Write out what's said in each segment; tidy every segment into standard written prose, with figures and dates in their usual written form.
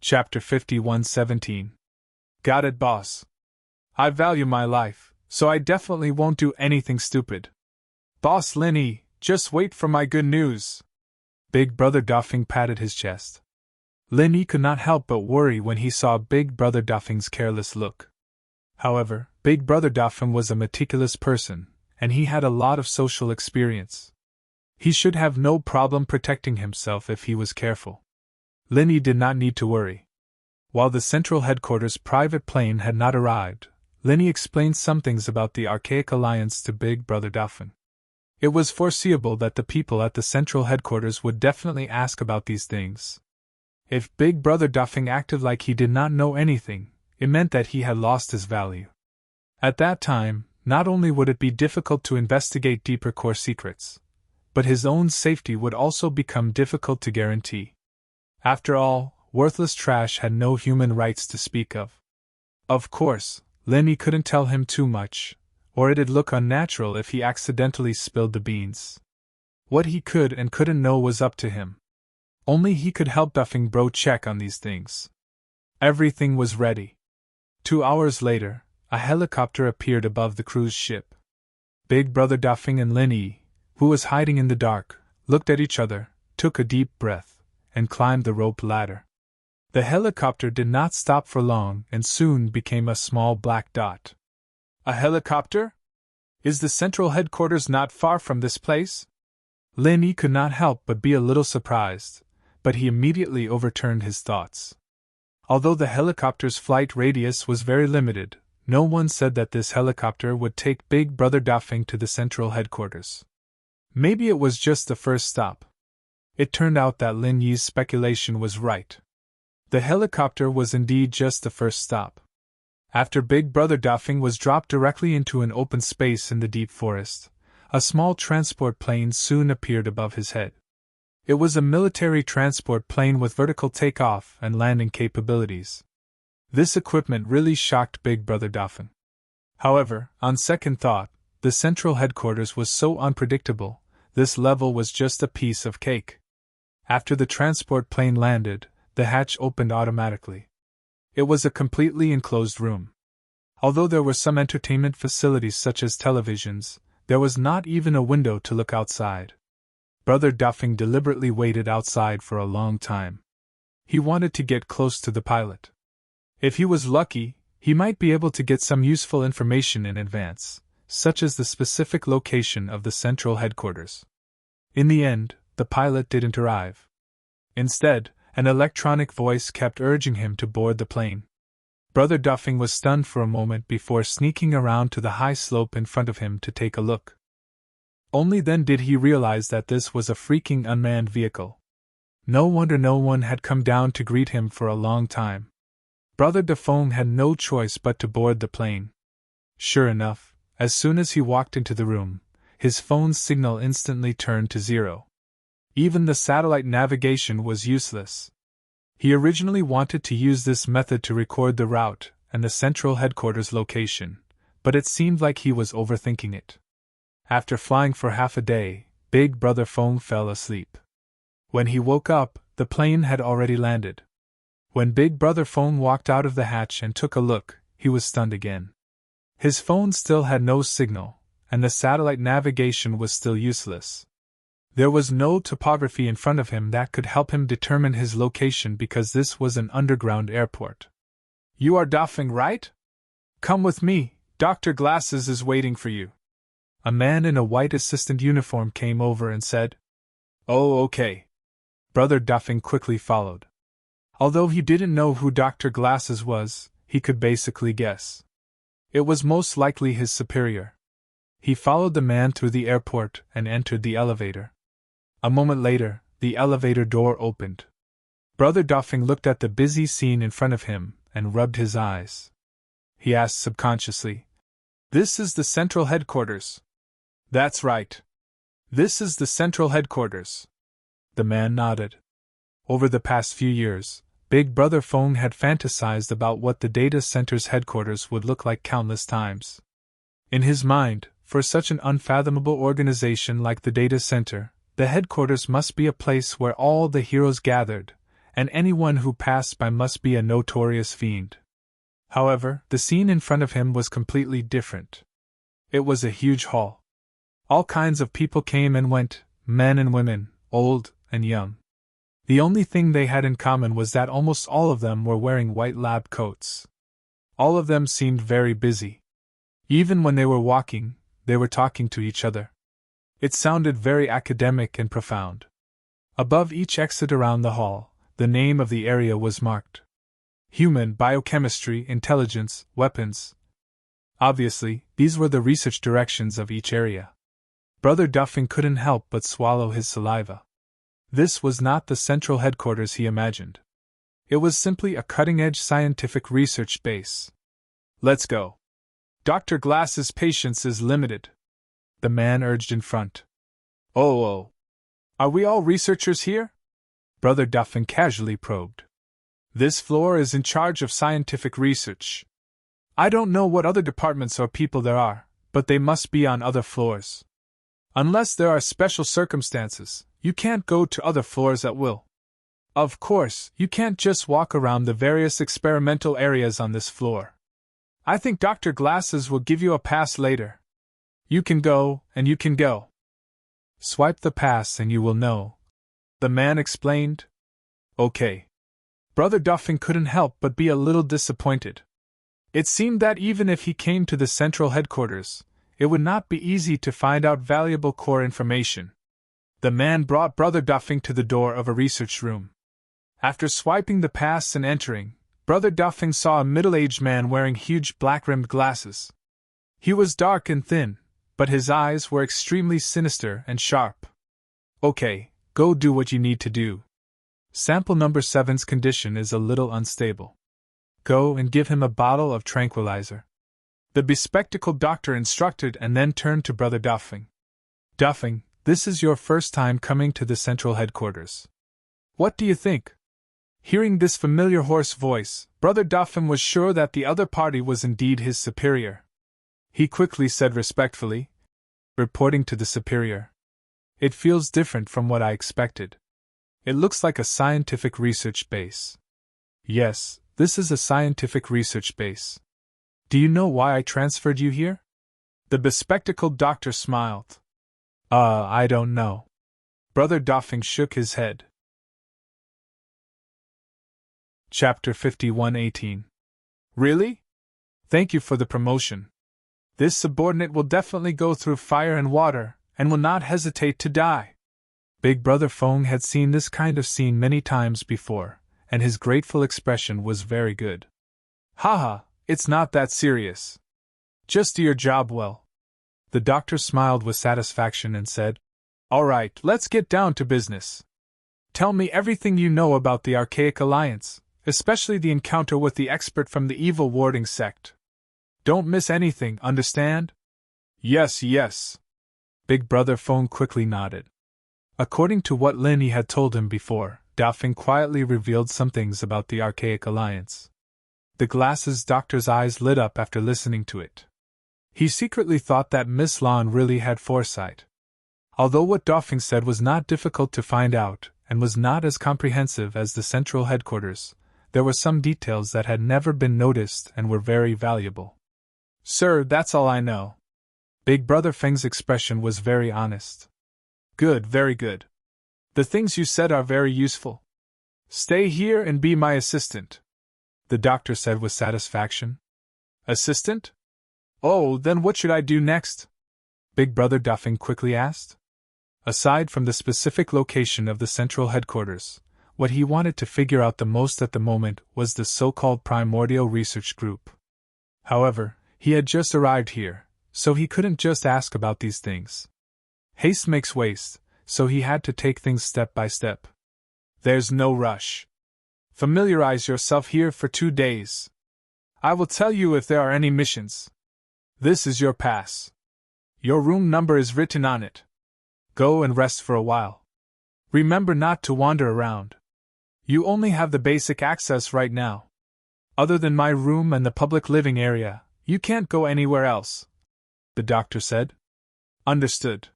Chapter 51:17. Got it, boss. I value my life, so I definitely won't do anything stupid. Boss Linny, just wait for my good news. Big Brother Doffing patted his chest. Linny could not help but worry when he saw Big Brother Doffing's careless look. However, Big Brother Doffing was a meticulous person, and he had a lot of social experience. He should have no problem protecting himself if he was careful. Linny did not need to worry. While the Central Headquarters private plane had not arrived, Linny explained some things about the Archaic Alliance to Big Brother Doffin. It was foreseeable that the people at the Central Headquarters would definitely ask about these things. If Big Brother Doffing acted like he did not know anything, it meant that he had lost his value. At that time, not only would it be difficult to investigate deeper core secrets, but his own safety would also become difficult to guarantee. After all, worthless trash had no human rights to speak of. Of course, Linny couldn't tell him too much, or it'd look unnatural if he accidentally spilled the beans. What he could and couldn't know was up to him. Only he could help Duffing Bro check on these things. Everything was ready. 2 hours later, a helicopter appeared above the cruise ship. Big Brother Duffing and Linny, who was hiding in the dark, looked at each other, took a deep breath, and climbed the rope ladder. The helicopter did not stop for long and soon became a small black dot. A helicopter? Is the Central Headquarters not far from this place? Linny could not help but be a little surprised, but he immediately overturned his thoughts. Although the helicopter's flight radius was very limited, no one said that this helicopter would take Big Brother Doffing to the Central Headquarters. Maybe it was just the first stop. It turned out that Lin Yi's speculation was right. The helicopter was indeed just the first stop. After Big Brother Doffing was dropped directly into an open space in the deep forest, a small transport plane soon appeared above his head. It was a military transport plane with vertical takeoff and landing capabilities. This equipment really shocked Big Brother Doffin. However, on second thought, the Central Headquarters was so unpredictable, this level was just a piece of cake. After the transport plane landed, the hatch opened automatically. It was a completely enclosed room. Although there were some entertainment facilities such as televisions, there was not even a window to look outside. Brother Duffing deliberately waited outside for a long time. He wanted to get close to the pilot. If he was lucky, he might be able to get some useful information in advance, such as the specific location of the Central Headquarters. In the end, the pilot didn't arrive. Instead, an electronic voice kept urging him to board the plane. Brother Duffing was stunned for a moment before sneaking around to the high slope in front of him to take a look. Only then did he realize that this was a freaking unmanned vehicle. No wonder no one had come down to greet him for a long time. Brother Duffing had no choice but to board the plane. Sure enough, as soon as he walked into the room, his phone's signal instantly turned to zero. Even the satellite navigation was useless. He originally wanted to use this method to record the route and the Central Headquarters location, but it seemed like he was overthinking it. After flying for half a day, Big Brother Fong fell asleep. When he woke up, the plane had already landed. When Big Brother Fong walked out of the hatch and took a look, he was stunned again. His phone still had no signal, and the satellite navigation was still useless. There was no topography in front of him that could help him determine his location because this was an underground airport. "You are Duffing, right? Come with me, Dr. Glasses is waiting for you." A man in a white assistant uniform came over and said, "Oh, okay." Brother Duffing quickly followed. Although he didn't know who Dr. Glasses was, he could basically guess. It was most likely his superior. He followed the man through the airport and entered the elevator. A moment later, the elevator door opened. Brother Duffing looked at the busy scene in front of him and rubbed his eyes. He asked subconsciously, "This is the Central Headquarters?" "That's right. This is the Central Headquarters." The man nodded. Over the past few years, Big Brother Fong had fantasized about what the data center's headquarters would look like countless times. In his mind, for such an unfathomable organization like the data center, the headquarters must be a place where all the heroes gathered, and anyone who passed by must be a notorious fiend. However, the scene in front of him was completely different. It was a huge hall. All kinds of people came and went, men and women, old and young. The only thing they had in common was that almost all of them were wearing white lab coats. All of them seemed very busy. Even when they were walking, they were talking to each other. It sounded very academic and profound. Above each exit around the hall, the name of the area was marked. Human biochemistry, intelligence, weapons. Obviously, these were the research directions of each area. Brother Duffing couldn't help but swallow his saliva. This was not the central headquarters he imagined. It was simply a cutting-edge scientific research base. Let's go. Dr. Glass's patience is limited, the man urged in front. Oh. Are we all researchers here? Brother Duffing casually probed. This floor is in charge of scientific research. I don't know what other departments or people there are, but they must be on other floors. Unless there are special circumstances, you can't go to other floors at will. Of course, you can't just walk around the various experimental areas on this floor. I think Dr. Glasses will give you a pass later. You can go, and you can go. Swipe the pass and you will know, the man explained. Okay. Brother Duffing couldn't help but be a little disappointed. It seemed that even if he came to the central headquarters, it would not be easy to find out valuable core information. The man brought Brother Duffing to the door of a research room. After swiping the pass and entering, Brother Duffing saw a middle-aged man wearing huge black-rimmed glasses. He was dark and thin, but his eyes were extremely sinister and sharp. Okay, go do what you need to do. Sample number 7's condition is a little unstable. Go and give him a bottle of tranquilizer. The bespectacled doctor instructed and then turned to Brother Duffing. Duffing, this is your first time coming to the central headquarters. What do you think? Hearing this familiar hoarse voice, Brother Duffing was sure that the other party was indeed his superior. He quickly said respectfully, reporting to the superior. It feels different from what I expected. It looks like a scientific research base. Yes, this is a scientific research base. Do you know why I transferred you here? The bespectacled doctor smiled. I don't know. Brother Duffing shook his head. Chapter 51:18. Really? Thank you for the promotion. This subordinate will definitely go through fire and water, and will not hesitate to die. Big Brother Fong had seen this kind of scene many times before, and his grateful expression was very good. Haha, it's not that serious. Just do your job well. The doctor smiled with satisfaction and said, All right, let's get down to business. Tell me everything you know about the Archaic Alliance, especially the encounter with the expert from the evil warding sect. Don't miss anything, understand? Yes. Big Brother Fong quickly nodded. According to what Linny had told him before, Duffing quietly revealed some things about the Archaic Alliance. The glasses doctor's eyes lit up after listening to it. He secretly thought that Miss Lon really had foresight. Although what Duffing said was not difficult to find out, and was not as comprehensive as the central headquarters, there were some details that had never been noticed and were very valuable. Sir, that's all I know. Big Brother Feng's expression was very honest. Good, very good. The things you said are very useful. Stay here and be my assistant, the doctor said with satisfaction. Assistant? Oh, then what should I do next? Big Brother Duffing quickly asked. Aside from the specific location of the central headquarters, what he wanted to figure out the most at the moment was the so-called Primordial Research Group. However, he had just arrived here, so he couldn't just ask about these things. Haste makes waste, so he had to take things step by step. There's no rush. Familiarize yourself here for 2 days. I will tell you if there are any missions. This is your pass. Your room number is written on it. Go and rest for a while. Remember not to wander around. You only have the basic access right now. Other than my room and the public living area, you can't go anywhere else, the doctor said. Understood.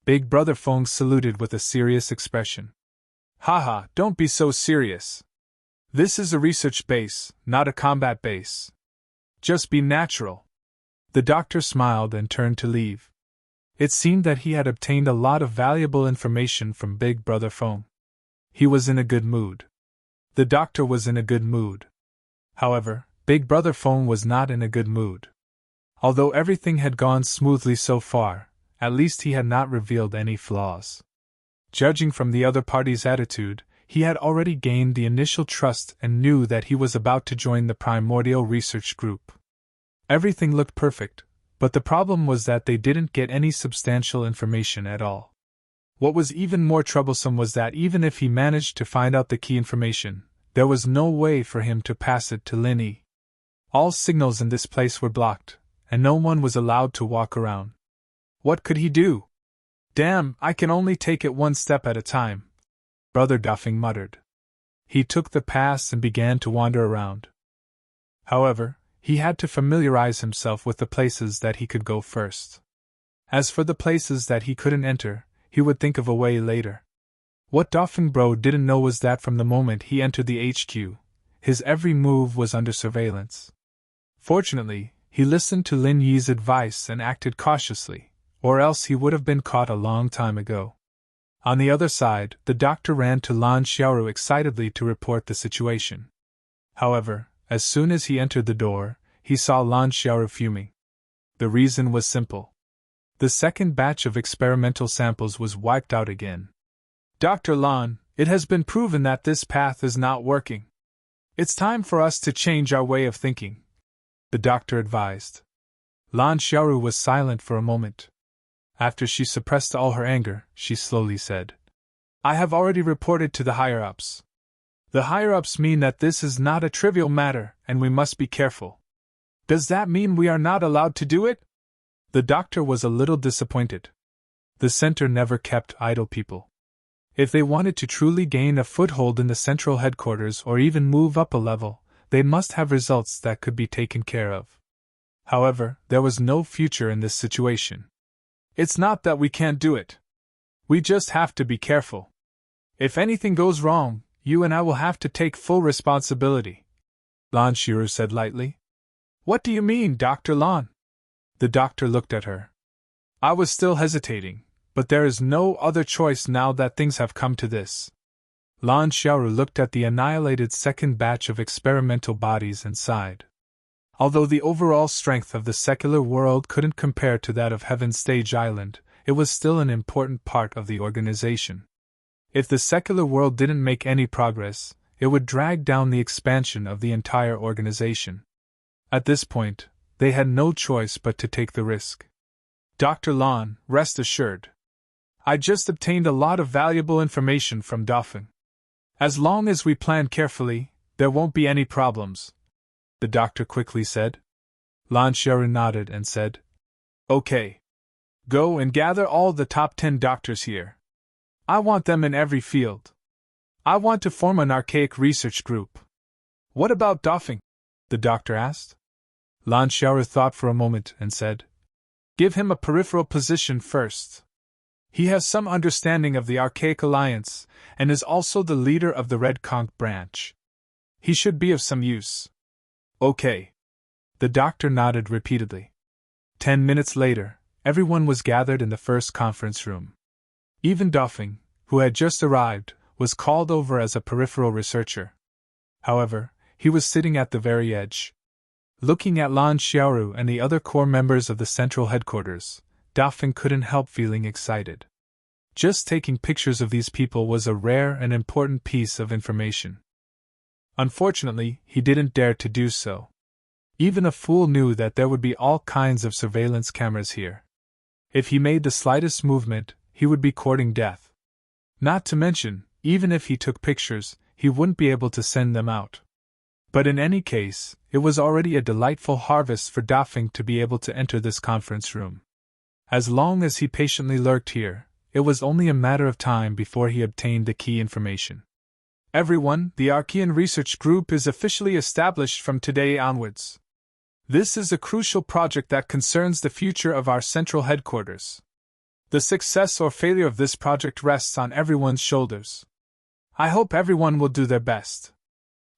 Big Brother Fong saluted with a serious expression. Haha, don't be so serious. This is a research base, not a combat base. Just be natural. The doctor smiled and turned to leave. It seemed that he had obtained a lot of valuable information from Big Brother phone. He was in a good mood. The doctor was in a good mood. However, Big Brother phone was not in a good mood. Although everything had gone smoothly so far, at least he had not revealed any flaws. Judging from the other party's attitude, he had already gained the initial trust and knew that he was about to join the Primordial Research Group. Everything looked perfect, but the problem was that they didn't get any substantial information at all. What was even more troublesome was that even if he managed to find out the key information, there was no way for him to pass it to Lin Yi. All signals in this place were blocked, and no one was allowed to walk around. What could he do? Damn, I can only take it one step at a time, Brother Duffing muttered. He took the pass and began to wander around. However, he had to familiarize himself with the places that he could go first. As for the places that he couldn't enter, he would think of a way later. What Duffing Bro didn't know was that from the moment he entered the HQ, his every move was under surveillance. Fortunately, he listened to Lin Yi's advice and acted cautiously, or else he would have been caught a long time ago. On the other side, the doctor ran to Lan Xiaoru excitedly to report the situation. However, as soon as he entered the door, he saw Lan Xiaoru fuming. The reason was simple. The second batch of experimental samples was wiped out again. Dr. Lan, it has been proven that this path is not working. It's time for us to change our way of thinking, the doctor advised. Lan Xiaoru was silent for a moment. After she suppressed all her anger, she slowly said, I have already reported to the higher-ups. The higher-ups mean that this is not a trivial matter, and we must be careful. Does that mean we are not allowed to do it? The doctor was a little disappointed. The center never kept idle people. If they wanted to truly gain a foothold in the central headquarters or even move up a level, they must have results that could be taken care of. However, there was no future in this situation. It's not that we can't do it. We just have to be careful. If anything goes wrong, you and I will have to take full responsibility, Lan Xiaoru said lightly. What do you mean, Dr. Lan? The doctor looked at her. I was still hesitating, but there is no other choice now that things have come to this. Lan Xiaoru looked at the annihilated second batch of experimental bodies and sighed. Although the overall strength of the secular world couldn't compare to that of Heaven's Stage Island, it was still an important part of the organization. If the secular world didn't make any progress, it would drag down the expansion of the entire organization. At this point, they had no choice but to take the risk. Dr. Lan, rest assured. I just obtained a lot of valuable information from Duffing. As long as we plan carefully, there won't be any problems, the doctor quickly said. Lan Xiaoru nodded and said, Okay. Go and gather all the top 10 doctors here. I want them in every field. I want to form an archaic research group. What about Duffing? The doctor asked. Lan Xiaoru thought for a moment and said, Give him a peripheral position first. He has some understanding of the Archaic Alliance, and is also the leader of the Red Conch branch. He should be of some use. Okay. The doctor nodded repeatedly. 10 minutes later, everyone was gathered in the first conference room. Even Duffing, who had just arrived, was called over as a peripheral researcher. However, he was sitting at the very edge. Looking at Lan Xiaoru and the other core members of the central headquarters, Duffing couldn't help feeling excited. Just taking pictures of these people was a rare and important piece of information. Unfortunately, he didn't dare to do so. Even a fool knew that there would be all kinds of surveillance cameras here. If he made the slightest movement, he would be courting death. Not to mention, even if he took pictures, he wouldn't be able to send them out. But in any case, it was already a delightful harvest for Duffing to be able to enter this conference room. As long as he patiently lurked here, it was only a matter of time before he obtained the key information. Everyone, the Archean Research Group is officially established from today onwards. This is a crucial project that concerns the future of our central headquarters. The success or failure of this project rests on everyone's shoulders. I hope everyone will do their best.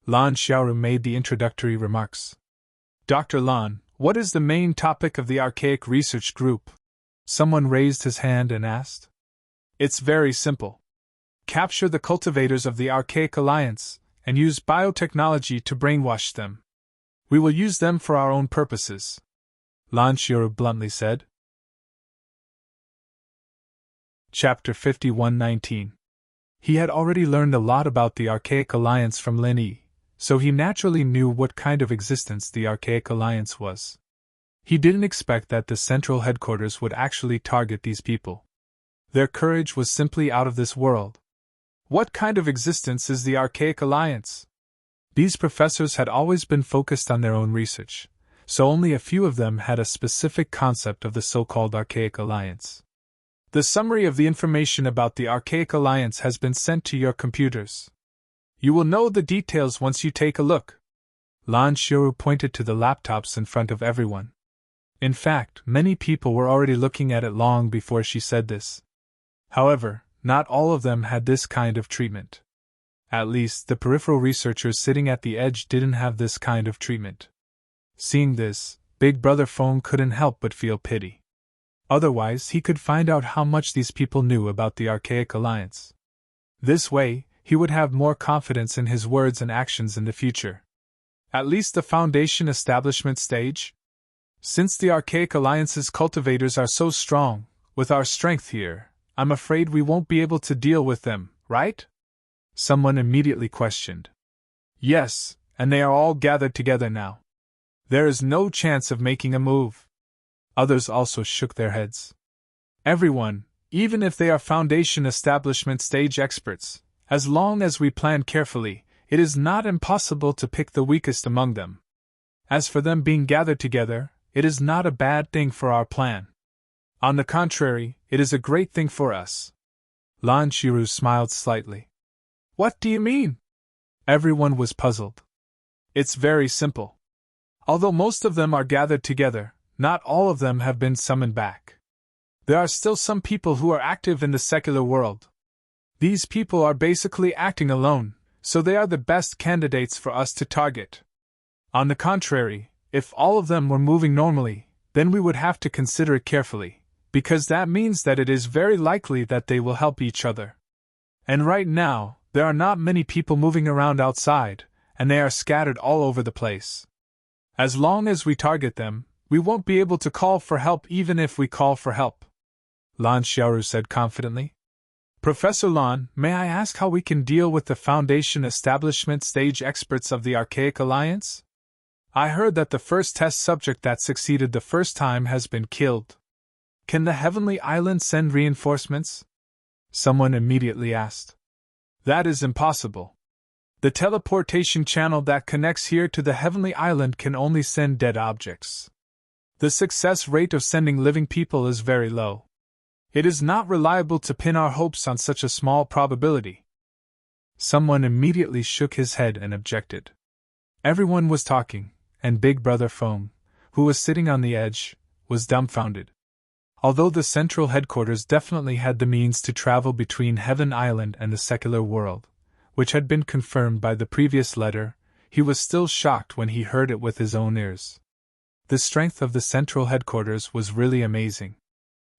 Lan Xiaoru made the introductory remarks. Dr. Lan, what is the main topic of the Archaic Research Group? Someone raised his hand and asked. It's very simple. Capture the cultivators of the Archaic Alliance, and use biotechnology to brainwash them. We will use them for our own purposes, Lan Xiaoru bluntly said. Chapter 51:19. He had already learned a lot about the Archaic Alliance from Lin Yi, so he naturally knew what kind of existence the Archaic Alliance was. He didn't expect that the central headquarters would actually target these people. Their courage was simply out of this world. What kind of existence is the Archaic Alliance? These professors had always been focused on their own research, so only a few of them had a specific concept of the so-called Archaic Alliance. The summary of the information about the Archaic Alliance has been sent to your computers. You will know the details once you take a look. Lan Xiaoru pointed to the laptops in front of everyone. In fact, many people were already looking at it long before she said this. However, not all of them had this kind of treatment. At least, the peripheral researchers sitting at the edge didn't have this kind of treatment. Seeing this, Big Brother Feng couldn't help but feel pity. Otherwise, he could find out how much these people knew about the Archaic Alliance. This way, he would have more confidence in his words and actions in the future. At least the Foundation establishment stage? Since the Archaic Alliance's cultivators are so strong, with our strength here, I'm afraid we won't be able to deal with them, right? Someone immediately questioned. Yes, and they are all gathered together now. There is no chance of making a move. Others also shook their heads. Everyone, even if they are Foundation establishment stage experts, as long as we plan carefully, it is not impossible to pick the weakest among them. As for them being gathered together, it is not a bad thing for our plan. On the contrary, it is a great thing for us. Lan Xiaoru smiled slightly. What do you mean? Everyone was puzzled. It's very simple. Although most of them are gathered together, not all of them have been summoned back. There are still some people who are active in the secular world. These people are basically acting alone, so they are the best candidates for us to target. On the contrary, if all of them were moving normally, then we would have to consider it carefully, because that means that it is very likely that they will help each other. And right now, there are not many people moving around outside, and they are scattered all over the place. As long as we target them, we won't be able to call for help even if we call for help, Lan Xiaoru said confidently. Professor Lan, may I ask how we can deal with the Foundation establishment stage experts of the Archaic Alliance? I heard that the first test subject that succeeded the first time has been killed. Can the Heavenly Island send reinforcements? Someone immediately asked. That is impossible. The teleportation channel that connects here to the Heavenly Island can only send dead objects. The success rate of sending living people is very low. It is not reliable to pin our hopes on such a small probability. Someone immediately shook his head and objected. Everyone was talking, and Big Brother Feng, who was sitting on the edge, was dumbfounded. Although the central headquarters definitely had the means to travel between Heaven Island and the secular world, which had been confirmed by the previous letter, he was still shocked when he heard it with his own ears. The strength of the central headquarters was really amazing.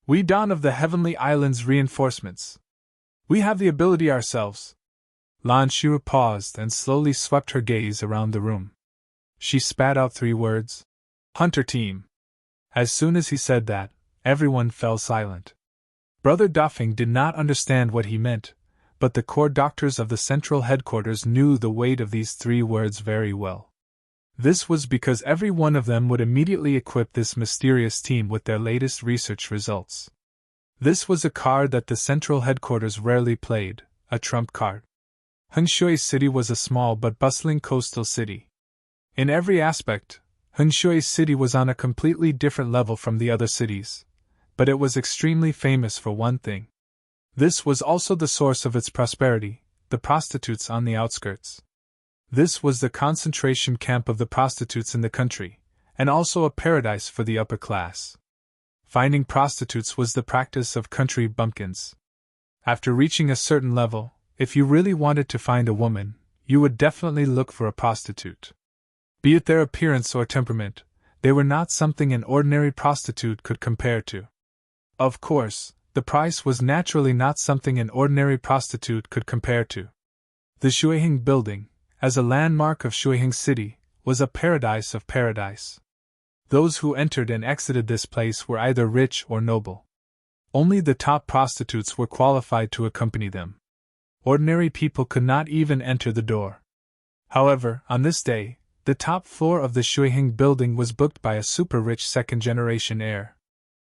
We don of the Heavenly Island's reinforcements. We have the ability ourselves. Lan Xiaoru paused and slowly swept her gaze around the room. She spat out 3 words. Hunter team. As soon as he said that, everyone fell silent. Brother Dafeng did not understand what he meant, but the core doctors of the central headquarters knew the weight of these 3 words very well. This was because every one of them would immediately equip this mysterious team with their latest research results. This was a card that the central headquarters rarely played, a trump card. Hengshui City was a small but bustling coastal city. In every aspect, Hengshui City was on a completely different level from the other cities, but it was extremely famous for one thing. This was also the source of its prosperity, the prostitutes on the outskirts. This was the concentration camp of the prostitutes in the country, and also a paradise for the upper class. Finding prostitutes was the practice of country bumpkins. After reaching a certain level, If you really wanted to find a woman, you would definitely look for a prostitute. Be it their appearance or temperament, they were not something an ordinary prostitute could compare to. Of course, the price was naturally not something an ordinary prostitute could compare to. The Shuihing Building, as a landmark of Shuihing City, was a paradise of paradise. Those who entered and exited this place were either rich or noble. Only the top prostitutes were qualified to accompany them. Ordinary people could not even enter the door. However, on this day, the top floor of the Shuihing Building was booked by a super-rich second-generation heir.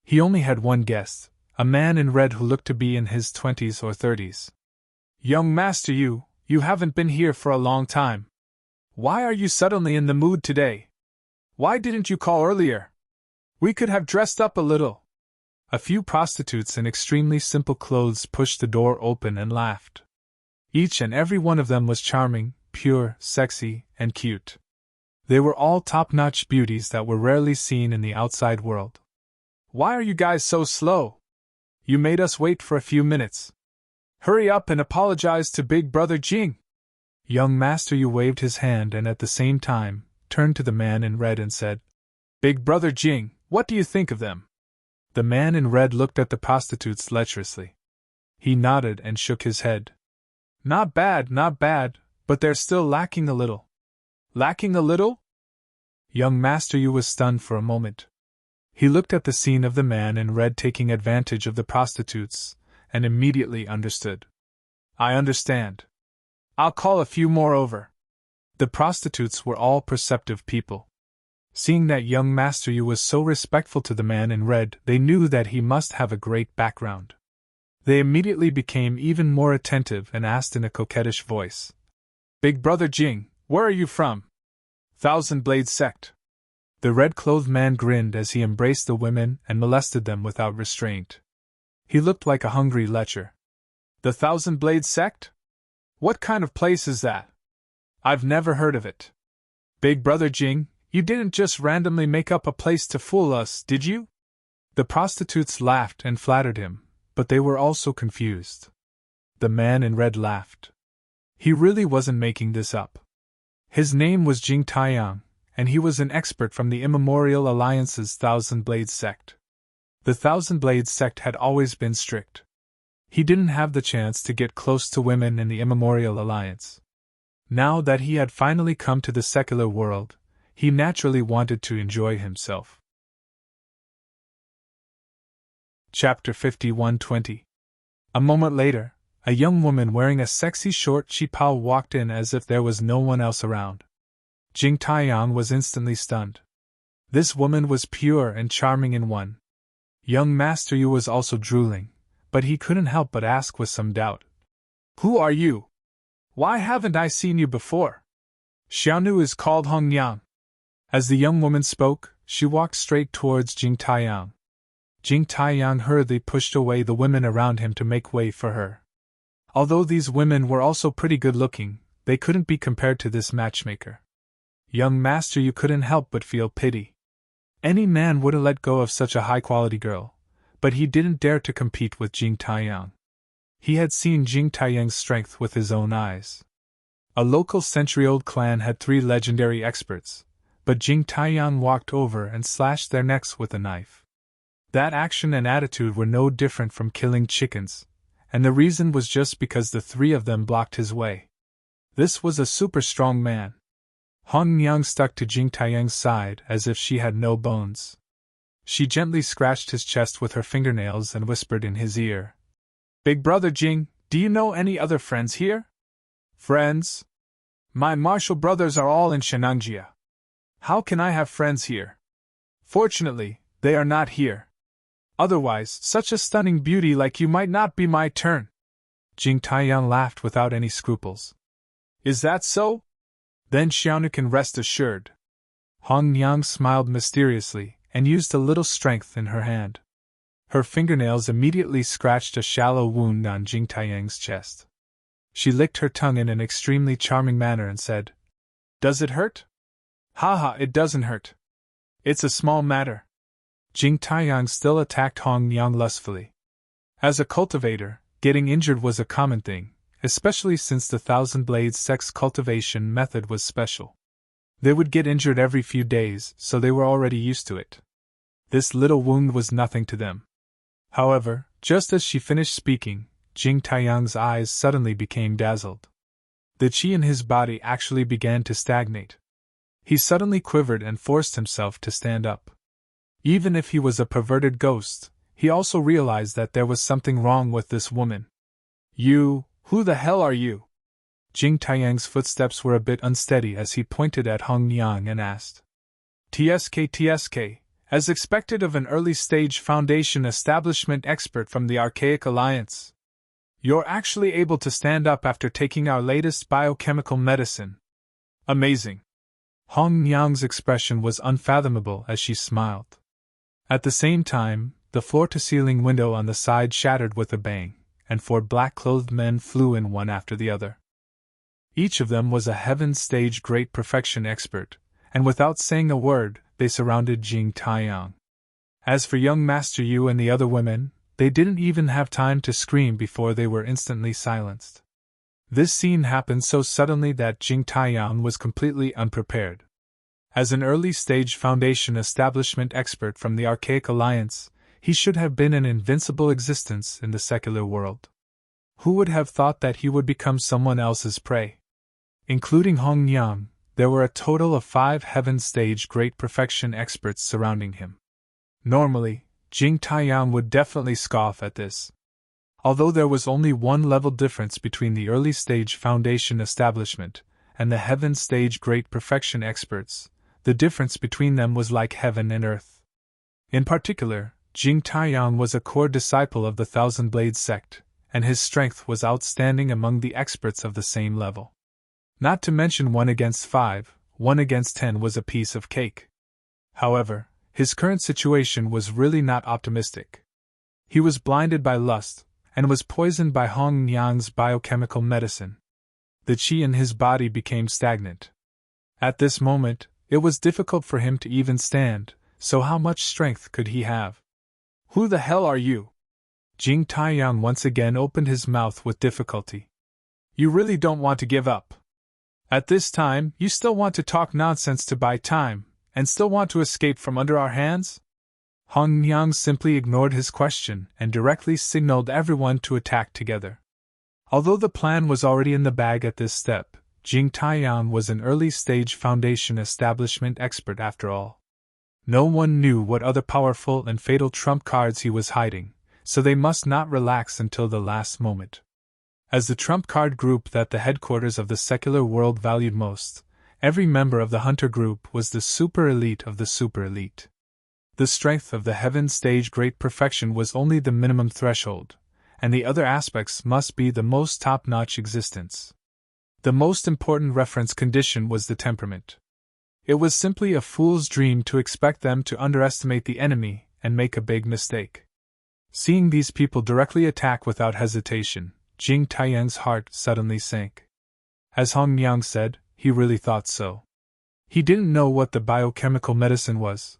He only had one guest, a man in red who looked to be in his 20s or 30s. "Young master, you haven't been here for a long time. Why are you suddenly in the mood today? Why didn't you call earlier? We could have dressed up a little." A few prostitutes in extremely simple clothes pushed the door open and laughed. Each and every one of them was charming, pure, sexy, and cute. They were all top-notch beauties that were rarely seen in the outside world. "Why are you guys so slow? You made us wait for a few minutes. Hurry up and apologize to Big Brother Jing." Young Master Yu waved his hand and at the same time turned to the man in red and said, "Big Brother Jing, what do you think of them?" The man in red looked at the prostitutes lecherously. He nodded and shook his head. Not bad, but they're still lacking a little." "Lacking a little?" Young Master Yu was stunned for a moment. He looked at the scene of the man in red taking advantage of the prostitutes, and immediately understood. "I understand. I'll call a few more over." The prostitutes were all perceptive people. Seeing that young Master Yu was so respectful to the man in red, they knew that he must have a great background. They immediately became even more attentive and asked in a coquettish voice, "Big Brother Jing, where are you from?" "Thousand Blade Sect." The red-clothed man grinned as he embraced the women and molested them without restraint. He looked like a hungry lecher. "The Thousand Blade Sect? What kind of place is that? I've never heard of it." "Big Brother Jing, you didn't just randomly make up a place to fool us, did you?" The prostitutes laughed and flattered him, but they were also confused. The man in red laughed. He really wasn't making this up. His name was Jing Taiyang, and he was an expert from the Immemorial Alliance's Thousand Blades sect. The Thousand Blades sect had always been strict. He didn't have the chance to get close to women in the Immemorial Alliance. Now that he had finally come to the secular world, he naturally wanted to enjoy himself. Chapter 51:20. A moment later, a young woman wearing a sexy short qipao walked in as if there was no one else around. Jing Taiyang was instantly stunned. This woman was pure and charming in one. Young Master Yu was also drooling, but he couldn't help but ask with some doubt, "Who are you? Why haven't I seen you before?" "Xiaonu is called Hong Yang." As the young woman spoke, she walked straight towards Jing Taiyang. Jing Taiyang hurriedly pushed away the women around him to make way for her. Although these women were also pretty good-looking, they couldn't be compared to this matchmaker. Young Master Yu couldn't help but feel pity. Any man would have let go of such a high-quality girl, but he didn't dare to compete with Jing Taiyang. He had seen Jing Taiyang's strength with his own eyes. A local century-old clan had 3 legendary experts, but Jing Taiyang walked over and slashed their necks with a knife. That action and attitude were no different from killing chickens, and the reason was just because the 3 of them blocked his way. This was a super strong man. Hong Yang stuck to Jing Taiyang's side as if she had no bones. She gently scratched his chest with her fingernails and whispered in his ear, "Big Brother Jing, do you know any other friends here?" "Friends? My martial brothers are all in Shenangjia. How can I have friends here? Fortunately, they are not here. Otherwise, such a stunning beauty like you might not be my turn." Jing Taiyang laughed without any scruples. "Is that so? Then Xiaonu can rest assured." Hong Yang smiled mysteriously and used a little strength in her hand. Her fingernails immediately scratched a shallow wound on Jing Taiyang's chest. She licked her tongue in an extremely charming manner and said, "Does it hurt?" "Haha, it doesn't hurt. It's a small matter." Jing Taiyang still attacked Hong Yang lustfully. As a cultivator, getting injured was a common thing, especially since the Thousand Blades sect's cultivation method was special. They would get injured every few days, so they were already used to it. This little wound was nothing to them. However, just as she finished speaking, Jing Taiyang's eyes suddenly became dazzled. The qi in his body actually began to stagnate. He suddenly quivered and forced himself to stand up. Even if he was a perverted ghost, he also realized that there was something wrong with this woman. "You, who the hell are you?" Jing Taiyang's footsteps were a bit unsteady as he pointed at Hong Yang and asked. TSK, as expected of an early-stage Foundation establishment expert from the Archaic Alliance. You're actually able to stand up after taking our latest biochemical medicine. Amazing. Hong Yang's expression was unfathomable as she smiled. At the same time, the floor-to-ceiling window on the side shattered with a bang, and 4 black-clothed men flew in one after the other. Each of them was a heaven-stage great perfection expert, and without saying a word, they surrounded Jing Taiyang. As for young Master Yu and the other women, they didn't even have time to scream before they were instantly silenced. This scene happened so suddenly that Jing Taiyang was completely unprepared. As an early-stage Foundation establishment expert from the Archaic Alliance, he should have been an invincible existence in the secular world. Who would have thought that he would become someone else's prey? Including Hong Yang, there were a total of 5 heaven-stage great perfection experts surrounding him. Normally, Jing Taiyang would definitely scoff at this. Although there was only 1 level difference between the early-stage Foundation establishment and the heaven-stage great perfection experts, the difference between them was like heaven and earth. In particular, Jing Taiyang was a core disciple of the Thousand Blades sect, and his strength was outstanding among the experts of the same level. Not to mention 1 against 5, 1 against 10 was a piece of cake. However, his current situation was really not optimistic. He was blinded by lust, and was poisoned by Hong Yang's biochemical medicine. The qi in his body became stagnant. At this moment, it was difficult for him to even stand, so how much strength could he have? "Who the hell are you?" Jing Taiyang once again opened his mouth with difficulty. "You really don't want to give up? At this time, you still want to talk nonsense to buy time, and still want to escape from under our hands?" Hong Yang simply ignored his question and directly signaled everyone to attack together. Although the plan was already in the bag at this step, Jing Taiyang was an early-stage Foundation establishment expert after all. No one knew what other powerful and fatal trump cards he was hiding, so they must not relax until the last moment. As the trump card group that the headquarters of the secular world valued most, every member of the hunter group was the super elite of the super elite. The strength of the heaven stage great perfection was only the minimum threshold, and the other aspects must be the most top-notch existence. The most important reference condition was the temperament. It was simply a fool's dream to expect them to underestimate the enemy and make a big mistake. Seeing these people directly attack without hesitation, Jing Taiyang's heart suddenly sank. As Hong Yang said, he really thought so. He didn't know what the biochemical medicine was,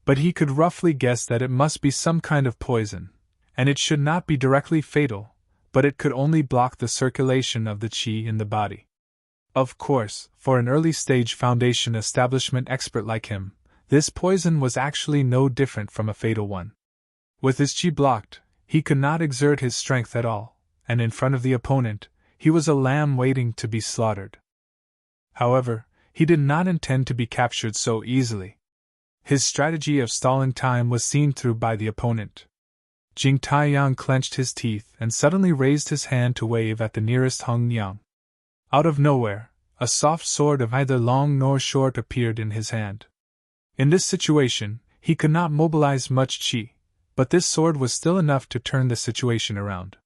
but he could roughly guess that it must be some kind of poison, and it should not be directly fatal, but it could only block the circulation of the qi in the body. Of course, for an early-stage Foundation establishment expert like him, this poison was actually no different from a fatal one. With his qi blocked, he could not exert his strength at all, and in front of the opponent, he was a lamb waiting to be slaughtered. However, he did not intend to be captured so easily. His strategy of stalling time was seen through by the opponent. Jing Taiyang clenched his teeth and suddenly raised his hand to wave at the nearest Hong Yang. Out of nowhere, a soft sword of neither long nor short appeared in his hand. In this situation, he could not mobilize much qi, but this sword was still enough to turn the situation around.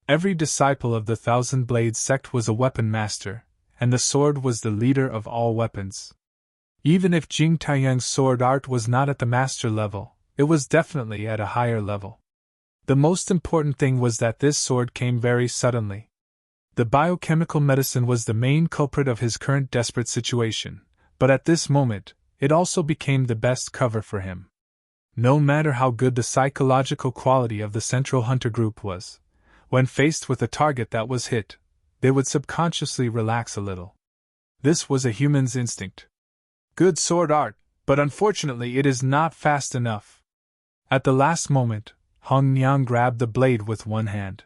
Every disciple of the Thousand Blades sect was a weapon master, and the sword was the leader of all weapons. Even if Jing Taiyang's sword art was not at the master level, it was definitely at a higher level. The most important thing was that this sword came very suddenly. The biochemical medicine was the main culprit of his current desperate situation, but at this moment, it also became the best cover for him. No matter how good the psychological quality of the Central Hunter Group was, when faced with a target that was hit, they would subconsciously relax a little. This was a human's instinct. Good sword art, but unfortunately it is not fast enough. At the last moment, Hong Niang grabbed the blade with one hand.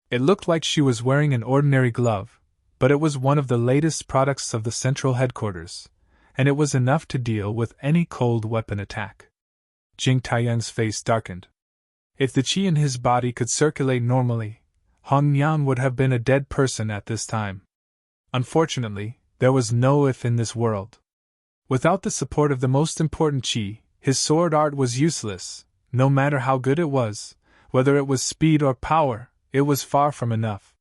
It looked like she was wearing an ordinary glove, but it was one of the latest products of the central headquarters, and it was enough to deal with any cold weapon attack. Jing Taiyang's face darkened. If the qi in his body could circulate normally, Hong Niang would have been a dead person at this time. Unfortunately, there was no if in this world. Without the support of the most important qi, his sword art was useless. No matter how good it was, whether it was speed or power, it was far from enough.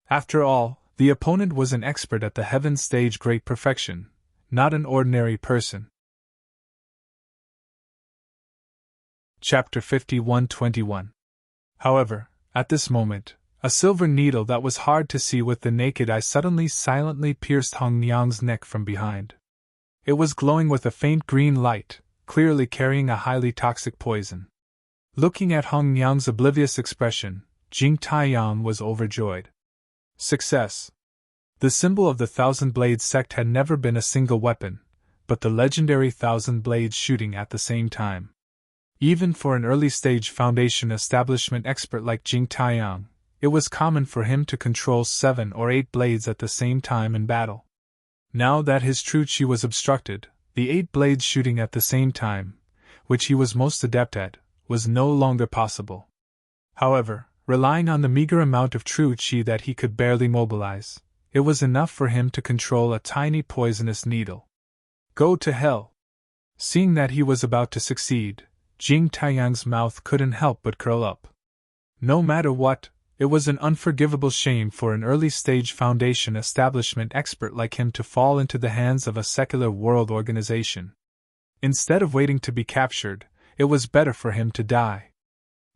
After all, the opponent was an expert at the heaven stage great perfection, not an ordinary person. Chapter 51-21. However, at this moment, a silver needle that was hard to see with the naked eye suddenly silently pierced Hong Niang's neck from behind. It was glowing with a faint green light, clearly carrying a highly toxic poison. Looking at Hong Niang's oblivious expression, Jing Taiyang was overjoyed. Success! The symbol of the Thousand Blades sect had never been a single weapon, but the legendary Thousand Blades shooting at the same time. Even for an early-stage Foundation establishment expert like Jing Taiyang, it was common for him to control 7 or 8 blades at the same time in battle. Now that his true qi was obstructed, the 8 blades shooting at the same time, which he was most adept at, was no longer possible. However, relying on the meager amount of true qi that he could barely mobilize, it was enough for him to control a tiny poisonous needle. Go to hell! Seeing that he was about to succeed, Jing Taiyang's mouth couldn't help but curl up. No matter what, it was an unforgivable shame for an early-stage Foundation establishment expert like him to fall into the hands of a secular world organization. Instead of waiting to be captured, it was better for him to die.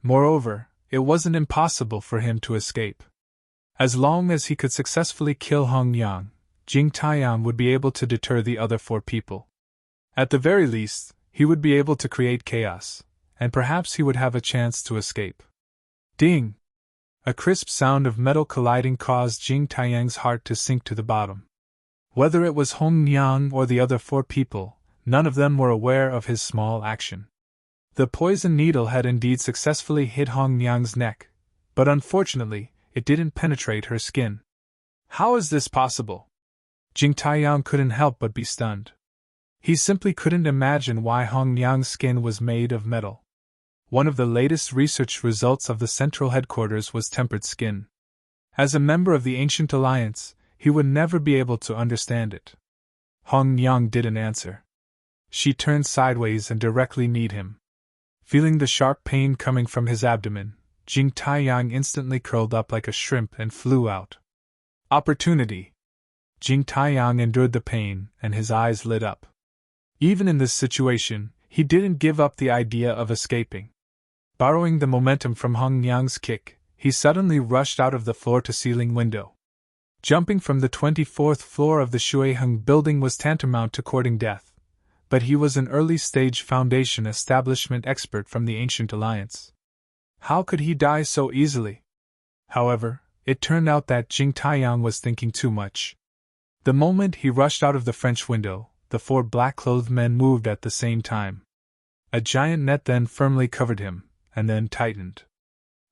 Moreover, it wasn't impossible for him to escape. As long as he could successfully kill Hong Niang, Jing Taiyang would be able to deter the other 4 people. At the very least, he would be able to create chaos, and perhaps he would have a chance to escape. Ding! A crisp sound of metal colliding caused Jing Taiyang's heart to sink to the bottom. Whether it was Hong Niang or the other 4 people, none of them were aware of his small action. The poison needle had indeed successfully hit Hong Niang's neck, but unfortunately, it didn't penetrate her skin. How is this possible? Jing Taiyang couldn't help but be stunned. He simply couldn't imagine why Hong Niang's skin was made of metal. One of the latest research results of the central headquarters was tempered skin. As a member of the Ancient Alliance, he would never be able to understand it. Hong Niang didn't answer. She turned sideways and directly kneed him. Feeling the sharp pain coming from his abdomen, Jing Taiyang instantly curled up like a shrimp and flew out. Opportunity! Jing Taiyang endured the pain, and his eyes lit up. Even in this situation, he didn't give up the idea of escaping. Borrowing the momentum from Hong Niang's kick, he suddenly rushed out of the floor-to-ceiling window. Jumping from the 24th floor of the Shuiheng building was tantamount to courting death, but he was an early-stage Foundation establishment expert from the Ancient Alliance. How could he die so easily? However, it turned out that Jing Taiyang was thinking too much. The moment he rushed out of the French window, the 4 black-clothed men moved at the same time. A giant net then firmly covered him, and then tightened.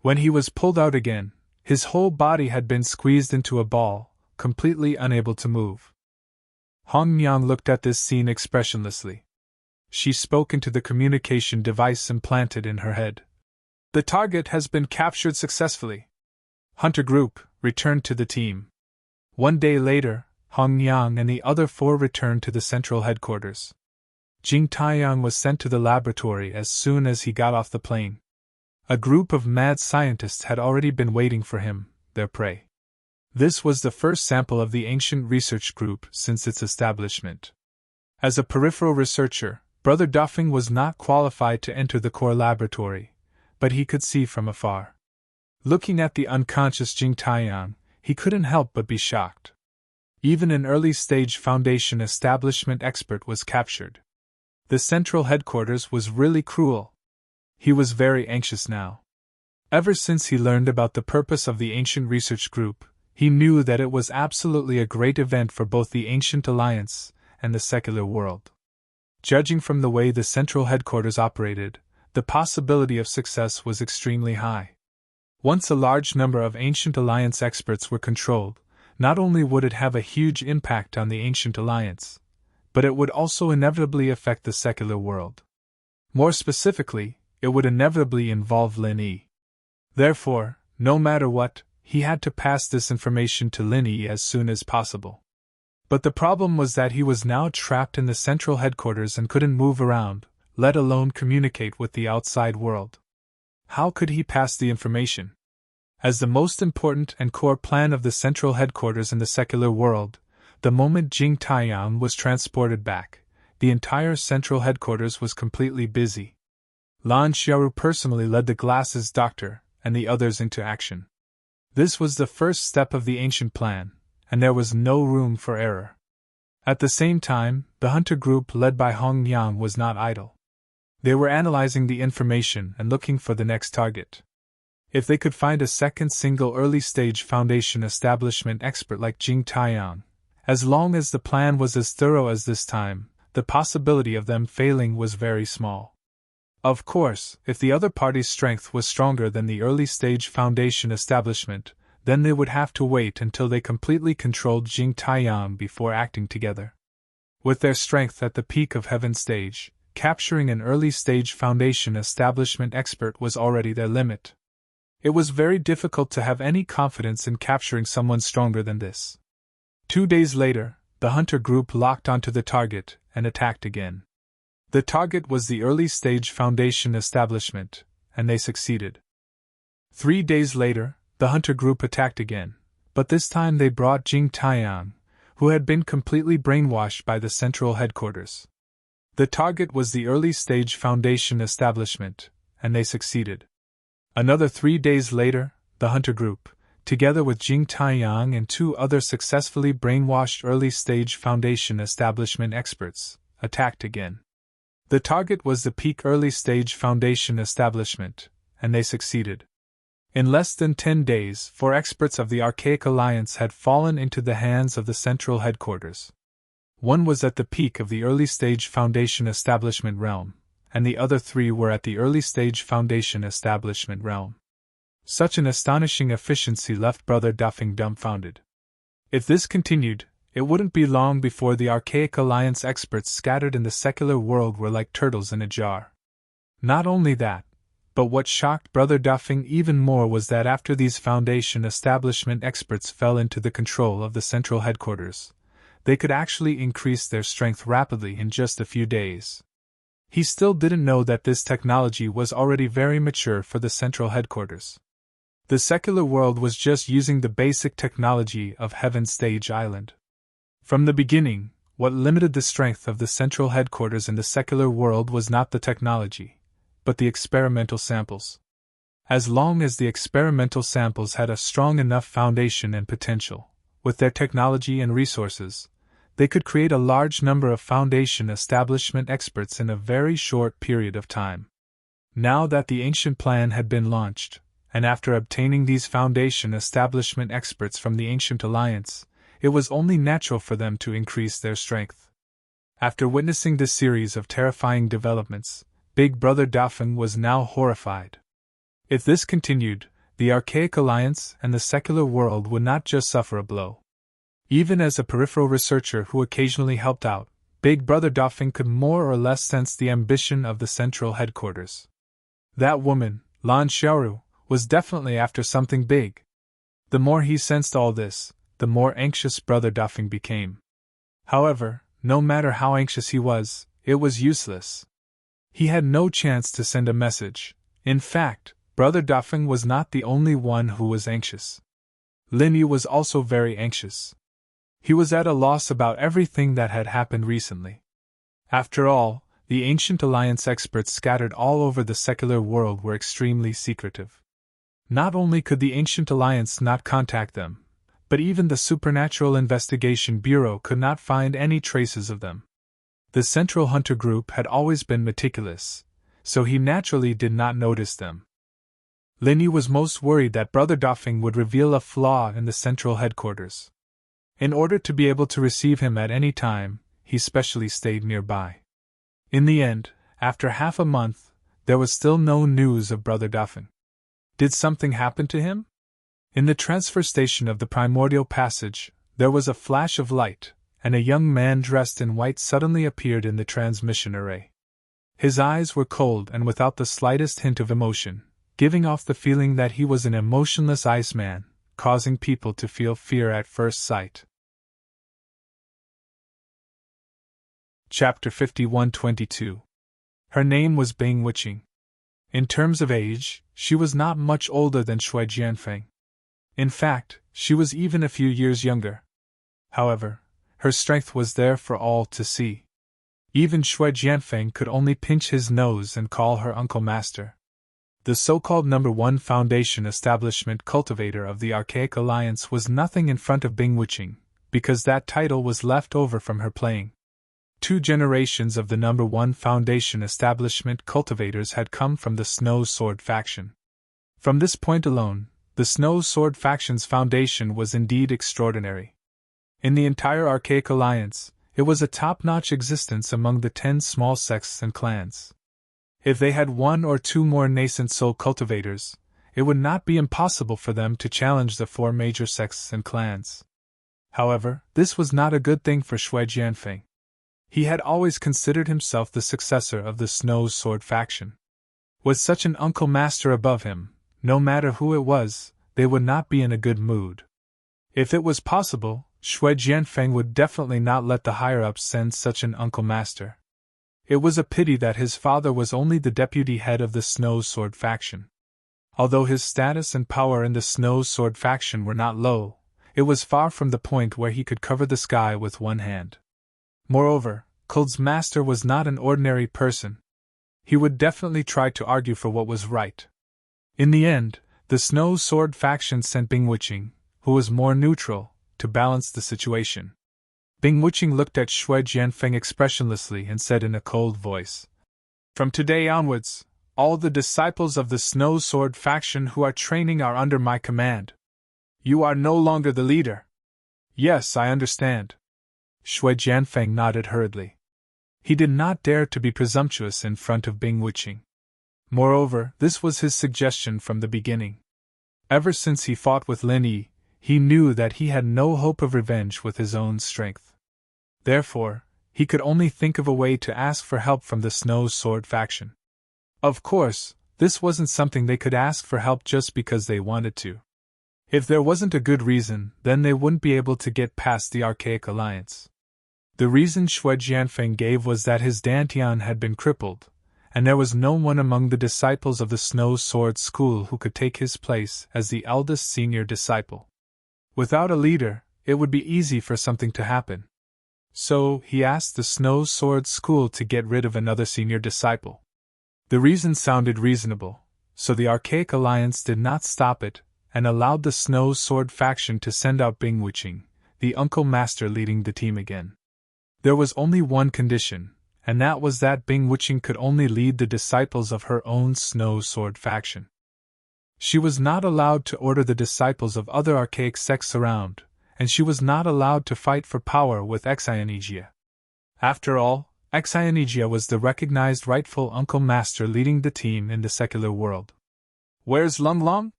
When he was pulled out again, his whole body had been squeezed into a ball, completely unable to move. Hong Niang looked at this scene expressionlessly. She spoke into the communication device implanted in her head. The target has been captured successfully. Hunter Group, returned to the team. 1 day later, Hong Niang and the other 4 returned to the central headquarters. Jing Taiyang was sent to the laboratory as soon as he got off the plane. A group of mad scientists had already been waiting for him, their prey. This was the first sample of the ancient research group since its establishment. As a peripheral researcher, Brother Duffing was not qualified to enter the core laboratory, but he could see from afar. Looking at the unconscious Jing Taiyang, he couldn't help but be shocked. Even an early-stage Foundation establishment expert was captured. The central headquarters was really cruel. He was very anxious now. Ever since he learned about the purpose of the ancient research group, He knew that it was absolutely a great event for both the Ancient Alliance and the secular world. Judging from the way the central headquarters operated, the possibility of success was extremely high. Once a large number of Ancient Alliance experts were controlled, not only would it have a huge impact on the Ancient Alliance, but it would also inevitably affect the secular world. More specifically, it would inevitably involve Lin Yi. Therefore, no matter what, he had to pass this information to Lin Yi as soon as possible. But the problem was that he was now trapped in the central headquarters and couldn't move around, let alone communicate with the outside world. How could he pass the information? As the most important and core plan of the central headquarters in the secular world, the moment Jing Taiyang was transported back, the entire central headquarters was completely busy. Lan Xiaoru personally led the glasses doctor and the others into action. This was the first step of the ancient plan, and there was no room for error. At the same time, the hunter group led by Hong Yang was not idle. They were analyzing the information and looking for the next target. If they could find a second single early-stage foundation establishment expert like Jing Taiyang, as long as the plan was as thorough as this time, the possibility of them failing was very small. Of course, if the other party's strength was stronger than the early-stage foundation establishment, then they would have to wait until they completely controlled Jing Taiyang before acting together. With their strength at the peak of heaven stage, capturing an early-stage foundation establishment expert was already their limit. It was very difficult to have any confidence in capturing someone stronger than this. 2 days later, the hunter group locked onto the target and attacked again. The target was the early-stage foundation establishment, and they succeeded. 3 days later, the hunter group attacked again, but this time they brought Jing Taiyang, who had been completely brainwashed by the central headquarters. The target was the early-stage foundation establishment, and they succeeded. Another 3 days later, the hunter group, together with Jing Taiyang and 2 other successfully brainwashed early-stage foundation establishment experts, attacked again. The target was the peak early-stage foundation establishment, and they succeeded. In less than 10 days, 4 experts of the Archaic Alliance had fallen into the hands of the central headquarters. One was at the peak of the early-stage foundation establishment realm, and the other 3 were at the early-stage foundation establishment realm. Such an astonishing efficiency left Brother Duffing dumbfounded. If this continued, it wouldn't be long before the Archaic Alliance experts scattered in the secular world were like turtles in a jar. Not only that, but what shocked Brother Duffing even more was that after these foundation establishment experts fell into the control of the central headquarters, they could actually increase their strength rapidly in just a few days. He still didn't know that this technology was already very mature for the central headquarters. The secular world was just using the basic technology of Heaven Stage Island. From the beginning, what limited the strength of the central headquarters in the secular world was not the technology, but the experimental samples. As long as the experimental samples had a strong enough foundation and potential, with their technology and resources, they could create a large number of foundation establishment experts in a very short period of time. Now that the ancient plan had been launched, and after obtaining these foundation establishment experts from the Ancient Alliance, it was only natural for them to increase their strength. After witnessing this series of terrifying developments, Big Brother Dauphin was now horrified. If this continued, the Archaic Alliance and the secular world would not just suffer a blow. Even as a peripheral researcher who occasionally helped out, Big Brother Dauphin could more or less sense the ambition of the central headquarters. That woman, Lan Xiaoru, was definitely after something big. The more he sensed all this, the more anxious Brother Dauphin became. However, no matter how anxious he was, it was useless. He had no chance to send a message. In fact, Brother Dauphin was not the only one who was anxious. Lin Yi was also very anxious. He was at a loss about everything that had happened recently. After all, the Ancient Alliance experts scattered all over the secular world were extremely secretive. Not only could the Ancient Alliance not contact them, but even the Supernatural Investigation Bureau could not find any traces of them. The Central Hunter Group had always been meticulous, so he naturally did not notice them. Linny was most worried that Brother Doffing would reveal a flaw in the central headquarters. In order to be able to receive him at any time, he specially stayed nearby. In the end, after half a month, there was still no news of Brother Doffin. Did something happen to him? In the transfer station of the primordial passage, there was a flash of light, and a young man dressed in white suddenly appeared in the transmission array. His eyes were cold and without the slightest hint of emotion, giving off the feeling that he was an emotionless iceman, causing people to feel fear at first sight. Chapter 51-22. Her name was Bing Wiching. In terms of age, she was not much older than Shui Jianfeng. In fact, she was even a few years younger. However, her strength was there for all to see. Even Shui Jianfeng could only pinch his nose and call her Uncle Master. The so-called number 1 Foundation establishment cultivator of the Archaic Alliance was nothing in front of Bing Wiching, because that title was left over from her playing. 2 generations of the number 1 Foundation establishment cultivators had come from the Snow Sword faction. From this point alone, the Snow Sword faction's foundation was indeed extraordinary. In the entire Archaic Alliance, it was a top-notch existence among the 10 small sects and clans. If they had 1 or 2 more nascent soul cultivators, it would not be impossible for them to challenge the 4 major sects and clans. However, this was not a good thing for Shui Jianfeng. He had always considered himself the successor of the Snow Sword faction. With such an Uncle Master above him, no matter who it was, they would not be in a good mood. If it was possible, Shui Jianfeng would definitely not let the higher-ups send such an Uncle Master. It was a pity that his father was only the deputy head of the Snow Sword faction. Although his status and power in the Snow Sword faction were not low, it was far from the point where he could cover the sky with one hand. Moreover, Kuld's master was not an ordinary person. He would definitely try to argue for what was right. In the end, the Snow Sword faction sent Bing Wiching, who was more neutral, to balance the situation. Bing Wiching looked at Shui Jianfeng expressionlessly and said in a cold voice, "From today onwards, all the disciples of the Snow Sword faction who are training are under my command. You are no longer the leader." "Yes, I understand." Shui Jianfeng nodded hurriedly. He did not dare to be presumptuous in front of Bing Wiching. Moreover, this was his suggestion from the beginning. Ever since he fought with Lin Yi, he knew that he had no hope of revenge with his own strength. Therefore, he could only think of a way to ask for help from the Snow Sword faction. Of course, this wasn't something they could ask for help just because they wanted to. If there wasn't a good reason, then they wouldn't be able to get past the Archaic Alliance. The reason Shui Jianfeng gave was that his dantian had been crippled, and there was no one among the disciples of the Snow Sword School who could take his place as the eldest senior disciple. Without a leader, it would be easy for something to happen. So, he asked the Snow Sword School to get rid of another senior disciple. The reason sounded reasonable, so the Archaic Alliance did not stop it, and allowed the Snow Sword faction to send out Bing Wiching, the Uncle Master leading the team again. There was only one condition, and that was that Bing Wiching could only lead the disciples of her own Snow Sword faction. She was not allowed to order the disciples of other archaic sects around, and she was not allowed to fight for power with Xianijia. After all, Xianijia was the recognized rightful Uncle Master leading the team in the secular world. "Where's Lung Long?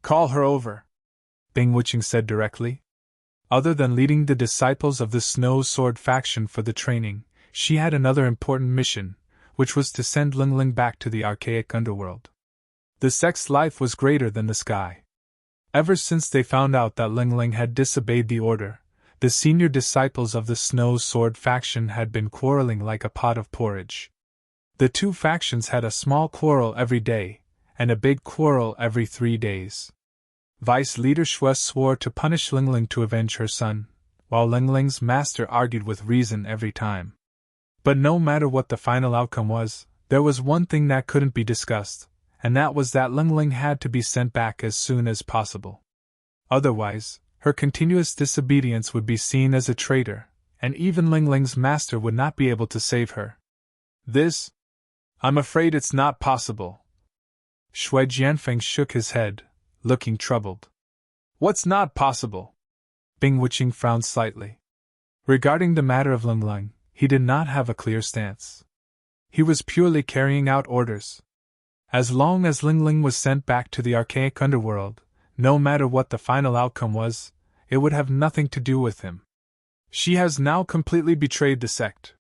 Call her over," Bing Wiching said directly. Other than leading the disciples of the Snow Sword faction for the training, she had another important mission, which was to send Ling Ling back to the archaic underworld. The sect's life was greater than the sky. Ever since they found out that Ling Ling had disobeyed the order, the senior disciples of the Snow Sword faction had been quarreling like a pot of porridge. The 2 factions had a small quarrel every day, and a big quarrel every 3 days. Vice Leader Shui swore to punish Ling Ling to avenge her son, while Ling Ling's master argued with reason every time. But no matter what the final outcome was, there was one thing that couldn't be discussed, and that was that Ling Ling had to be sent back as soon as possible. Otherwise, her continuous disobedience would be seen as a traitor, and even Ling Ling's master would not be able to save her. "I'm afraid it's not possible," Shui Jianfeng shook his head, looking troubled. What's not possible? Bing Wuqing frowned slightly. Regarding the matter of Lingling, he did not have a clear stance. He was purely carrying out orders. As long as Lingling was sent back to the archaic underworld, no matter what the final outcome was, it would have nothing to do with him. She has now completely betrayed the sect.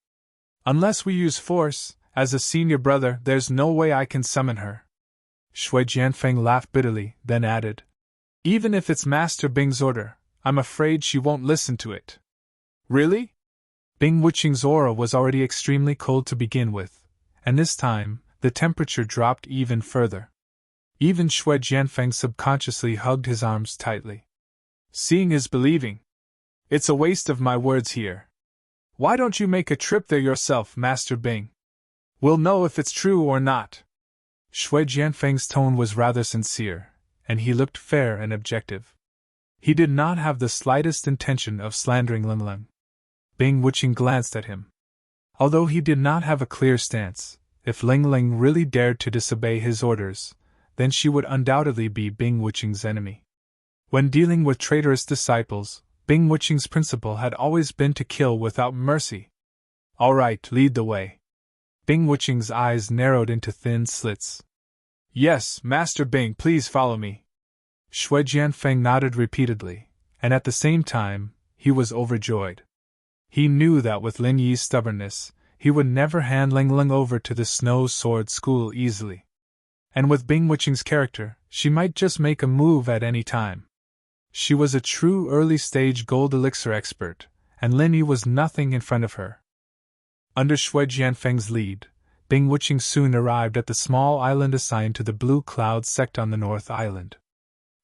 Unless we use force, as a senior brother, there's no way I can summon her. Shui Jianfeng laughed bitterly, then added, even if it's Master Bing's order, I'm afraid she won't listen to it. Really? Bing Wuqing's aura was already extremely cold to begin with, and this time, the temperature dropped even further. Even Shui Jianfeng subconsciously hugged his arms tightly. Seeing is believing. It's a waste of my words here. Why don't you make a trip there yourself, Master Bing? We'll know if it's true or not. Shui Jianfeng's tone was rather sincere, and he looked fair and objective. He did not have the slightest intention of slandering Lingling. Bing Wuqing glanced at him. Although he did not have a clear stance, if Lingling really dared to disobey his orders, then she would undoubtedly be Bing Wuqing's enemy. When dealing with traitorous disciples, Bing Wuqing's principle had always been to kill without mercy. All right, lead the way. Bing Wuqing's eyes narrowed into thin slits. Yes, Master Bing, please follow me. Shui Jianfeng nodded repeatedly, and at the same time, he was overjoyed. He knew that with Lin Yi's stubbornness, he would never hand Lingling over to the Snow Sword School easily. And with Bing Wuqing's character, she might just make a move at any time. She was a true early-stage gold elixir expert, and Lin Yi was nothing in front of her. Under Shui Jianfeng's lead, Bing Wuqing soon arrived at the small island assigned to the Blue Cloud sect on the North Island.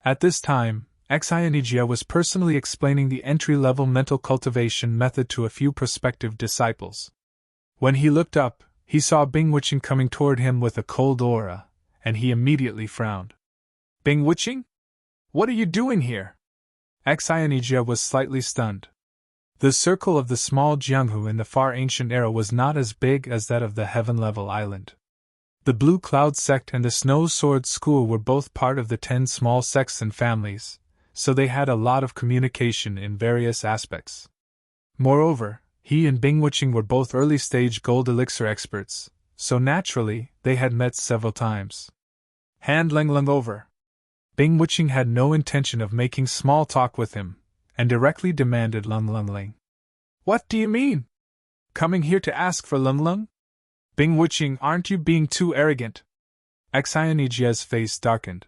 At this time, Xianijia was personally explaining the entry-level mental cultivation method to a few prospective disciples. When he looked up, he saw Bing Wuqing coming toward him with a cold aura, and he immediately frowned. Bing Wuqing? What are you doing here? Xianijia was slightly stunned. The circle of the small Jianghu in the far ancient era was not as big as that of the heaven-level island. The Blue Cloud sect and the Snow Sword School were both part of the 10 small sects and families, so they had a lot of communication in various aspects. Moreover, he and Bing Wuqing were both early-stage gold elixir experts, so naturally, they had met several times. Hand Lingling over. Bing Wuqing had no intention of making small talk with him, and directly demanded Lingling. What do you mean? Coming here to ask for Lingling? Bing Wuqing, aren't you being too arrogant? Xianijia's face darkened.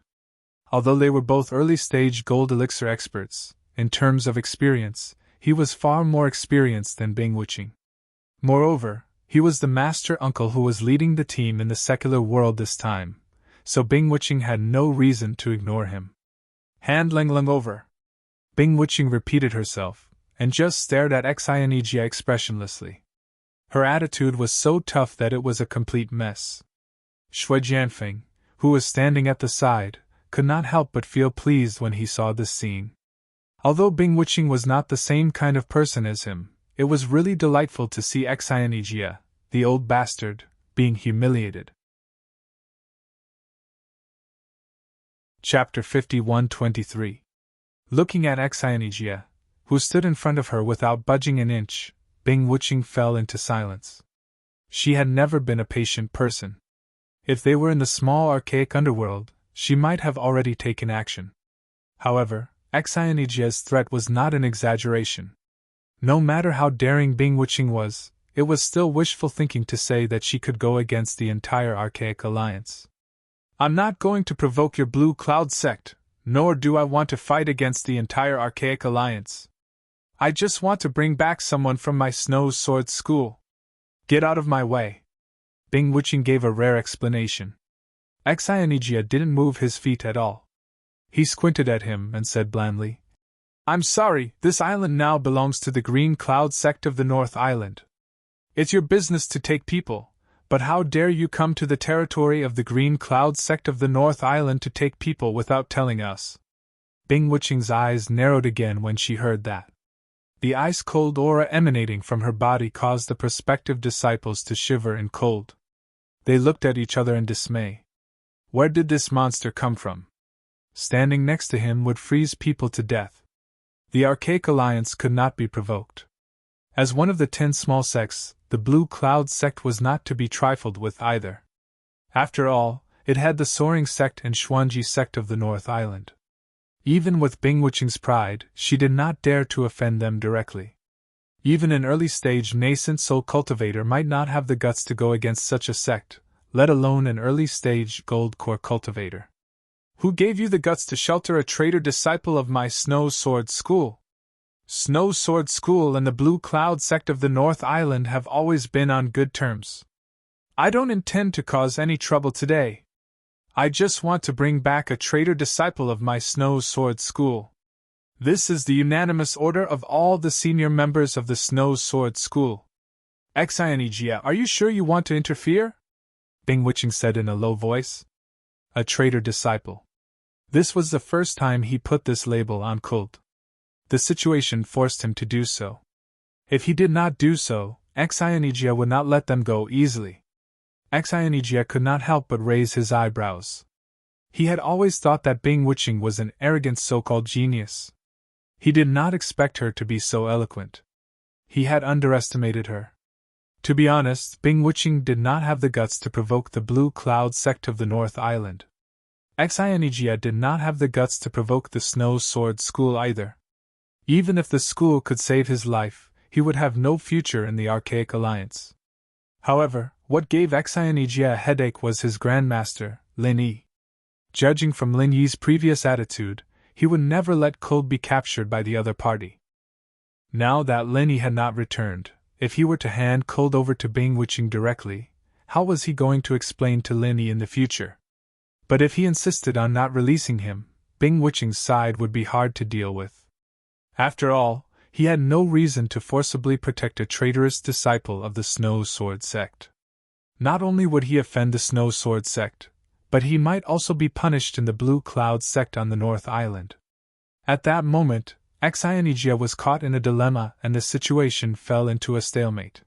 Although they were both early-stage gold elixir experts, in terms of experience, he was far more experienced than Bing Wuqing. Moreover, he was the master uncle who was leading the team in the secular world this time, so Bing Wuqing had no reason to ignore him. Hand Lingling over. Bing Wuqing repeated herself, and just stared at Xianijia expressionlessly. Her attitude was so tough that it was a complete mess. Shui Jianfeng, who was standing at the side, could not help but feel pleased when he saw this scene. Although Bing Wuqing was not the same kind of person as him, it was really delightful to see Xianijia, the old bastard, being humiliated. Chapter 51-23. Looking at Xianijia, who stood in front of her without budging an inch, Bing Wuqing fell into silence. She had never been a patient person. If they were in the small archaic underworld, she might have already taken action. However, Xianijia's threat was not an exaggeration. No matter how daring Bing Wuqing was, it was still wishful thinking to say that she could go against the entire archaic alliance. I'm not going to provoke your Blue Cloud sect, nor do I want to fight against the entire archaic alliance. I just want to bring back someone from my Snow Sword School. Get out of my way. Bing Wuqing gave a rare explanation. Xianijia didn't move his feet at all. He squinted at him and said blandly, I'm sorry, this island now belongs to the Green Cloud sect of the North Island. It's your business to take people, but how dare you come to the territory of the Green Cloud sect of the North Island to take people without telling us? Bing Wuqing's eyes narrowed again when she heard that. The ice-cold aura emanating from her body caused the prospective disciples to shiver in cold. They looked at each other in dismay. Where did this monster come from? Standing next to him would freeze people to death. The Archaic Alliance could not be provoked. As one of the 10 small sects, the Blue Cloud sect was not to be trifled with either. After all, it had the Soaring sect and Xuanji sect of the North Island. Even with Bingwuqing's pride, she did not dare to offend them directly. Even an early-stage nascent soul cultivator might not have the guts to go against such a sect, let alone an early-stage gold core cultivator. Who gave you the guts to shelter a traitor disciple of my Snow Sword School? Snow Sword School and the Blue Cloud sect of the North Island have always been on good terms. I don't intend to cause any trouble today. I just want to bring back a traitor disciple of my Snow Sword School. This is the unanimous order of all the senior members of the Snow Sword School. Xianijia, are you sure you want to interfere? Bingwuqing said in a low voice. A traitor disciple. This was the first time he put this label on cult. The situation forced him to do so. If he did not do so, Xianijia would not let them go easily. Xianijia could not help but raise his eyebrows. He had always thought that Bingwuqing was an arrogant so-called genius. He did not expect her to be so eloquent. He had underestimated her. To be honest, Bingwuqing did not have the guts to provoke the Blue Cloud sect of the North Island. Xianijia did not have the guts to provoke the Snow Sword School either. Even if the school could save his life, he would have no future in the Archaic Alliance. However, what gave Xianijia a headache was his grandmaster, Lin Yi. Judging from Lin Yi's previous attitude, he would never let Cold be captured by the other party. Now that Lin Yi had not returned, if he were to hand Cold over to Bingwuqing directly, how was he going to explain to Lin Yi in the future? But if he insisted on not releasing him, Bingwuqing's side would be hard to deal with. After all, he had no reason to forcibly protect a traitorous disciple of the Snow Sword sect. Not only would he offend the Snow Sword sect, but he might also be punished in the Blue Cloud sect on the North Island. At that moment, Xianijia was caught in a dilemma and the situation fell into a stalemate.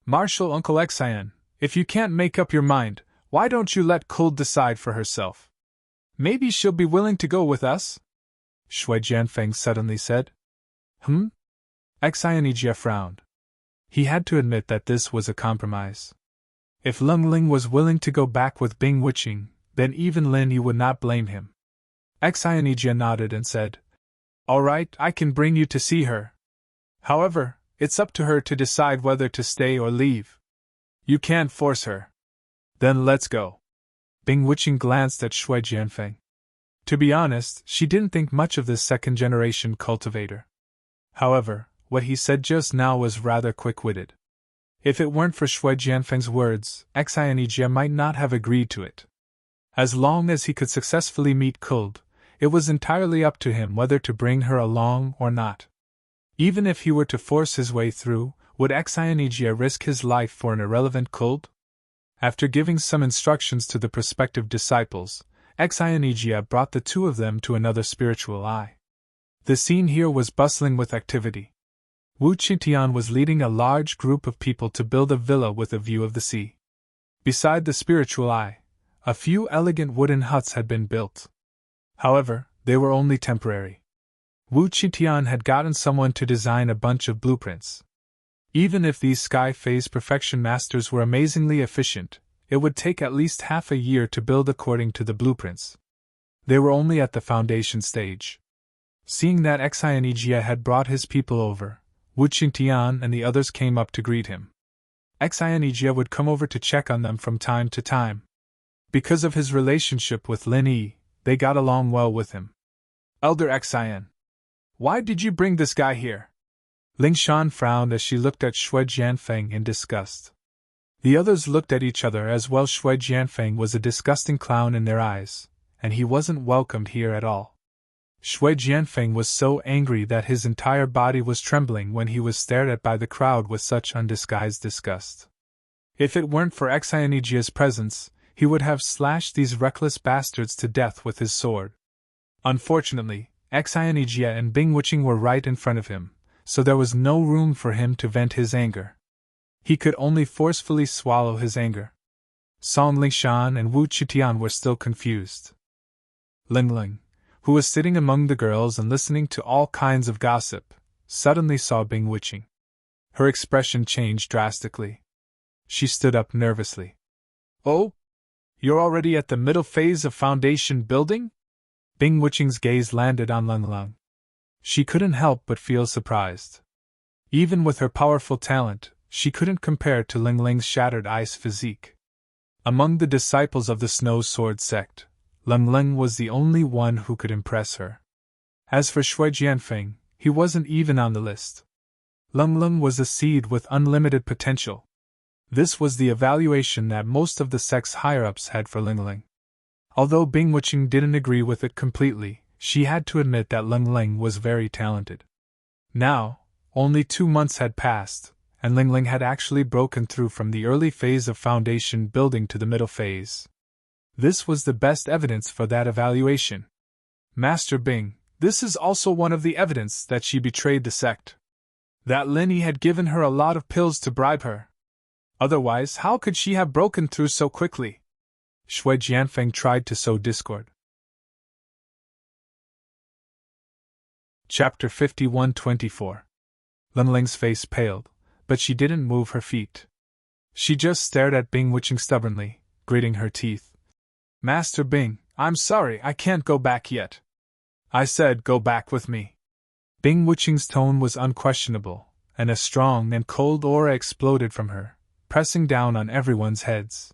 Marshal Uncle Xian, if you can't make up your mind, why don't you let Cold decide for herself? Maybe she'll be willing to go with us? Shui Jianfeng suddenly said. Xianijia frowned. He had to admit that this was a compromise. If Lung Ling was willing to go back with Bingwuqing, then even Lin Yi would not blame him. Xianijia nodded and said, All right, I can bring you to see her. However, it's up to her to decide whether to stay or leave. You can't force her. Then let's go. Bingwuqing glanced at Shui Jianfeng. To be honest, she didn't think much of this second-generation cultivator. However, what he said just now was rather quick-witted. If it weren't for Shui Jianfeng's words, Xianijia might not have agreed to it. As long as he could successfully meet Cold, it was entirely up to him whether to bring her along or not. Even if he were to force his way through, would Xianijia risk his life for an irrelevant Cold? After giving some instructions to the prospective disciples, Xianijia brought the two of them to another spiritual eye. The scene here was bustling with activity. Wu Qingtian was leading a large group of people to build a villa with a view of the sea. Beside the spiritual eye, a few elegant wooden huts had been built. However, they were only temporary. Wu Qingtian had gotten someone to design a bunch of blueprints. Even if these Sky Phase Perfection Masters were amazingly efficient, it would take at least half a year to build according to the blueprints. They were only at the foundation stage. Seeing that Xianijia had brought his people over, Wu Qingtian and the others came up to greet him. Xianijia would come over to check on them from time to time. Because of his relationship with Lin Yi, they got along well with him. Elder Xian, why did you bring this guy here? Ling Shan frowned as she looked at Shui Jianfeng in disgust. The others looked at each other as well. Shui Jianfeng was a disgusting clown in their eyes, and he wasn't welcomed here at all. Shui Jianfeng was so angry that his entire body was trembling when he was stared at by the crowd with such undisguised disgust. If it weren't for Xianijia's presence, he would have slashed these reckless bastards to death with his sword. Unfortunately, Xianijia and Bingwuqing were right in front of him, so there was no room for him to vent his anger. He could only forcefully swallow his anger. Song Lingshan and Wu Chitian were still confused. Ling Ling, who was sitting among the girls and listening to all kinds of gossip, suddenly saw Bing Wiching. Her expression changed drastically. She stood up nervously. "Oh? You're already at the middle phase of foundation building?" Bing Wiching's gaze landed on Ling Ling. She couldn't help but feel surprised. Even with her powerful talent, she couldn't compare to Ling Ling's shattered ice physique. Among the disciples of the Snow Sword sect, Ling Ling was the only one who could impress her. As for Shui Jianfeng, he wasn't even on the list. Ling Ling was a seed with unlimited potential. This was the evaluation that most of the sect's higher-ups had for Ling Ling. Although Bing Wiching didn't agree with it completely, she had to admit that Ling Ling was very talented. Now, only 2 months had passed, and Ling Ling had actually broken through from the early phase of foundation building to the middle phase. This was the best evidence for that evaluation. "Master Bing, this is also one of the evidence that she betrayed the sect. That Lin Yi had given her a lot of pills to bribe her. Otherwise, how could she have broken through so quickly?" Shui Jianfeng tried to sow discord. Chapter 51-24. Ling Ling's face paled, but she didn't move her feet. She just stared at Bing Wiching stubbornly, gritting her teeth. "Master Bing, I'm sorry, I can't go back yet. I said go back with me." Bing Wiching's tone was unquestionable, and a strong and cold aura exploded from her, pressing down on everyone's heads.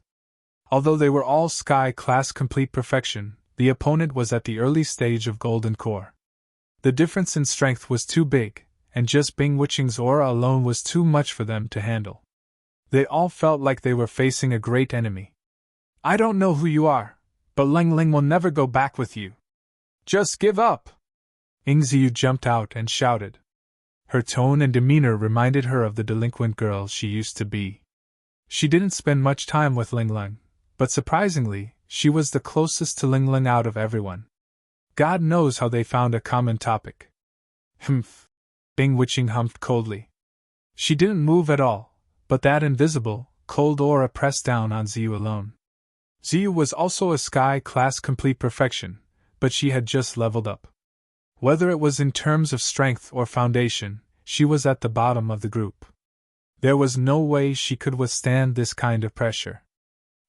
Although they were all sky-class complete perfection, the opponent was at the early stage of Golden Core. The difference in strength was too big, and just Bing Wiching's aura alone was too much for them to handle. They all felt like they were facing a great enemy. "I don't know who you are, but Ling Ling will never go back with you. Just give up!" Ying Ziyu jumped out and shouted. Her tone and demeanor reminded her of the delinquent girl she used to be. She didn't spend much time with Ling Ling, but surprisingly, she was the closest to Ling Ling out of everyone. God knows how they found a common topic. "Humph," Bing Wiching humphed coldly. She didn't move at all, but that invisible, cold aura pressed down on Ziyu alone. Ziyu was also a sky-class complete perfection, but she had just leveled up. Whether it was in terms of strength or foundation, she was at the bottom of the group. There was no way she could withstand this kind of pressure.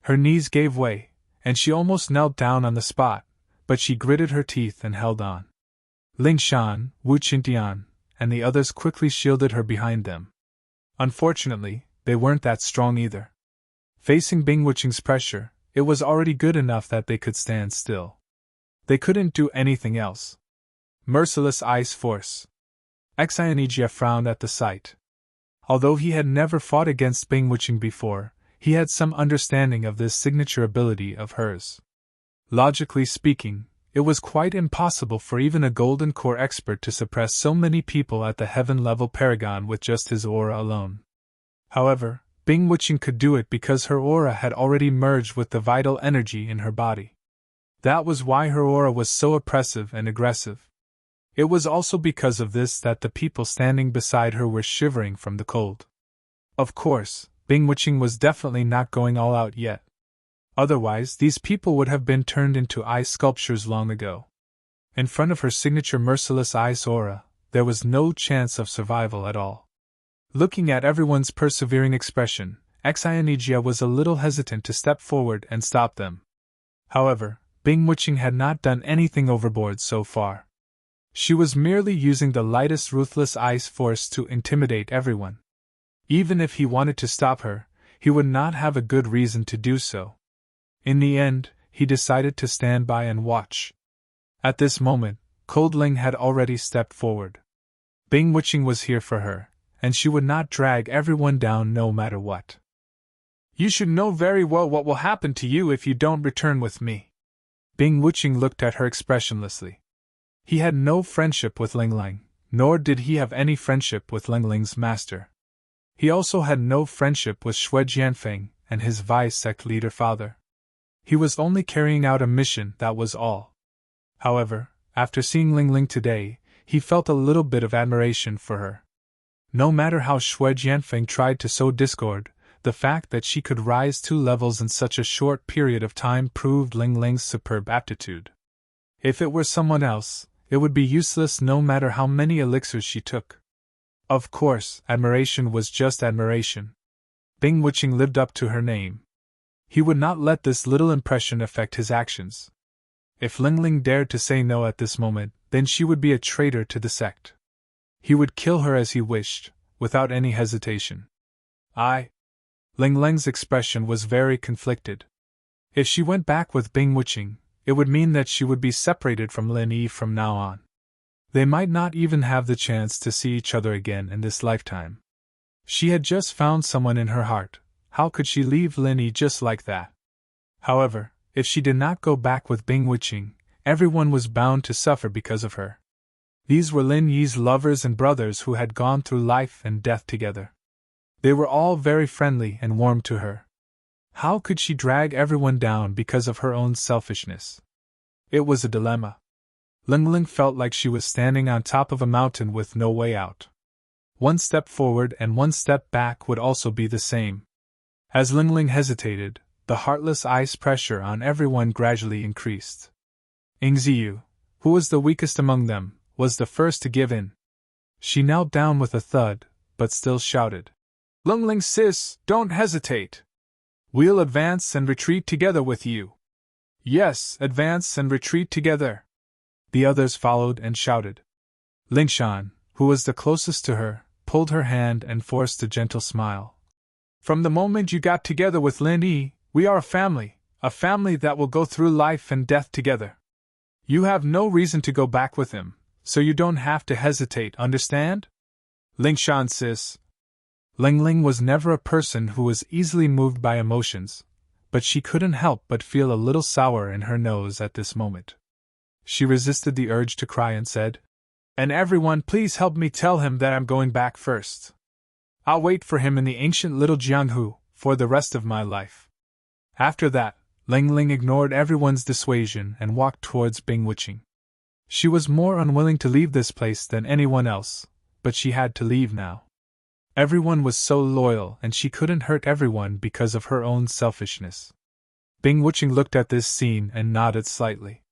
Her knees gave way, and she almost knelt down on the spot, but she gritted her teeth and held on. Lingshan, Wu Qintian, and the others quickly shielded her behind them. Unfortunately, they weren't that strong either. Facing Bing Wiching's pressure, it was already good enough that they could stand still. They couldn't do anything else. Merciless Ice Force. Xianijia frowned at the sight. Although he had never fought against Bing Wiching before, he had some understanding of this signature ability of hers. Logically speaking, it was quite impossible for even a Golden Core expert to suppress so many people at the heaven-level paragon with just his aura alone. However, Bing Wiching could do it because her aura had already merged with the vital energy in her body. That was why her aura was so oppressive and aggressive. It was also because of this that the people standing beside her were shivering from the cold. Of course, Bing Wiching was definitely not going all out yet. Otherwise, these people would have been turned into ice sculptures long ago. In front of her signature merciless ice aura, there was no chance of survival at all. Looking at everyone's persevering expression, Xianijia was a little hesitant to step forward and stop them. However, Bing Wiching had not done anything overboard so far. She was merely using the lightest ruthless ice force to intimidate everyone. Even if he wanted to stop her, he would not have a good reason to do so. In the end, he decided to stand by and watch. At this moment, Cold Ling had already stepped forward. Bing Wiching was here for her, and she would not drag everyone down no matter what. "You should know very well what will happen to you if you don't return with me." Bing Wiching looked at her expressionlessly. He had no friendship with Ling Ling, nor did he have any friendship with Ling Ling's master. He also had no friendship with Shui Jianfeng and his vice-sect leader father. He was only carrying out a mission, that was all. However, after seeing Ling Ling today, he felt a little bit of admiration for her. No matter how Shui Jianfeng tried to sow discord, the fact that she could rise 2 levels in such a short period of time proved Ling Ling's superb aptitude. If it were someone else, it would be useless no matter how many elixirs she took. Of course, admiration was just admiration. Bing Wuching lived up to her name. He would not let this little impression affect his actions. If Ling Ling dared to say no at this moment, then she would be a traitor to the sect. He would kill her as he wished, without any hesitation. Ling Ling's expression was very conflicted. If she went back with Bing Wuching, it would mean that she would be separated from Lin Yi from now on. They might not even have the chance to see each other again in this lifetime. She had just found someone in her heart. How could she leave Lin Yi just like that? However, if she did not go back with Bing Wuching, everyone was bound to suffer because of her. These were Lin Yi's lovers and brothers who had gone through life and death together. They were all very friendly and warm to her. How could she drag everyone down because of her own selfishness? It was a dilemma. Ling Ling felt like she was standing on top of a mountain with no way out. One step forward and one step back would also be the same. As Ling Ling hesitated, the heartless ice pressure on everyone gradually increased. Ying Ziyu, who was the weakest among them, was the first to give in. She knelt down with a thud, but still shouted, "Ling Ling sis, don't hesitate. We'll advance and retreat together with you." "Yes, advance and retreat together." The others followed and shouted. Lingshan, who was the closest to her, pulled her hand and forced a gentle smile. "From the moment you got together with Lin Yi, we are a family that will go through life and death together. You have no reason to go back with him, so you don't have to hesitate, understand? Lingshan sis." Ling Ling was never a person who was easily moved by emotions, but she couldn't help but feel a little sour in her nose at this moment. She resisted the urge to cry and said, "And everyone please help me tell him that I'm going back first. I'll wait for him in the ancient little Jianghu for the rest of my life." After that, Ling Ling ignored everyone's dissuasion and walked towards Bing Wuching. She was more unwilling to leave this place than anyone else, but she had to leave now. Everyone was so loyal and she couldn't hurt everyone because of her own selfishness. Bing Wuching looked at this scene and nodded slightly.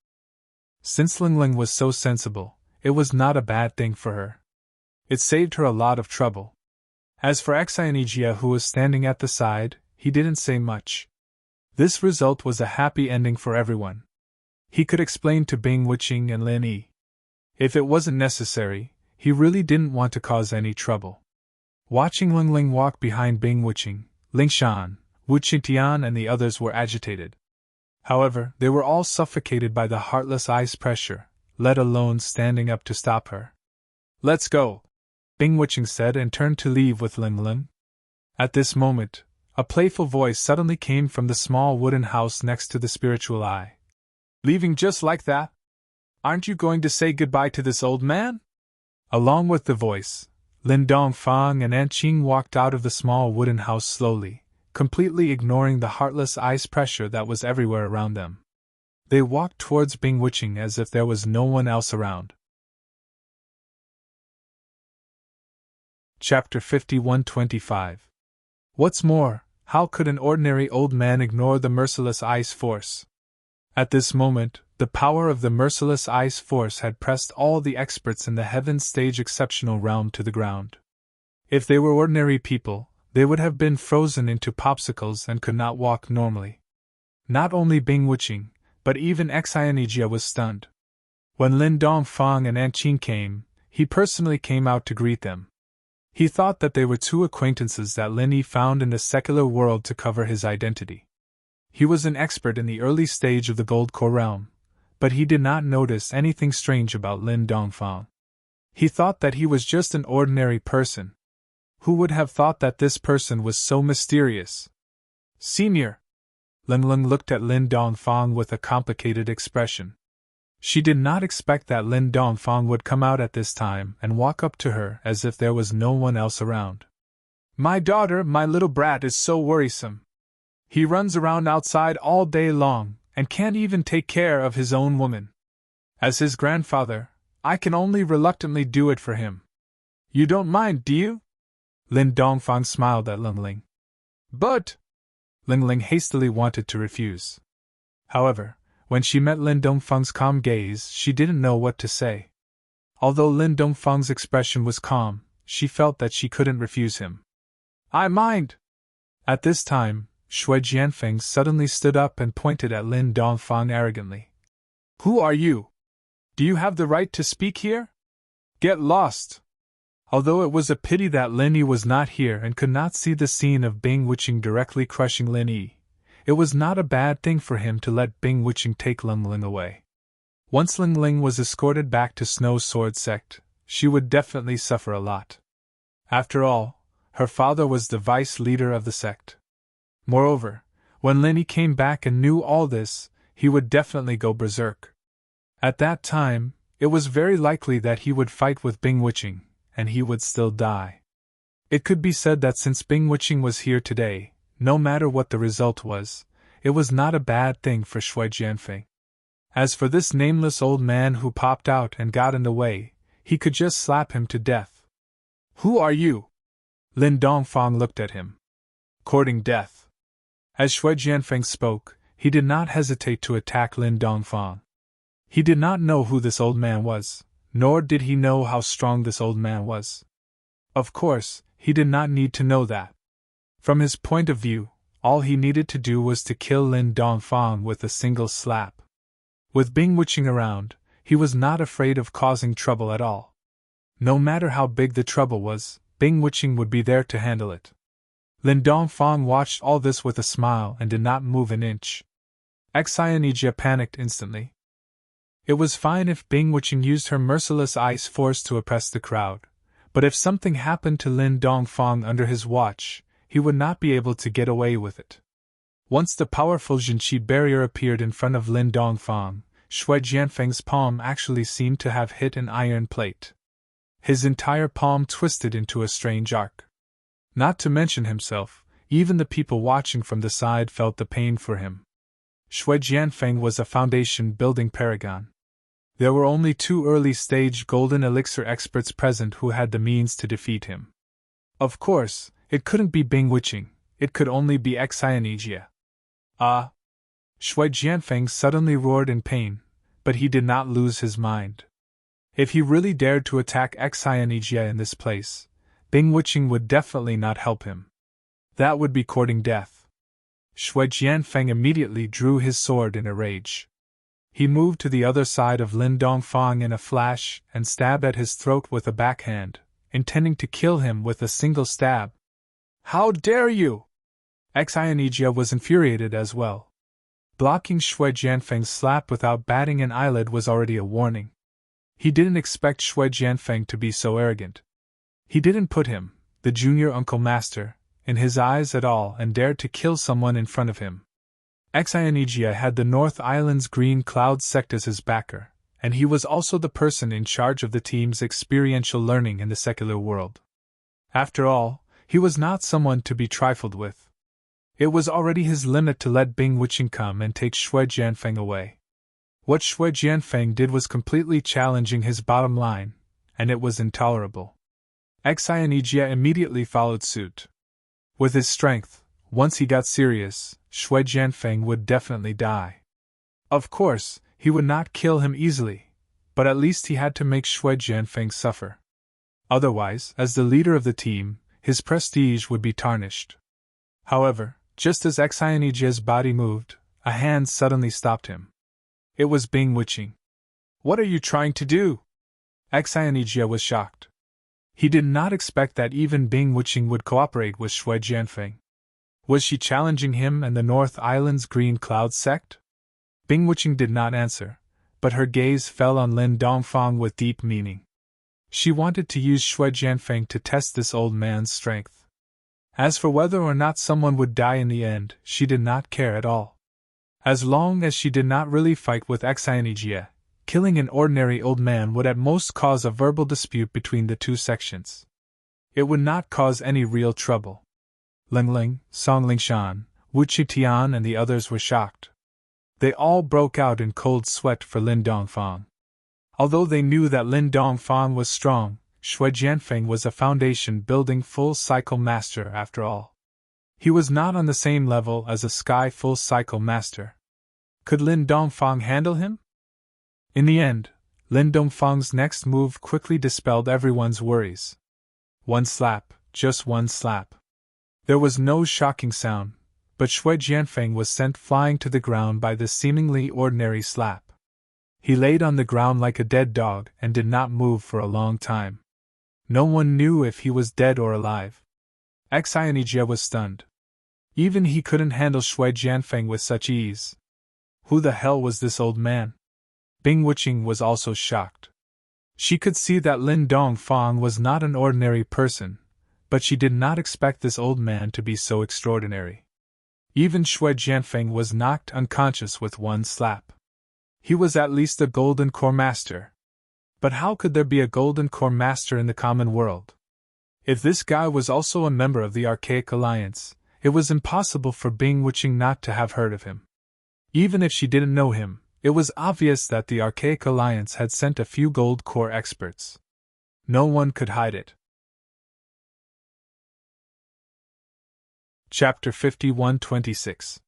Since Ling Ling was so sensible, it was not a bad thing for her. It saved her a lot of trouble. As for Xianijia, who was standing at the side, he didn't say much. This result was a happy ending for everyone. He could explain to Bing Wuching and Lin Yi. If it wasn't necessary, he really didn't want to cause any trouble. Watching Ling Ling walk behind Bing Wuching, Lingshan, Wu Qingtian and the others were agitated. However, they were all suffocated by the heartless ice pressure, let alone standing up to stop her. "Let's go," Bing Wuching said and turned to leave with Ling Ling. At this moment, a playful voice suddenly came from the small wooden house next to the spiritual eye. "Leaving just like that? Aren't you going to say goodbye to this old man?" Along with the voice, Lin Dongfang and Anqing walked out of the small wooden house slowly, completely ignoring the heartless ice pressure that was everywhere around them. They walked towards Bing Wuching as if there was no one else around. Chapter 51-25. What's more, how could an ordinary old man ignore the merciless ice force? At this moment, the power of the merciless ice force had pressed all the experts in the Heaven Stage Exceptional Realm to the ground. If they were ordinary people, they would have been frozen into popsicles and could not walk normally. Not only Bing Wuching, but even Xianijia was stunned. When Lin Dongfang and Anqing came, he personally came out to greet them. He thought that they were two acquaintances that Lin Yi found in the secular world to cover his identity. He was an expert in the early stage of the Gold Core realm, but he did not notice anything strange about Lin Dongfang. He thought that he was just an ordinary person. Who would have thought that this person was so mysterious? "Senior!" Ling Ling looked at Lin Dongfang with a complicated expression. She did not expect that Lin Dongfang would come out at this time and walk up to her as if there was no one else around. "My daughter, my little brat is so worrisome. He runs around outside all day long, and can't even take care of his own woman. As his grandfather, I can only reluctantly do it for him. You don't mind, do you?" Lin Dongfang smiled at Ling Ling. But Ling Ling hastily wanted to refuse. However, when she met Lin Dongfang's calm gaze, she didn't know what to say. Although Lin Dongfang's expression was calm, she felt that she couldn't refuse him. I mind! At this time, Shui Jianfeng suddenly stood up and pointed at Lin Dongfang arrogantly. Who are you? Do you have the right to speak here? Get lost! Although it was a pity that Lin Yi was not here and could not see the scene of Bing Wuqing directly crushing Lin Yi, it was not a bad thing for him to let Bing Wuqing take Ling Ling away. Once Ling Ling was escorted back to Snow Sword Sect, she would definitely suffer a lot. After all, her father was the vice leader of the sect. Moreover, when Lin Yi came back and knew all this, he would definitely go berserk. At that time, it was very likely that he would fight with Bing Wuqing, and he would still die. It could be said that since Bing Wuqing was here today, no matter what the result was, it was not a bad thing for Shui Jianfeng. As for this nameless old man who popped out and got in the way, he could just slap him to death. Who are you? Lin Dongfang looked at him. Courting death. As Shui Jianfeng spoke, he did not hesitate to attack Lin Dongfang. He did not know who this old man was, nor did he know how strong this old man was. Of course, he did not need to know that. From his point of view, all he needed to do was to kill Lin Dongfang with a single slap. With Bing Wuqing around, he was not afraid of causing trouble at all. No matter how big the trouble was, Bing Wuqing would be there to handle it. Lin Dongfang watched all this with a smile and did not move an inch. Xianijia panicked instantly. It was fine if Bing Wuqing used her merciless ice force to oppress the crowd, but if something happened to Lin Dongfang under his watch, he would not be able to get away with it. Once the powerful Jinqi barrier appeared in front of Lin Dongfang, Shui Jianfeng's palm actually seemed to have hit an iron plate. His entire palm twisted into a strange arc. Not to mention himself, even the people watching from the side felt the pain for him. Shui Jianfeng was a foundation-building paragon. There were only 2 early-stage golden elixir experts present who had the means to defeat him. Of course, it couldn't be Bing Wuqing, it could only be Xianijia. Ah! Shui Jianfeng suddenly roared in pain, but he did not lose his mind. If he really dared to attack Xianijia in this place, Bing Wuqing would definitely not help him. That would be courting death. Shui Jianfeng immediately drew his sword in a rage. He moved to the other side of Lin Dongfang in a flash and stabbed at his throat with a backhand, intending to kill him with a single stab. How dare you! Xianijia was infuriated as well. Blocking Shui Jianfeng's slap without batting an eyelid was already a warning. He didn't expect Shui Jianfeng to be so arrogant. He didn't put him, the junior uncle master, in his eyes at all and dared to kill someone in front of him. Xianijia had the North Island's Green Cloud sect as his backer, and he was also the person in charge of the team's experiential learning in the secular world. After all, he was not someone to be trifled with. It was already his limit to let Bing Wuqing come and take Shui Jianfeng away. What Shui Jianfeng did was completely challenging his bottom line, and it was intolerable. Xianijia immediately followed suit. With his strength, once he got serious, Shui Jianfeng would definitely die. Of course, he would not kill him easily, but at least he had to make Shui Jianfeng suffer. Otherwise, as the leader of the team, his prestige would be tarnished. However, just as Xianijia's body moved, a hand suddenly stopped him. It was Bing Wuqing. What are you trying to do? Xianijia was shocked. He did not expect that even Bing Wuqing would cooperate with Shui Jianfeng. Was she challenging him and the North Island's Green Cloud sect? Bing Wuqing did not answer, but her gaze fell on Lin Dongfang with deep meaning. She wanted to use Shui Jianfeng to test this old man's strength. As for whether or not someone would die in the end, she did not care at all. As long as she did not really fight with Xianijia, killing an ordinary old man would at most cause a verbal dispute between the two sections. It would not cause any real trouble. Ling Ling, Song Lingshan, Wu Qitian and the others were shocked. They all broke out in cold sweat for Lin Dongfang. Although they knew that Lin Dongfang was strong, Shui Jianfeng was a foundation-building full-cycle master after all. He was not on the same level as a Sky Full Cycle Master. Could Lin Dongfang handle him? In the end, Lin Dongfang's next move quickly dispelled everyone's worries. One slap, just one slap. There was no shocking sound, but Shui Jianfeng was sent flying to the ground by this seemingly ordinary slap. He laid on the ground like a dead dog and did not move for a long time. No one knew if he was dead or alive. Xianijie was stunned. Even he couldn't handle Shui Jianfeng with such ease. Who the hell was this old man? Bing Wuqing was also shocked. She could see that Lin Dongfang was not an ordinary person, but she did not expect this old man to be so extraordinary. Even Shui Jianfeng was knocked unconscious with one slap. He was at least a Golden Core Master. But how could there be a Golden Core Master in the common world? If this guy was also a member of the Archaic Alliance, it was impossible for Bing Wuqing not to have heard of him. Even if she didn't know him, it was obvious that the Archaic Alliance had sent a few Gold Core experts. No one could hide it. Chapter 51-26.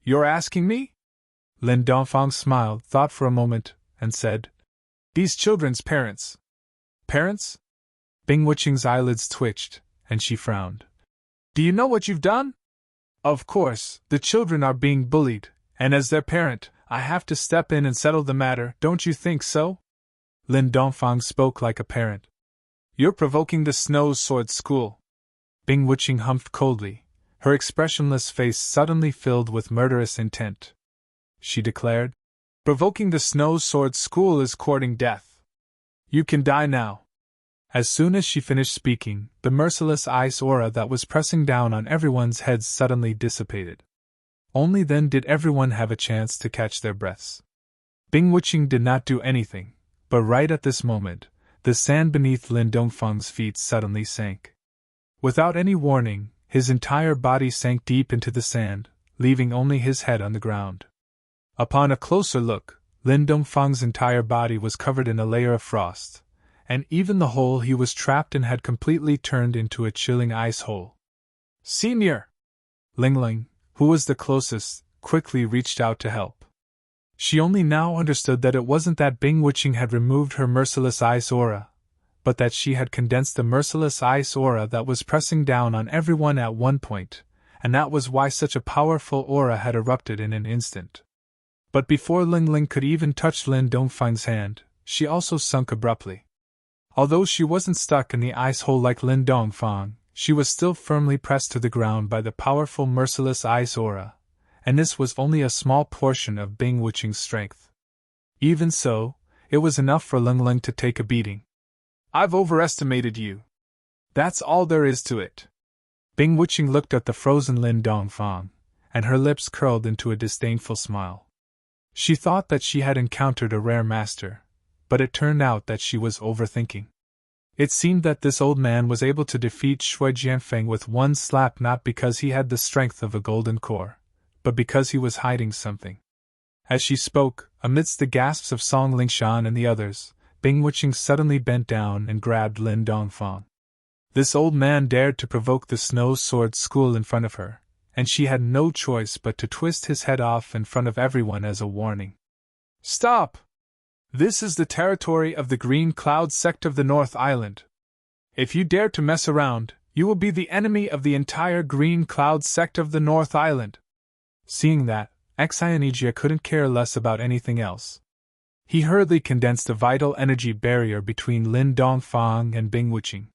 You're asking me? Lin Dongfang smiled, thought for a moment, and said, These children's parents. Parents? Bing Wuqing's eyelids twitched, and she frowned. Do you know what you've done? Of course, the children are being bullied, and as their parent, I have to step in and settle the matter, don't you think so? Lin Dongfang spoke like a parent. You're provoking the Snow Sword School. Bing Wuqing humphed coldly, her expressionless face suddenly filled with murderous intent. She declared, Provoking the Snow Sword School is courting death. You can die now. As soon as she finished speaking, the merciless ice aura that was pressing down on everyone's heads suddenly dissipated. Only then did everyone have a chance to catch their breaths. Bing Wuqing did not do anything, but right at this moment, the sand beneath Lin Dongfang's feet suddenly sank. Without any warning, his entire body sank deep into the sand, leaving only his head on the ground. Upon a closer look, Lin Dongfang's entire body was covered in a layer of frost, and even the hole he was trapped in had completely turned into a chilling ice hole. Senior! Ling Ling, who was the closest, quickly reached out to help. She only now understood that it wasn't that Bing Wuqing had removed her merciless ice aura, but that she had condensed the merciless ice aura that was pressing down on everyone at one point, and that was why such a powerful aura had erupted in an instant. But before Ling Ling could even touch Lin Dongfang's hand, she also sunk abruptly. Although she wasn't stuck in the ice hole like Lin Dongfang, she was still firmly pressed to the ground by the powerful merciless ice aura, and this was only a small portion of Bing Wuqing's strength. Even so, it was enough for Ling Ling to take a beating. I've overestimated you. That's all there is to it. Bing Wuqing looked at the frozen Lin Dongfang, and her lips curled into a disdainful smile. She thought that she had encountered a rare master, but it turned out that she was overthinking. It seemed that this old man was able to defeat Shui Jianfeng with one slap not because he had the strength of a golden core, but because he was hiding something. As she spoke, amidst the gasps of Song Lingshan and the others, Bing Wuqing suddenly bent down and grabbed Lin Dongfang. This old man dared to provoke the Snow Sword School in front of her, and she had no choice but to twist his head off in front of everyone as a warning. Stop! This is the territory of the Green Cloud sect of the North Island. If you dare to mess around, you will be the enemy of the entire Green Cloud sect of the North Island. Seeing that, Xianijie couldn't care less about anything else. He hurriedly condensed a vital energy barrier between Lin Dongfang and Bing Wuqing.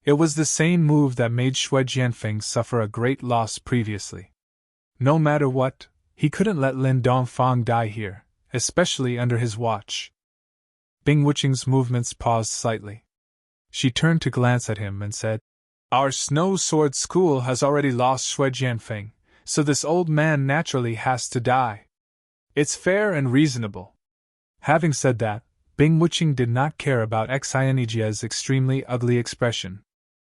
It was the same move that made Shui Jianfeng suffer a great loss previously. No matter what, he couldn't let Lin Dongfang die here, especially under his watch. Bing Wuqing's movements paused slightly. She turned to glance at him and said, Our Snow Sword School has already lost Shui Jianfeng, so this old man naturally has to die. It's fair and reasonable. Having said that, Bing Wuqing did not care about Xianijie's extremely ugly expression.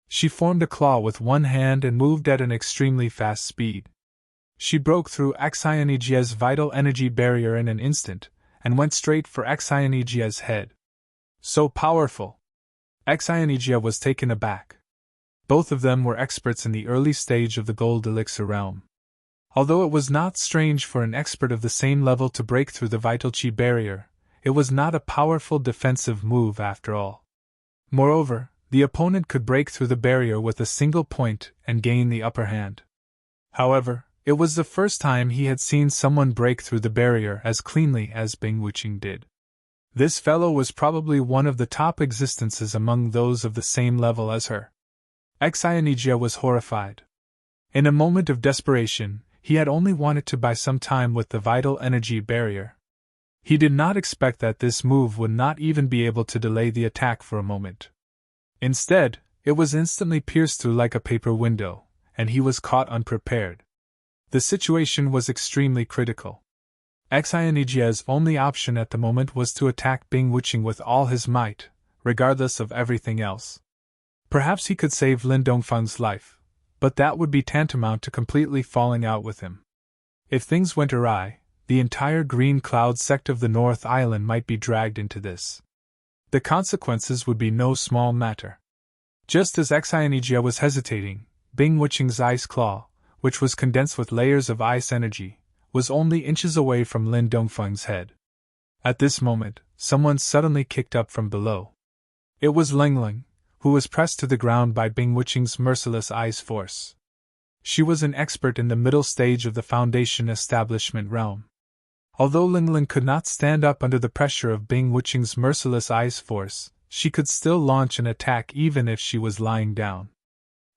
She formed a claw with one hand and moved at an extremely fast speed. She broke through Xianijie's vital energy barrier in an instant, and went straight for Xianijie's head. So powerful! Xianijie was taken aback. Both of them were experts in the early stage of the gold elixir realm. Although it was not strange for an expert of the same level to break through the vital chi barrier, it was not a powerful defensive move after all. Moreover, the opponent could break through the barrier with a single point and gain the upper hand. However, it was the first time he had seen someone break through the barrier as cleanly as Bing Wuqing did. This fellow was probably one of the top existences among those of the same level as her. Xianijia was horrified. In a moment of desperation, he had only wanted to buy some time with the vital energy barrier. He did not expect that this move would not even be able to delay the attack for a moment. Instead, it was instantly pierced through like a paper window, and he was caught unprepared. The situation was extremely critical. Xianijia's only option at the moment was to attack Bing Wuqing with all his might, regardless of everything else. Perhaps he could save Lin Dongfang's life, but that would be tantamount to completely falling out with him. If things went awry, the entire Green Cloud sect of the North Island might be dragged into this. The consequences would be no small matter. Just as Xianijia was hesitating, Bing Wuqing's ice claw, which was condensed with layers of ice energy, was only inches away from Lin Dongfang's head. At this moment, someone suddenly kicked up from below. It was Ling, who was pressed to the ground by Bing Wuqing's merciless ice force. She was an expert in the middle stage of the Foundation establishment realm. Although Ling could not stand up under the pressure of Bing Wuqing's merciless ice force, she could still launch an attack even if she was lying down.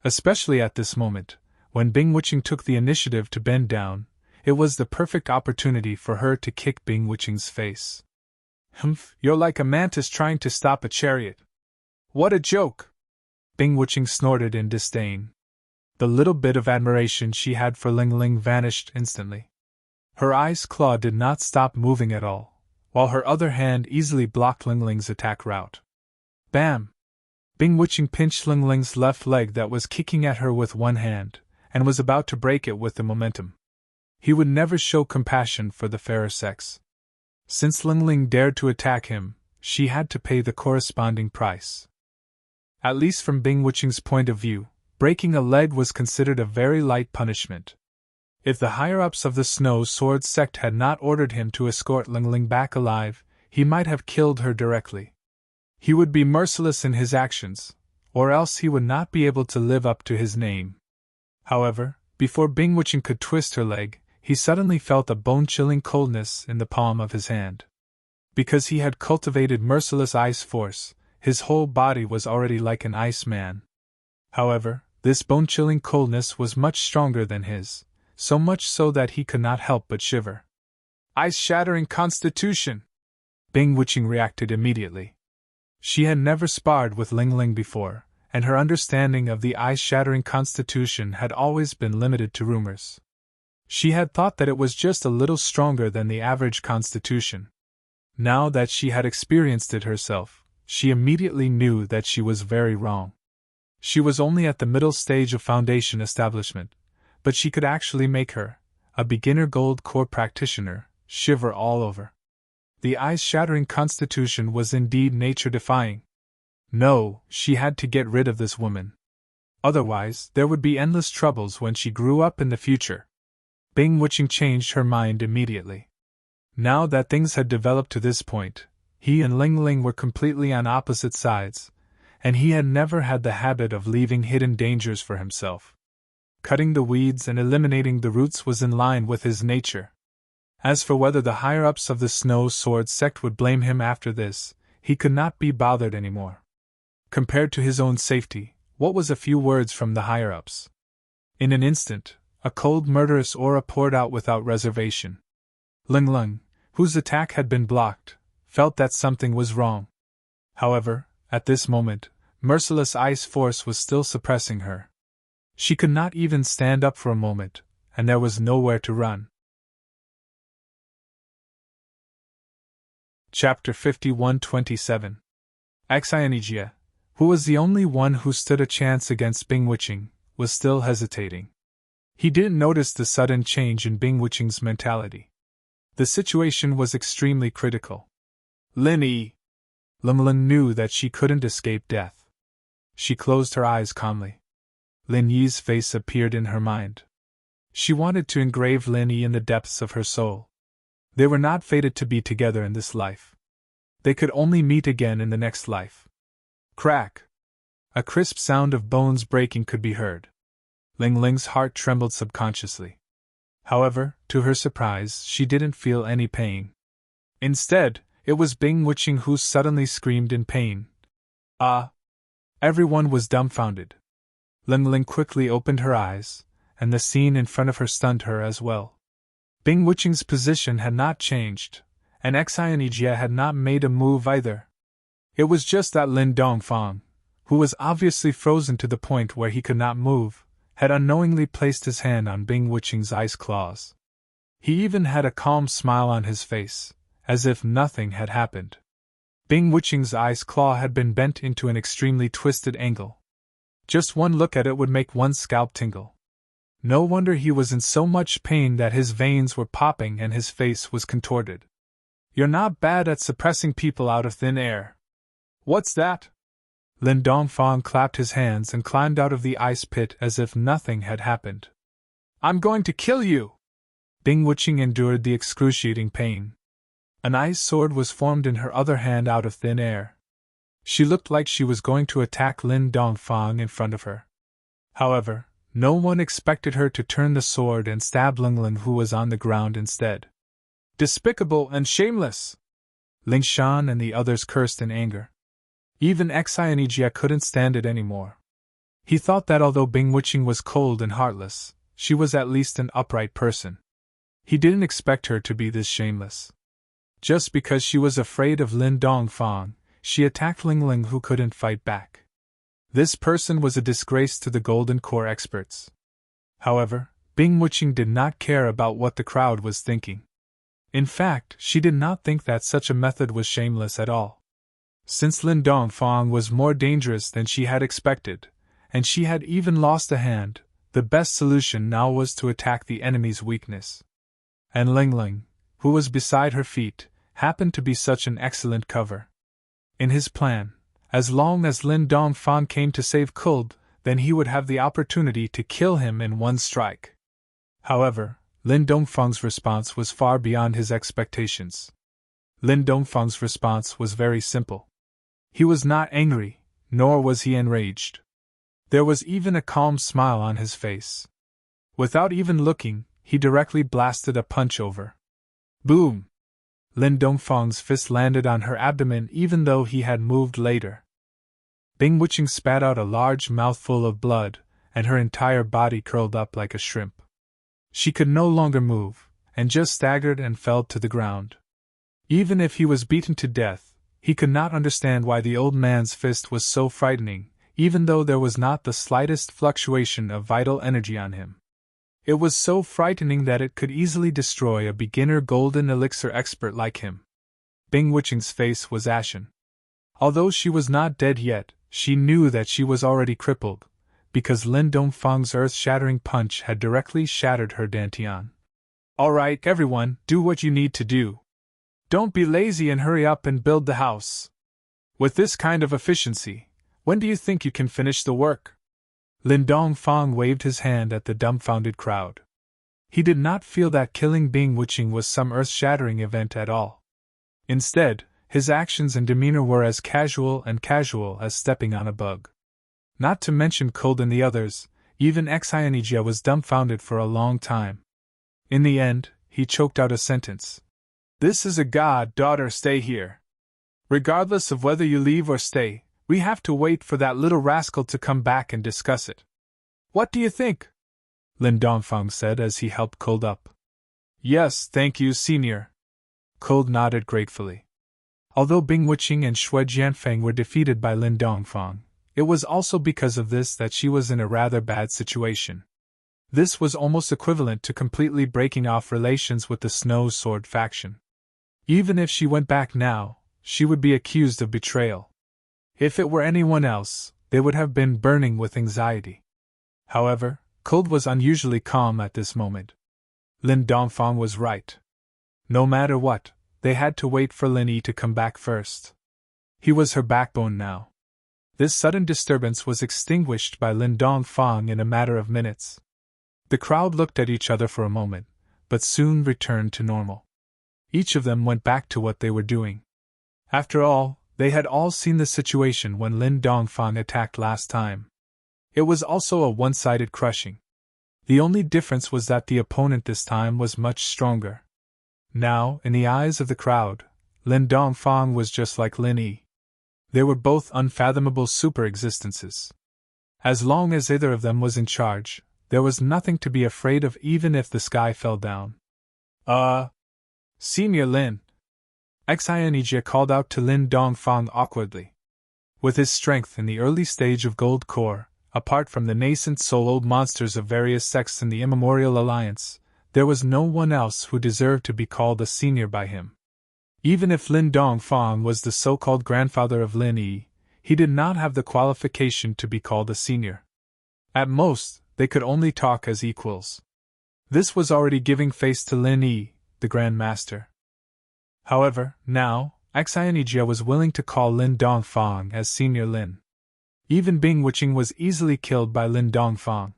Especially at this moment, when Bing Wuqing took the initiative to bend down, it was the perfect opportunity for her to kick Bing Wuqing's face. "Humph, you're like a mantis trying to stop a chariot. What a joke!" Bing Wuqing snorted in disdain. The little bit of admiration she had for Ling vanished instantly. Her ice claw did not stop moving at all, while her other hand easily blocked Ling's attack route. Bam! Bing Wuqing pinched Ling's left leg that was kicking at her with one hand, and was about to break it with the momentum. He would never show compassion for the fairer sex. Since Ling dared to attack him, she had to pay the corresponding price. At least from Bing Wuqing's point of view, breaking a leg was considered a very light punishment. If the higher-ups of the Snow Sword sect had not ordered him to escort Ling back alive, he might have killed her directly. He would be merciless in his actions, or else he would not be able to live up to his name. However, before Bing Wuqing could twist her leg, he suddenly felt a bone-chilling coldness in the palm of his hand. Because he had cultivated merciless ice force, his whole body was already like an ice man. However, this bone-chilling coldness was much stronger than his, so much so that he could not help but shiver. "Ice-shattering constitution!" Bing Wuqing reacted immediately. She had never sparred with Ling before, and her understanding of the ice-shattering constitution had always been limited to rumors. She had thought that it was just a little stronger than the average constitution. Now that she had experienced it herself, she immediately knew that she was very wrong. She was only at the middle stage of Foundation establishment, but she could actually make her, a beginner gold core practitioner, shiver all over. The ice-shattering constitution was indeed nature-defying. No, she had to get rid of this woman. Otherwise, there would be endless troubles when she grew up in the future. Bing Wuqing changed her mind immediately. Now that things had developed to this point, he and Ling were completely on opposite sides, and he had never had the habit of leaving hidden dangers for himself. Cutting the weeds and eliminating the roots was in line with his nature. As for whether the higher-ups of the Snow Sword sect would blame him after this, he could not be bothered anymore. Compared to his own safety, what was a few words from the higher-ups? In an instant, a cold murderous aura poured out without reservation. Ling, whose attack had been blocked, felt that something was wrong. However, at this moment, merciless ice force was still suppressing her. She could not even stand up for a moment, and there was nowhere to run. Chapter 51-27. Xianijia, who was the only one who stood a chance against Bing Wuqing, was still hesitating. He didn't notice the sudden change in Bing Wuqing's mentality. The situation was extremely critical. Ling knew that she couldn't escape death. She closed her eyes calmly. Lin Yi's face appeared in her mind. She wanted to engrave Lin Yi in the depths of her soul. They were not fated to be together in this life. They could only meet again in the next life. Crack! A crisp sound of bones breaking could be heard. Ling Ling's heart trembled subconsciously. However, to her surprise, she didn't feel any pain. Instead, it was Bing Wuqing who suddenly screamed in pain. Ah! Everyone was dumbfounded. Ling Ling quickly opened her eyes, and the scene in front of her stunned her as well. Bing Wuqing's position had not changed, and Xianijia had not made a move either. It was just that Lin Dongfang, who was obviously frozen to the point where he could not move, had unknowingly placed his hand on Bing Wuqing's ice claws. He even had a calm smile on his face, as if nothing had happened. Bing Wuqing's ice claw had been bent into an extremely twisted angle. Just one look at it would make one's scalp tingle. No wonder he was in so much pain that his veins were popping and his face was contorted. You're not bad at suppressing people out of thin air. What's that? Lin Dongfang clapped his hands and climbed out of the ice pit as if nothing had happened. I'm going to kill you! Bing Wuqing endured the excruciating pain. An ice sword was formed in her other hand out of thin air. She looked like she was going to attack Lin Dongfang in front of her. However, no one expected her to turn the sword and stab Ling Ling, who was on the ground instead. Despicable and shameless! Ling Shan and the others cursed in anger. Even Xianijia couldn't stand it anymore. He thought that although Bing Wuqing was cold and heartless, she was at least an upright person. He didn't expect her to be this shameless. Just because she was afraid of Lin Dongfang, she attacked Ling Ling, who couldn't fight back. This person was a disgrace to the Golden Core experts. However, Bing Wuqing did not care about what the crowd was thinking. In fact, she did not think that such a method was shameless at all. Since Lin Dongfang was more dangerous than she had expected, and she had even lost a hand, the best solution now was to attack the enemy's weakness. And Ling Ling, who was beside her feet, happened to be such an excellent cover. In his plan, as long as Lin Dongfang came to save Kud, then he would have the opportunity to kill him in one strike. However, Lin Dongfang's response was far beyond his expectations. Lin Dongfang's response was very simple. He was not angry, nor was he enraged. There was even a calm smile on his face. Without even looking, he directly blasted a punch over. Boom! Lin Dongfang's fist landed on her abdomen even though he had moved later. Bing Wuqing spat out a large mouthful of blood, and her entire body curled up like a shrimp. She could no longer move, and just staggered and fell to the ground. Even if he was beaten to death, he could not understand why the old man's fist was so frightening, even though there was not the slightest fluctuation of vital energy on him. It was so frightening that it could easily destroy a beginner golden elixir expert like him. Bing Wuqing's face was ashen. Although she was not dead yet, she knew that she was already crippled, because Lin Dongfang's earth-shattering punch had directly shattered her dantian. Alright, everyone, do what you need to do. Don't be lazy and hurry up and build the house. With this kind of efficiency, when do you think you can finish the work? Lin Dongfang waved his hand at the dumbfounded crowd. He did not feel that killing Bing Wuqing was some earth-shattering event at all. Instead, his actions and demeanor were as casual as stepping on a bug. Not to mention Kud and the others, even Xianijia was dumbfounded for a long time. In the end, he choked out a sentence. This is a god-daughter, stay here. Regardless of whether you leave or stay, we have to wait for that little rascal to come back and discuss it. What do you think? Lin Dongfang said as he helped Kud up. Yes, thank you, senior. Kud nodded gratefully. Although Bing Wuqing and Shui Jianfeng were defeated by Lin Dongfang, it was also because of this that she was in a rather bad situation. This was almost equivalent to completely breaking off relations with the Snow Sword faction. Even if she went back now, she would be accused of betrayal. If it were anyone else, they would have been burning with anxiety. However, Kud was unusually calm at this moment. Lin Dongfang was right. No matter what, they had to wait for Lin Yi to come back first. He was her backbone now. This sudden disturbance was extinguished by Lin Dongfang in a matter of minutes. The crowd looked at each other for a moment, but soon returned to normal. Each of them went back to what they were doing. After all, they had all seen the situation when Lin Dongfang attacked last time. It was also a one-sided crushing. The only difference was that the opponent this time was much stronger. Now, in the eyes of the crowd, Lin Dongfang was just like Lin Yi. They were both unfathomable super-existences. As long as either of them was in charge, there was nothing to be afraid of even if the sky fell down. Senior Lin. Xianijia called out to Lin Dongfang awkwardly. With his strength in the early stage of Gold Core, apart from the nascent soul-old monsters of various sects in the Immemorial Alliance, there was no one else who deserved to be called a senior by him. Even if Lin Dongfang was the so-called grandfather of Lin Yi, he did not have the qualification to be called a senior. At most, they could only talk as equals. This was already giving face to Lin Yi, the Grand Master. However, now, Xianijia was willing to call Lin Dongfang as Senior Lin. Even Bing Wuqing was easily killed by Lin Dongfang.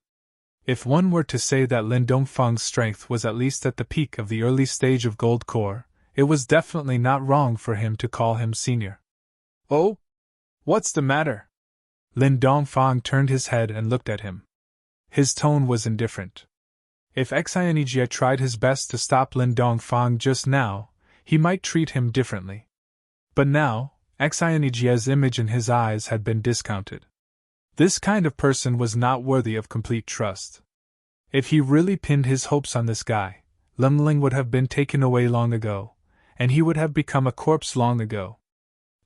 If one were to say that Lin Dongfang's strength was at least at the peak of the early stage of Gold Core, it was definitely not wrong for him to call him Senior. Oh? What's the matter? Lin Dongfang turned his head and looked at him. His tone was indifferent. If Xianijia tried his best to stop Lin Dongfang just now, he might treat him differently. But now, Xianijia's image in his eyes had been discounted. This kind of person was not worthy of complete trust. If he really pinned his hopes on this guy, Ling would have been taken away long ago, and he would have become a corpse long ago.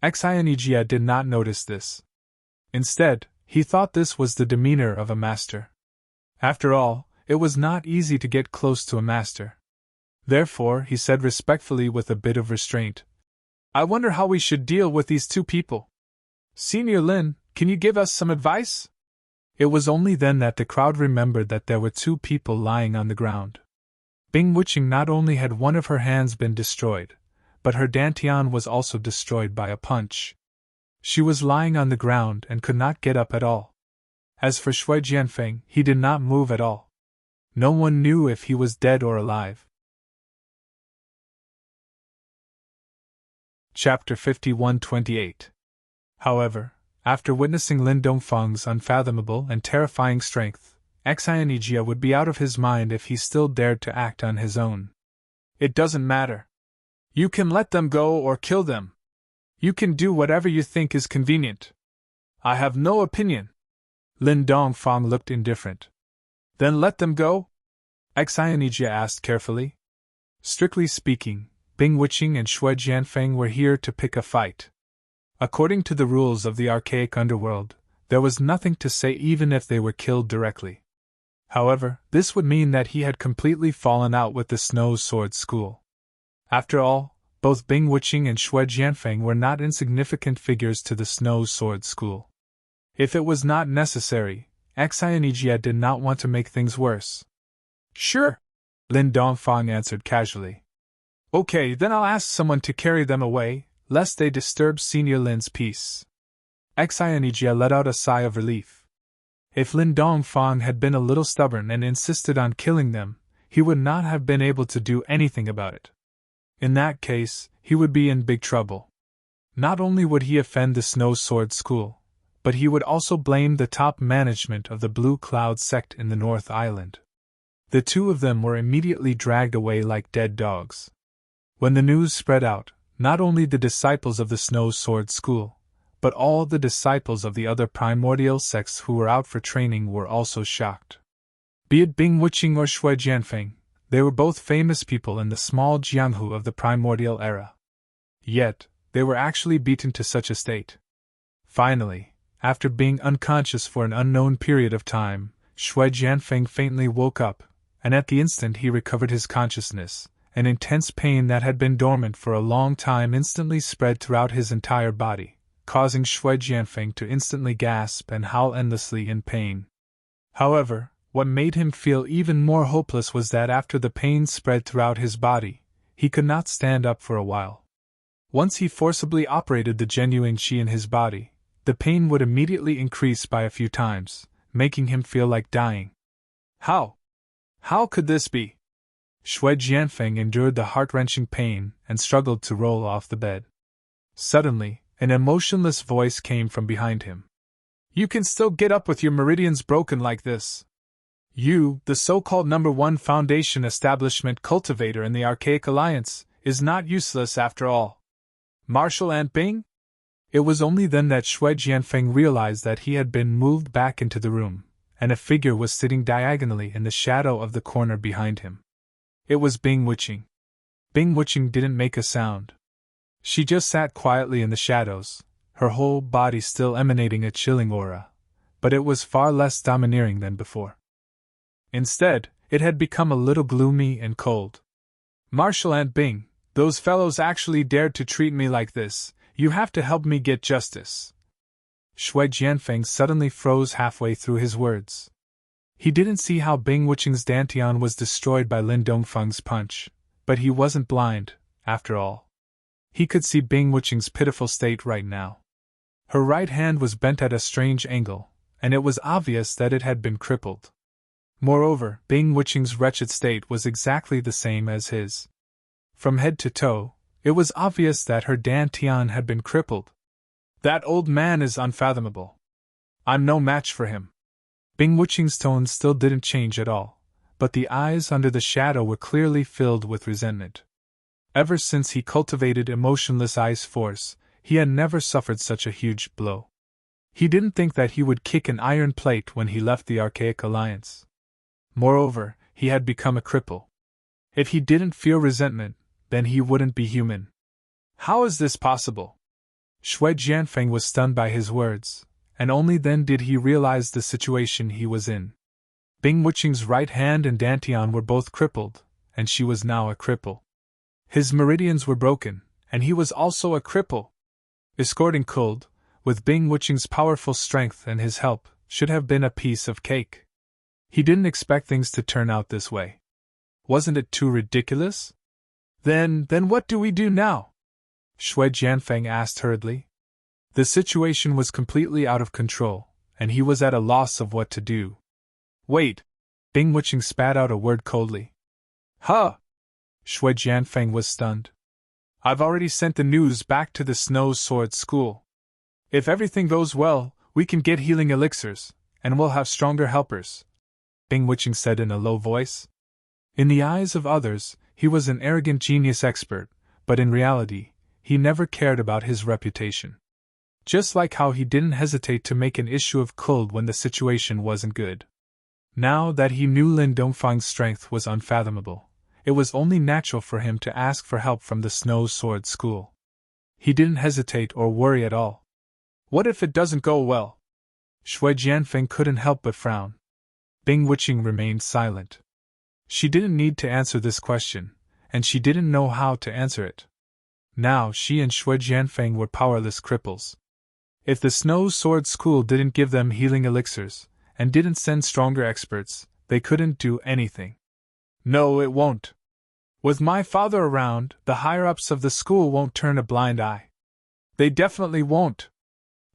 Xianijia did not notice this. Instead, he thought this was the demeanor of a master. After all, it was not easy to get close to a master. Therefore, he said respectfully with a bit of restraint, I wonder how we should deal with these two people. Senior Lin, can you give us some advice? It was only then that the crowd remembered that there were two people lying on the ground. Bing Wuqing not only had one of her hands been destroyed, but her dantian was also destroyed by a punch. She was lying on the ground and could not get up at all. As for Shui Jianfeng, he did not move at all. No one knew if he was dead or alive. Chapter 51-28. However, after witnessing Lin Dongfang's unfathomable and terrifying strength, Xianijia would be out of his mind if he still dared to act on his own. It doesn't matter. You can let them go or kill them. You can do whatever you think is convenient. I have no opinion. Lin Dongfang looked indifferent. Then let them go? Xianijia asked carefully. Strictly speaking, Bing Wuqing and Shui Jianfeng were here to pick a fight. According to the rules of the archaic underworld, there was nothing to say even if they were killed directly. However, this would mean that he had completely fallen out with the Snow Sword School. After all, both Bing Wuqing and Shui Jianfeng were not insignificant figures to the Snow Sword School. If it was not necessary, Xianijia did not want to make things worse. Sure, Lin Dongfang answered casually. Okay, then I'll ask someone to carry them away, lest they disturb Senior Lin's peace. Xianijia let out a sigh of relief. If Lin Dongfang had been a little stubborn and insisted on killing them, he would not have been able to do anything about it. In that case, he would be in big trouble. Not only would he offend the Snow Sword School, but he would also blame the top management of the Blue Cloud sect in the North Island. The two of them were immediately dragged away like dead dogs. When the news spread out, not only the disciples of the Snow Sword School, but all the disciples of the other primordial sects who were out for training were also shocked. Be it Bing Wuqing or Shui Jianfeng, they were both famous people in the small Jianghu of the primordial era. Yet, they were actually beaten to such a state. Finally, after being unconscious for an unknown period of time, Shui Jianfeng faintly woke up, and at the instant he recovered his consciousness. An intense pain that had been dormant for a long time instantly spread throughout his entire body, causing Shui Jianfeng to instantly gasp and howl endlessly in pain. However, what made him feel even more hopeless was that after the pain spread throughout his body, he could not stand up for a while. Once he forcibly operated the genuine qi in his body, the pain would immediately increase by a few times, making him feel like dying. How? How could this be? Shui Jianfeng endured the heart-wrenching pain and struggled to roll off the bed. Suddenly, an emotionless voice came from behind him. You can still get up with your meridians broken like this. You, the so-called #1 Foundation establishment cultivator in the Archaic Alliance, is not useless after all. Marshal Ant Bing? It was only then that Shui Jianfeng realized that he had been moved back into the room, and a figure was sitting diagonally in the shadow of the corner behind him. It was Bing Wuqing. Bing Wuqing didn't make a sound. She just sat quietly in the shadows, her whole body still emanating a chilling aura, but it was far less domineering than before. Instead, it had become a little gloomy and cold. Marshal Ant Bing, those fellows actually dared to treat me like this. You have to help me get justice. Shui Jianfeng suddenly froze halfway through his words. He didn't see how Bing Wuqing's dantian was destroyed by Lin Dongfeng's punch, but he wasn't blind, after all. He could see Bing Wuqing's pitiful state right now. Her right hand was bent at a strange angle, and it was obvious that it had been crippled. Moreover, Bing Wuqing's wretched state was exactly the same as his. From head to toe, it was obvious that her dantian had been crippled. That old man is unfathomable. I'm no match for him. Bing Wuqing's tone still didn't change at all, but the eyes under the shadow were clearly filled with resentment. Ever since he cultivated emotionless ice force, he had never suffered such a huge blow. He didn't think that he would kick an iron plate when he left the Archaic Alliance. Moreover, he had become a cripple. If he didn't feel resentment, then he wouldn't be human. How is this possible? Shui Jianfeng was stunned by his words, and only then did he realize the situation he was in. Bing Wuqing's right hand and dantian were both crippled, and she was now a cripple. His meridians were broken, and he was also a cripple. Escorting Kult, with Bing Wuqing's powerful strength and his help, should have been a piece of cake. He didn't expect things to turn out this way. Wasn't it too ridiculous? Then what do we do now? Shui Jianfeng asked hurriedly. The situation was completely out of control, and he was at a loss of what to do. Wait! Bing Wuqing spat out a word coldly. Huh! Shui Jianfeng was stunned. I've already sent the news back to the Snow Sword School. If everything goes well, we can get healing elixirs, and we'll have stronger helpers, Bing Wuqing said in a low voice. In the eyes of others, he was an arrogant genius expert, but in reality, he never cared about his reputation. Just like how he didn't hesitate to make an issue of Kult when the situation wasn't good. Now that he knew Lin Dongfeng's strength was unfathomable, it was only natural for him to ask for help from the Snow Sword School. He didn't hesitate or worry at all. What if it doesn't go well? Shui Jianfeng couldn't help but frown. Bing Wuqing remained silent. She didn't need to answer this question, and she didn't know how to answer it. Now she and Shui Jianfeng were powerless cripples. If the Snow Sword School didn't give them healing elixirs, and didn't send stronger experts, they couldn't do anything. No, it won't. With my father around, the higher-ups of the school won't turn a blind eye. They definitely won't.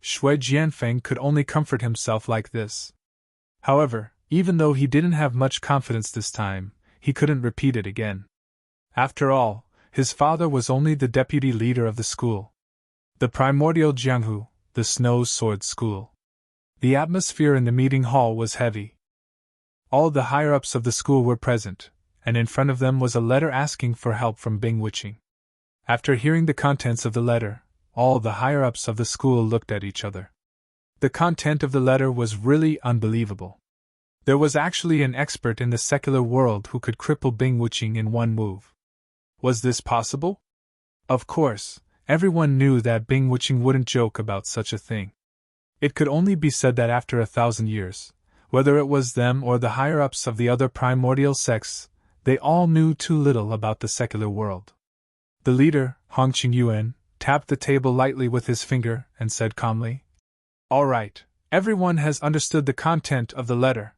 Shui Jianfeng could only comfort himself like this. However, even though he didn't have much confidence this time, he couldn't repeat it again. After all, his father was only the deputy leader of the school. The primordial Jianghu, the Snow Sword School. The atmosphere in the meeting hall was heavy. All the higher-ups of the school were present, and in front of them was a letter asking for help from Bing Wuqing. After hearing the contents of the letter, all the higher-ups of the school looked at each other. The content of the letter was really unbelievable. There was actually an expert in the secular world who could cripple Bing Wuqing in one move. Was this possible? Of course, everyone knew that Bing Wuqing wouldn't joke about such a thing. It could only be said that after 1,000 years, whether it was them or the higher-ups of the other primordial sects, they all knew too little about the secular world. The leader, Hong Qingyuan, tapped the table lightly with his finger and said calmly, "All right, everyone has understood the content of the letter.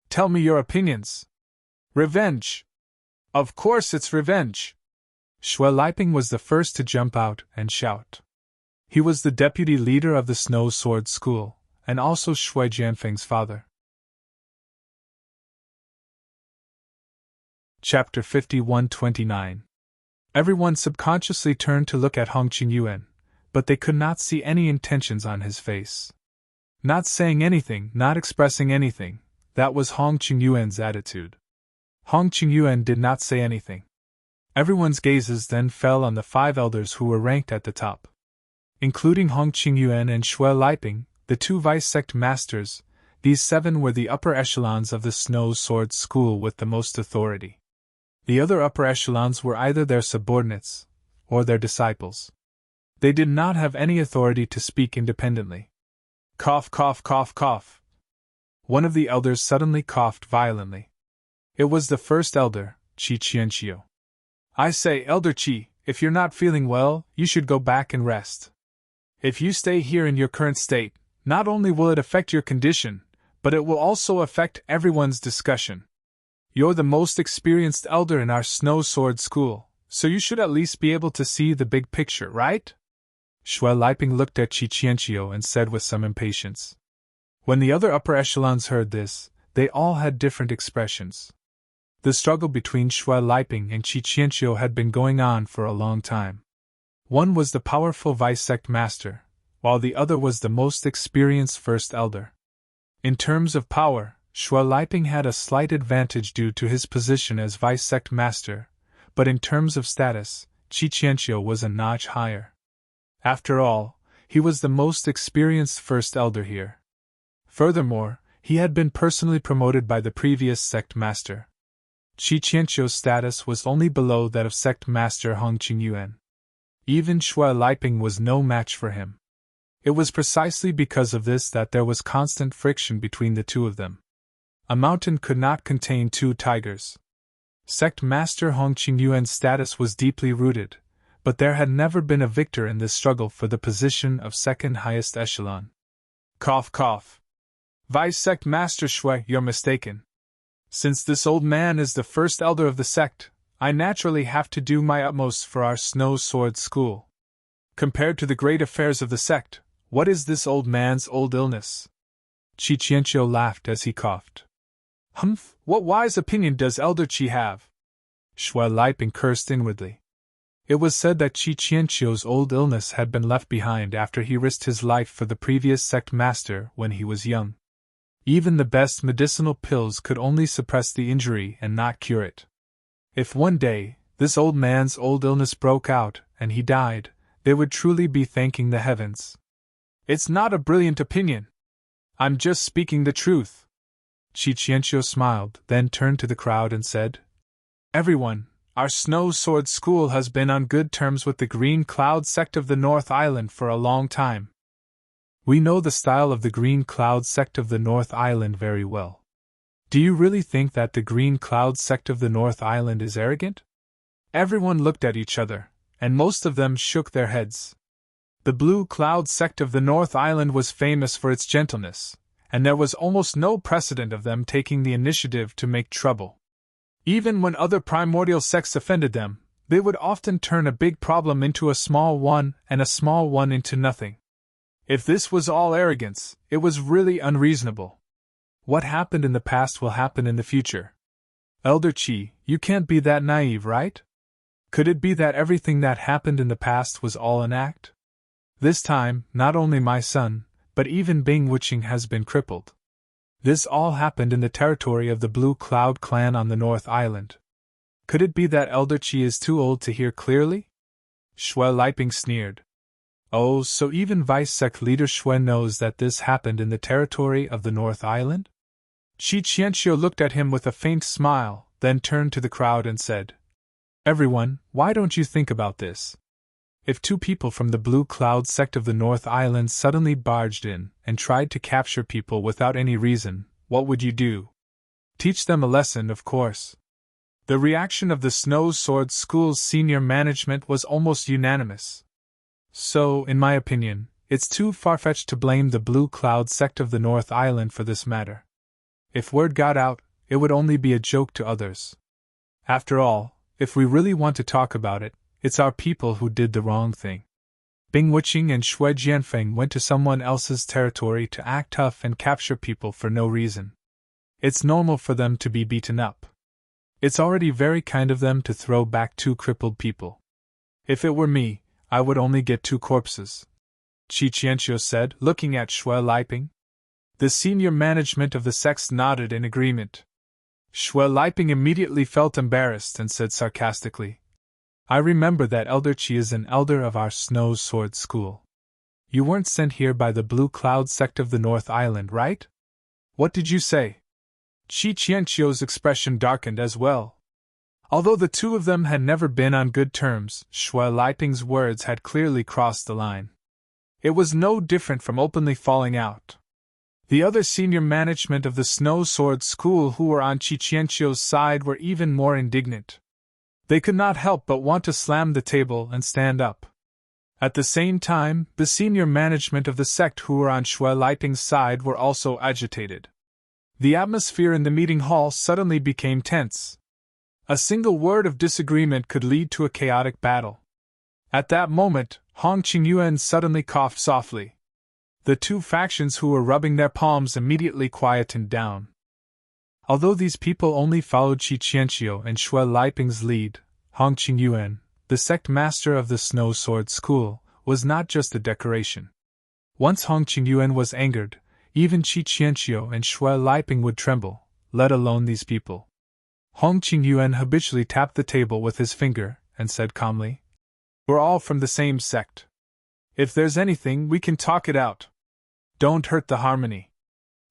Tell me your opinions." Revenge! Of course it's revenge! Shui Liping was the first to jump out and shout. He was the deputy leader of the Snow Sword School, and also Shui Jianfeng's father. Chapter 51-29. Everyone subconsciously turned to look at Hong Qingyuan, but they could not see any intentions on his face. Not saying anything, not expressing anything, that was Hong Qingyuan's attitude. Hong Qingyuan did not say anything. Everyone's gazes then fell on the 5 elders who were ranked at the top. Including Hong Qingyuan and Shui Liping, the 2 vice-sect masters, these 7 were the upper echelons of the Snow Sword School with the most authority. The other upper echelons were either their subordinates or their disciples. They did not have any authority to speak independently. Cough, cough, cough, cough. One of the elders suddenly coughed violently. It was the first elder, Qi Qianqiu. I say, Elder Qi, if you're not feeling well, you should go back and rest. If you stay here in your current state, not only will it affect your condition, but it will also affect everyone's discussion. You're the most experienced elder in our Snow Sword School, so you should at least be able to see the big picture, right? Shui Liping looked at Qi Qianqiu and said with some impatience. When the other upper echelons heard this, they all had different expressions. The struggle between Shui Liping and Qi Qianqiu had been going on for a long time. One was the powerful vice-sect master, while the other was the most experienced first elder. In terms of power, Shui Liping had a slight advantage due to his position as vice-sect master, but in terms of status, Qi Qianqiu was a notch higher. After all, he was the most experienced first elder here. Furthermore, he had been personally promoted by the previous sect master. Qi Qianqiu's status was only below that of sect master Hong Qingyuan. Even Shui Liping was no match for him. It was precisely because of this that there was constant friction between the two of them. A mountain could not contain 2 tigers. Sect master Hong Qingyuan's status was deeply rooted, but there had never been a victor in this struggle for the position of second highest echelon. Cough, cough. Vice-sect master Shui, you're mistaken. Since this old man is the first elder of the sect, I naturally have to do my utmost for our Snow Sword School. Compared to the great affairs of the sect, what is this old man's old illness? Qi Qianqiu laughed as he coughed. Humph, what wise opinion does Elder Qi have? Shui Liping cursed inwardly. It was said that Qi Qianqiu's old illness had been left behind after he risked his life for the previous sect master when he was young. Even the best medicinal pills could only suppress the injury and not cure it. If one day, this old man's old illness broke out and he died, they would truly be thanking the heavens. It's not a brilliant opinion. I'm just speaking the truth. Qi Qianqiu smiled, then turned to the crowd and said, Everyone, our Snow Sword School has been on good terms with the Green Cloud sect of the North Island for a long time. We know the style of the Green Cloud sect of the North Island very well. Do you really think that the Green Cloud sect of the North Island is arrogant? Everyone looked at each other, and most of them shook their heads. The Blue Cloud sect of the North Island was famous for its gentleness, and there was almost no precedent of them taking the initiative to make trouble. Even when other primordial sects offended them, they would often turn a big problem into a small one and a small one into nothing. If this was all arrogance, it was really unreasonable. What happened in the past will happen in the future. Elder Qi, you can't be that naive, right? Could it be that everything that happened in the past was all an act? This time, not only my son, but even Bing Wuqing has been crippled. This all happened in the territory of the Blue Cloud clan on the North Island. Could it be that Elder Qi is too old to hear clearly? Shui Liping sneered. Oh, so even vice-sect leader Shui knows that this happened in the territory of the North Island? Qi Qianqiu looked at him with a faint smile, then turned to the crowd and said, Everyone, why don't you think about this? If 2 people from the Blue Cloud sect of the North Island suddenly barged in and tried to capture people without any reason, what would you do? Teach them a lesson, of course. The reaction of the Snow Sword School's senior management was almost unanimous. So, in my opinion, it's too far-fetched to blame the Blue Cloud sect of the North Island for this matter. If word got out, it would only be a joke to others. After all, if we really want to talk about it, it's our people who did the wrong thing. Bing Wuqing and Shui Jianfeng went to someone else's territory to act tough and capture people for no reason. It's normal for them to be beaten up. It's already very kind of them to throw back 2 crippled people. If it were me, I would only get 2 corpses, Qi Qianqiu said, looking at Shui Liping. The senior management of the sects nodded in agreement. Shui Liping immediately felt embarrassed and said sarcastically, I remember that Elder Qi is an elder of our Snow Sword School. You weren't sent here by the Blue Cloud sect of the North Island, right? What did you say? Qi Qianqiu's expression darkened as well. Although the 2 of them had never been on good terms, Shui Liping's words had clearly crossed the line. It was no different from openly falling out. The other senior management of the Snow Sword School who were on Qi Qianqiu's side were even more indignant. They could not help but want to slam the table and stand up. At the same time, the senior management of the sect who were on Shui Liping's side were also agitated. The atmosphere in the meeting hall suddenly became tense. A single word of disagreement could lead to a chaotic battle. At that moment, Hong Qingyuan suddenly coughed softly. The 2 factions who were rubbing their palms immediately quietened down. Although these people only followed Qi Qianqiu and Shui Liping's lead, Hong Qingyuan, the sect master of the Snow Sword School, was not just a decoration. Once Hong Qingyuan was angered, even Qi Qianqiu and Shui Liping would tremble, let alone these people. Hong Qingyuan habitually tapped the table with his finger and said calmly, We're all from the same sect. If there's anything, we can talk it out. Don't hurt the harmony.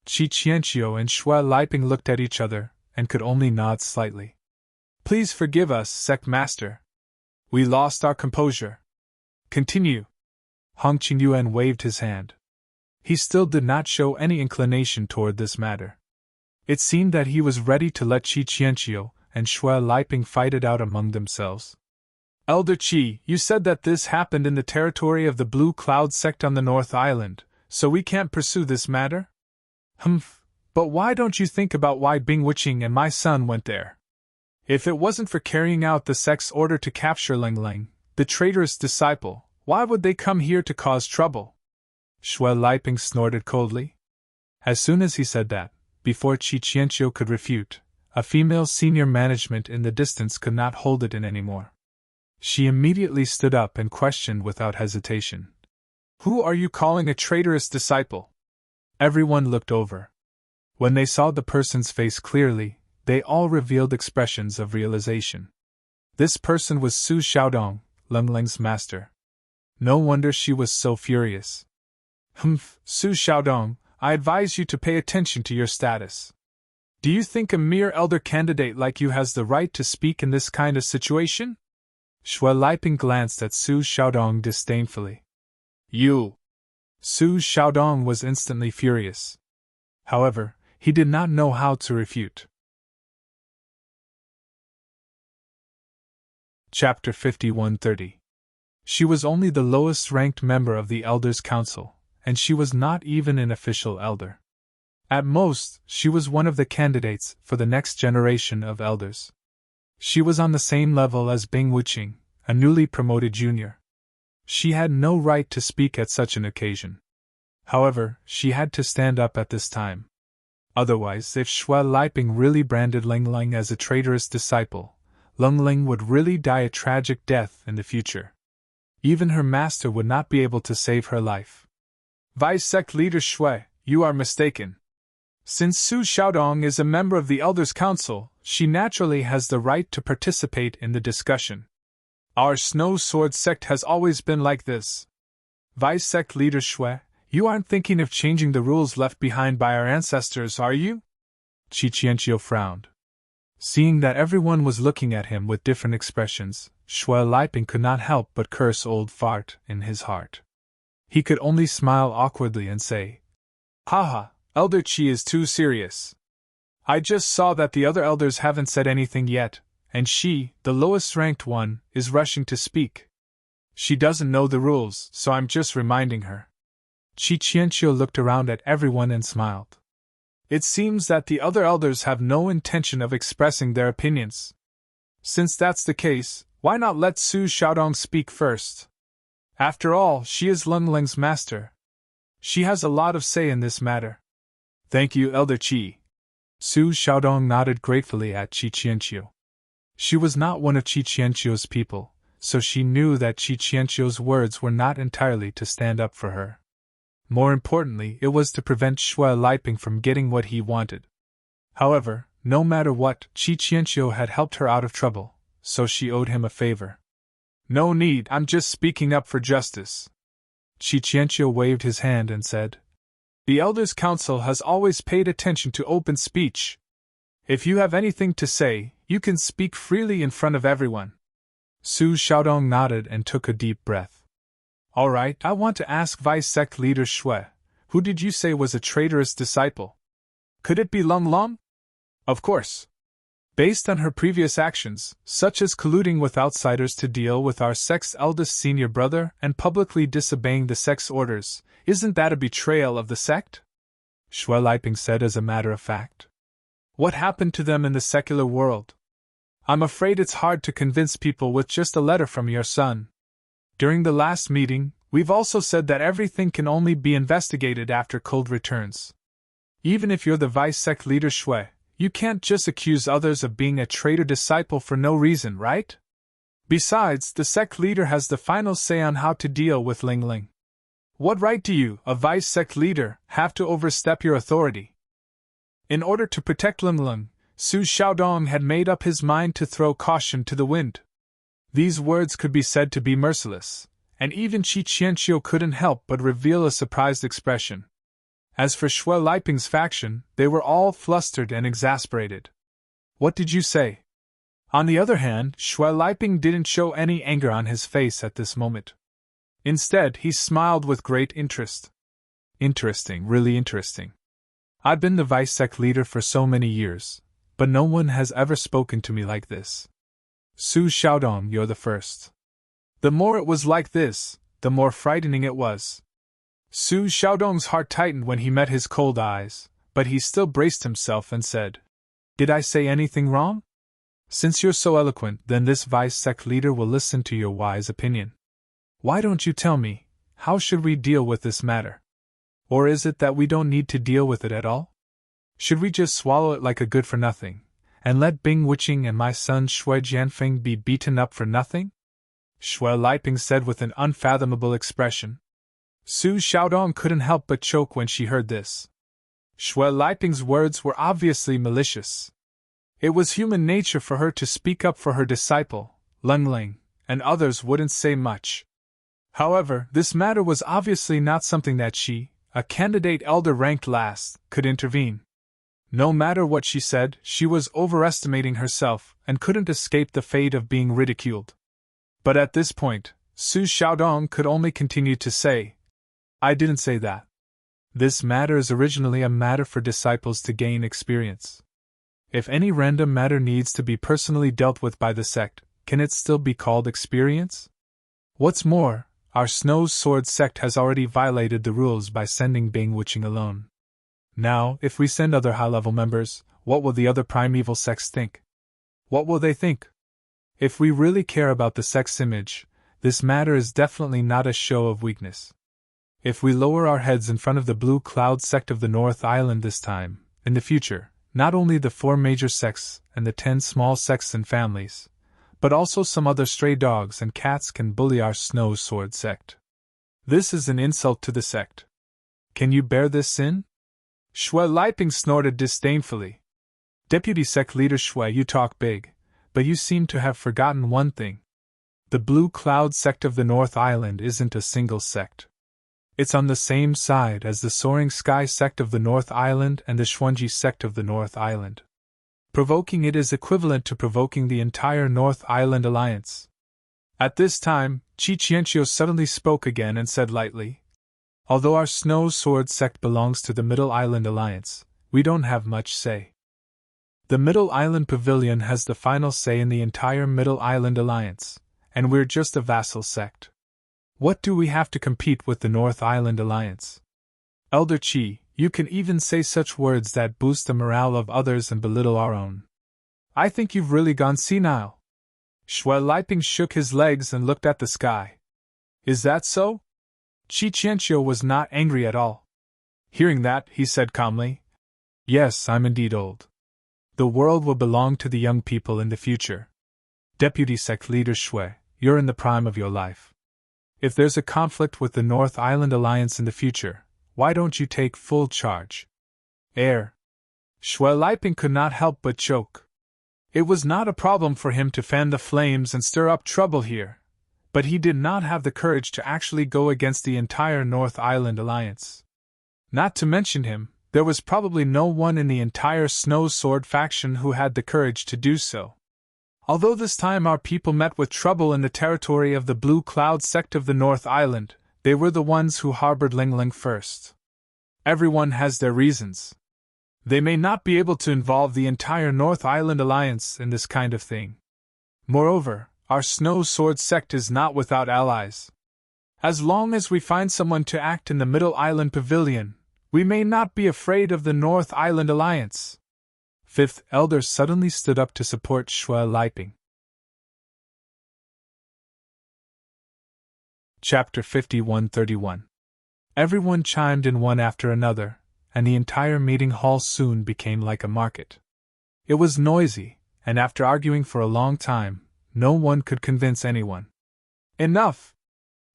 Qi Qianqiu and Shui Liping looked at each other and could only nod slightly. Please forgive us, sect master. We lost our composure. Continue. Hong Qingyuan waved his hand. He still did not show any inclination toward this matter. It seemed that he was ready to let Qi Qianqiu and Shui Liping fight it out among themselves. Elder Qi, you said that this happened in the territory of the Blue Cloud sect on the North Island, so we can't pursue this matter? Humph, but why don't you think about why Bing Wuqing and my son went there? If it wasn't for carrying out the sect's order to capture Ling Ling, the traitorous disciple, why would they come here to cause trouble? Shui Liping snorted coldly. As soon as he said that, before Qi Qianqiu could refute, a female senior management in the distance could not hold it in anymore. She immediately stood up and questioned without hesitation. Who are you calling a traitorous disciple? Everyone looked over. When they saw the person's face clearly, they all revealed expressions of realization. This person was Su Xiaodong, Ling Ling's master. No wonder she was so furious. Humph, Su Xiaodong, I advise you to pay attention to your status. Do you think a mere elder candidate like you has the right to speak in this kind of situation? Shui Liping glanced at Su Xiaodong disdainfully. You! Su Xiaodong was instantly furious. However, he did not know how to refute. Chapter 5130. She was only the lowest-ranked member of the Elders' Council, and she was not even an official elder. At most, she was one of the candidates for the next generation of elders. She was on the same level as Bing Wuqing, a newly promoted junior. She had no right to speak at such an occasion. However, she had to stand up at this time. Otherwise, if Shui Liping really branded Ling Ling as a traitorous disciple, Ling Ling would really die a tragic death in the future. Even her master would not be able to save her life. Vice Sect Leader Shui, you are mistaken. Since Su Xiaodong is a member of the Elders' Council, she naturally has the right to participate in the discussion. Our Snow Sword sect has always been like this. Vice Sect Leader Shui, you aren't thinking of changing the rules left behind by our ancestors, are you? Qi Qianqiu frowned. Seeing that everyone was looking at him with different expressions, Shui Liping could not help but curse old fart in his heart. He could only smile awkwardly and say, Haha, Elder Qi is too serious. I just saw that the other elders haven't said anything yet, and she, the lowest-ranked one, is rushing to speak. She doesn't know the rules, so I'm just reminding her. Qi Qianqiu looked around at everyone and smiled. It seems that the other elders have no intention of expressing their opinions. Since that's the case, why not let Su Xiaodong speak first? After all, she is Lung Ling's master. She has a lot of say in this matter. Thank you, Elder Qi. Su Xiaodong nodded gratefully at Qi Qianqiu. She was not one of Qi Qianqiu's people, so she knew that Qi Qianqiu's words were not entirely to stand up for her. More importantly, it was to prevent Shui Liping from getting what he wanted. However, no matter what, Qi Qianqiu had helped her out of trouble, so she owed him a favor. No need, I'm just speaking up for justice. Qi Qianqiu waved his hand and said, The Elders' Council has always paid attention to open speech. If you have anything to say, you can speak freely in front of everyone. Su Xiaodong nodded and took a deep breath. All right, I want to ask Vice Sect Leader Shui, who did you say was a traitorous disciple? Could it be Lung Long? Of course. Based on her previous actions, such as colluding with outsiders to deal with our sect's eldest senior brother and publicly disobeying the sect's orders, isn't that a betrayal of the sect? Shui Liping said as a matter of fact. What happened to them in the secular world? I'm afraid it's hard to convince people with just a letter from your son. During the last meeting, we've also said that everything can only be investigated after Cold returns. Even if you're the Vice Sect Leader Shui, you can't just accuse others of being a traitor disciple for no reason, right? Besides, the sect leader has the final say on how to deal with Ling Ling. What right do you, a Vice Sect Leader, have to overstep your authority? In order to protect Ling Ling, Su Xiaodong had made up his mind to throw caution to the wind. These words could be said to be merciless, and even Qi Qianqiu couldn't help but reveal a surprised expression. As for Shui Liping's faction, they were all flustered and exasperated. What did you say? On the other hand, Shui Liping didn't show any anger on his face at this moment. Instead, he smiled with great interest. Interesting, really interesting. I've been the Vice Sect Leader for so many years, but no one has ever spoken to me like this. Su Xiaodong, you're the first. The more it was like this, the more frightening it was. Su Xiaodong's heart tightened when he met his cold eyes, but he still braced himself and said, Did I say anything wrong? Since you're so eloquent, then this Vice Sect Leader will listen to your wise opinion. Why don't you tell me, how should we deal with this matter? Or is it that we don't need to deal with it at all? Should we just swallow it like a good-for-nothing, and let Bing Wuqing and my son Shui Jianfeng be beaten up for nothing? Shui Liping said with an unfathomable expression. Su Xiaodong couldn't help but choke when she heard this. Shui Liping's words were obviously malicious. It was human nature for her to speak up for her disciple, Lung Ling, and others wouldn't say much. However, this matter was obviously not something that she, a candidate elder ranked last, could intervene. No matter what she said, she was overestimating herself and couldn't escape the fate of being ridiculed. But at this point, Su Xiaodong could only continue to say, I didn't say that. This matter is originally a matter for disciples to gain experience. If any random matter needs to be personally dealt with by the sect, can it still be called experience? What's more, our Snow Sword sect has already violated the rules by sending Bing Wuqing alone. Now, if we send other high-level members, what will the other primeval sects think? What will they think? If we really care about the sect's image, this matter is definitely not a show of weakness. If we lower our heads in front of the Blue Cloud sect of the North Island this time, in the future, not only the 4 major sects and the 10 small sects and families, but also some other stray dogs and cats can bully our Snow Sword sect. This is an insult to the sect. Can you bear this sin? Shui Liping snorted disdainfully. Deputy Sect Leader Shui, you talk big, but you seem to have forgotten one thing. The Blue Cloud sect of the North Island isn't a single sect. It's on the same side as the Soaring Sky sect of the North Island and the Xuanji sect of the North Island. Provoking it is equivalent to provoking the entire North Island alliance. At this time, Qi Qianqiu suddenly spoke again and said lightly, Although our Snow Sword sect belongs to the Middle Island Alliance, we don't have much say. The Middle Island Pavilion has the final say in the entire Middle Island Alliance, and we're just a vassal sect. What do we have to compete with the North Island Alliance? Elder Qi, you can even say such words that boost the morale of others and belittle our own. I think you've really gone senile. Shui Liping shook his legs and looked at the sky. Is that so? Chi Qianqiu was not angry at all. Hearing that, he said calmly, Yes, I'm indeed old. The world will belong to the young people in the future. Deputy Sect Leader Shui, you're in the prime of your life. If there's a conflict with the North Island Alliance in the future, why don't you take full charge? Shui Liping could not help but choke. It was not a problem for him to fan the flames and stir up trouble here, but he did not have the courage to actually go against the entire North Island Alliance. Not to mention him, there was probably no one in the entire Snow Sword faction who had the courage to do so. Although this time our people met with trouble in the territory of the Blue Cloud sect of the North Island, they were the ones who harbored Ling Ling first. Everyone has their reasons. They may not be able to involve the entire North Island Alliance in this kind of thing. Moreover, our Snow Sword sect is not without allies. As long as we find someone to act in the Middle Island Pavilion, we may not be afraid of the North Island Alliance. Fifth Elder suddenly stood up to support Shui Liping. Chapter 5131. Everyone chimed in one after another, and the entire meeting hall soon became like a market. It was noisy, and after arguing for a long time, no one could convince anyone. Enough!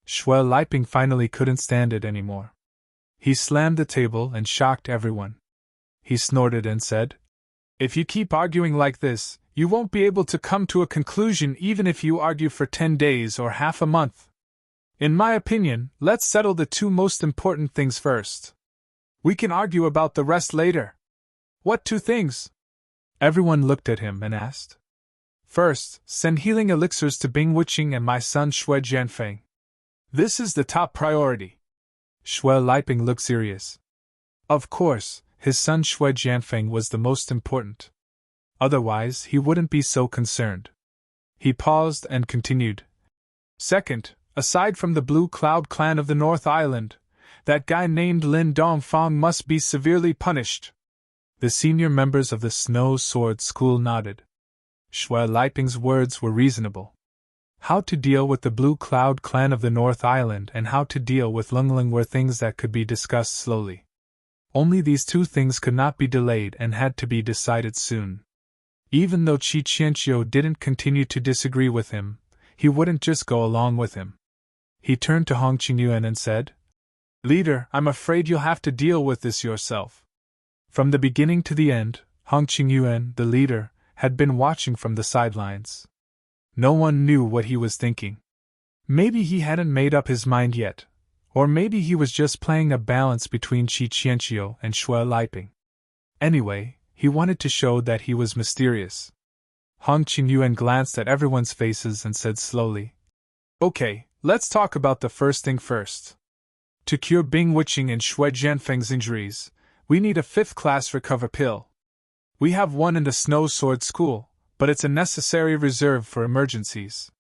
Shui Liping finally couldn't stand it anymore. He slammed the table and shocked everyone. He snorted and said, If you keep arguing like this, you won't be able to come to a conclusion even if you argue for 10 days or half a month. In my opinion, let's settle the two most important things first. We can argue about the rest later. What two things? Everyone looked at him and asked. First, send healing elixirs to Bing Wuqing and my son Shui Jianfeng. This is the top priority. Shui Liping looked serious. Of course, his son Shui Jianfeng was the most important. Otherwise, he wouldn't be so concerned. He paused and continued. Second, aside from the Blue Cloud clan of the North Island, that guy named Lin Dongfang must be severely punished. The senior members of the Snow Sword School nodded. Shui Liping's words were reasonable. How to deal with the Blue Cloud clan of the North Island and how to deal with Ling Ling were things that could be discussed slowly. Only these two things could not be delayed and had to be decided soon. Even though Chi Qianqiu didn't continue to disagree with him, he wouldn't just go along with him. He turned to Hong Qingyuan and said, Leader, I'm afraid you'll have to deal with this yourself. From the beginning to the end, Hong Qingyuan, the leader, had been watching from the sidelines. No one knew what he was thinking. Maybe he hadn't made up his mind yet, or maybe he was just playing a balance between Chi Qianqiu and Shui Liping. Anyway, he wanted to show that he was mysterious. Hong Qingyuan glanced at everyone's faces and said slowly, Okay, let's talk about the first thing first. To cure Bing Wuqing and Shui Jianfeng's injuries, we need a 5th-class recover pill. We have one in the Snow Sword School, but it's a necessary reserve for emergencies.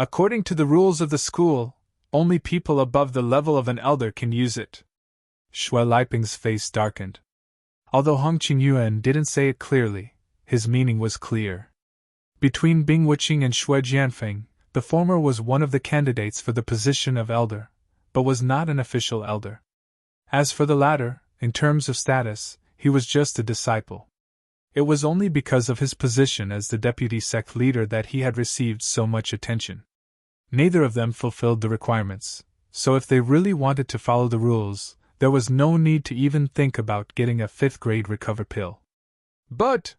According to the rules of the school, only people above the level of an elder can use it. Shui Liping's face darkened. Although Hong Qingyuan didn't say it clearly, his meaning was clear. Between Bing Wuqing and Shui Jianfeng, the former was one of the candidates for the position of elder, but was not an official elder. As for the latter, in terms of status, he was just a disciple. It was only because of his position as the deputy sect leader that he had received so much attention. Neither of them fulfilled the requirements, so if they really wanted to follow the rules, there was no need to even think about getting a 5th-grade recover pill. But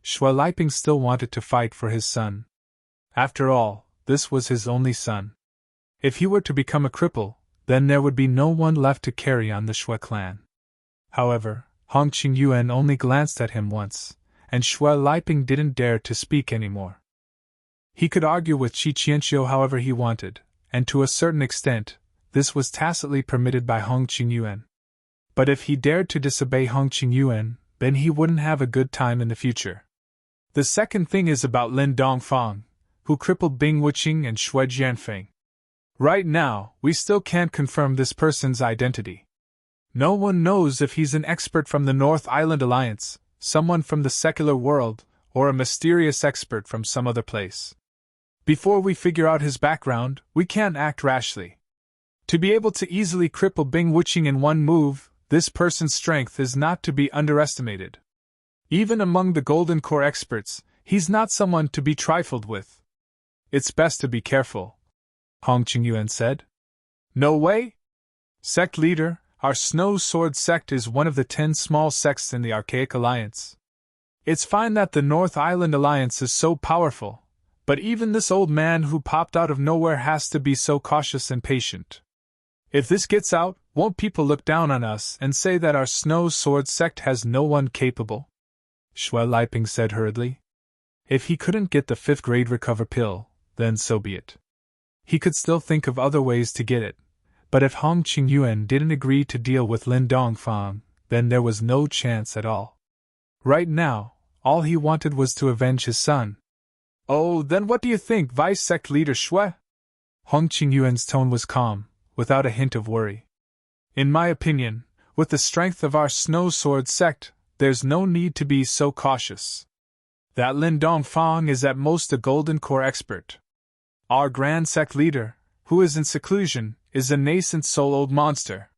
Shui Liping still wanted to fight for his son. After all, this was his only son. If he were to become a cripple, then there would be no one left to carry on the Shui clan. However, Hong Qingyuan only glanced at him once, and Shui Liping didn't dare to speak anymore. He could argue with Chi Qianqiu however he wanted, and to a certain extent, this was tacitly permitted by Hong Qingyuan. But if he dared to disobey Hong Qingyuan, then he wouldn't have a good time in the future. The second thing is about Lin Dongfang, who crippled Bing Wuqing and Shui Jianfeng. Right now, we still can't confirm this person's identity. No one knows if he's an expert from the North Island Alliance, someone from the secular world, or a mysterious expert from some other place. Before we figure out his background, we can't act rashly. To be able to easily cripple Bing Wuching in one move, this person's strength is not to be underestimated. Even among the Golden Core experts, he's not someone to be trifled with. It's best to be careful, Hong Qingyuan said. No way? Sect leader, our Snow Sword sect is one of the 10 small sects in the Archaic Alliance. It's fine that the North Island Alliance is so powerful, but even this old man who popped out of nowhere has to be so cautious and patient. If this gets out, won't people look down on us and say that our Snow Sword sect has no one capable? Shui Liping said hurriedly. If he couldn't get the 5th grade recover pill, then so be it. He could still think of other ways to get it, but if Hong Qingyuan didn't agree to deal with Lin Dongfang, then there was no chance at all. Right now, all he wanted was to avenge his son. Oh, then what do you think, Vice Sect Leader Shui? Hong Qingyuan's tone was calm, without a hint of worry. In my opinion, with the strength of our Snow Sword sect, there's no need to be so cautious. That Lin Dongfang is at most a Golden Core expert. Our Grand Sect Leader, who is in seclusion, is a nascent soul-old monster.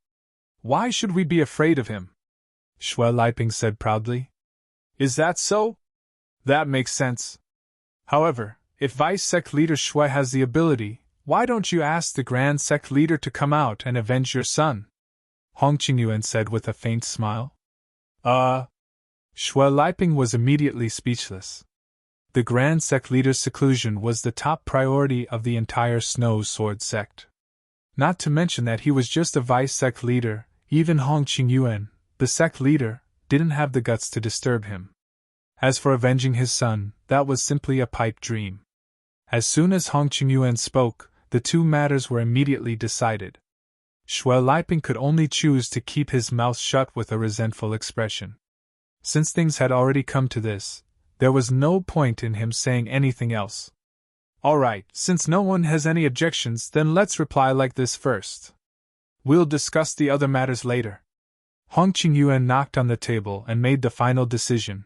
Why should we be afraid of him? Shui Liping said proudly. Is that so? That makes sense. However, if Vice Sect Leader Shui has the ability, why don't you ask the Grand Sect Leader to come out and avenge your son? Hong Qingyuan said with a faint smile. Shui Liping was immediately speechless. The Grand Sect Leader's seclusion was the top priority of the entire Snow Sword sect. Not to mention that he was just a Vice Sect Leader, even Hong Qingyuan, the sect leader, didn't have the guts to disturb him. As for avenging his son, that was simply a pipe dream. As soon as Hong Qingyuan spoke, the two matters were immediately decided. Shui Liping could only choose to keep his mouth shut with a resentful expression. Since things had already come to this, there was no point in him saying anything else. All right, since no one has any objections, then let's reply like this first. We'll discuss the other matters later. Hong Qingyuan knocked on the table and made the final decision.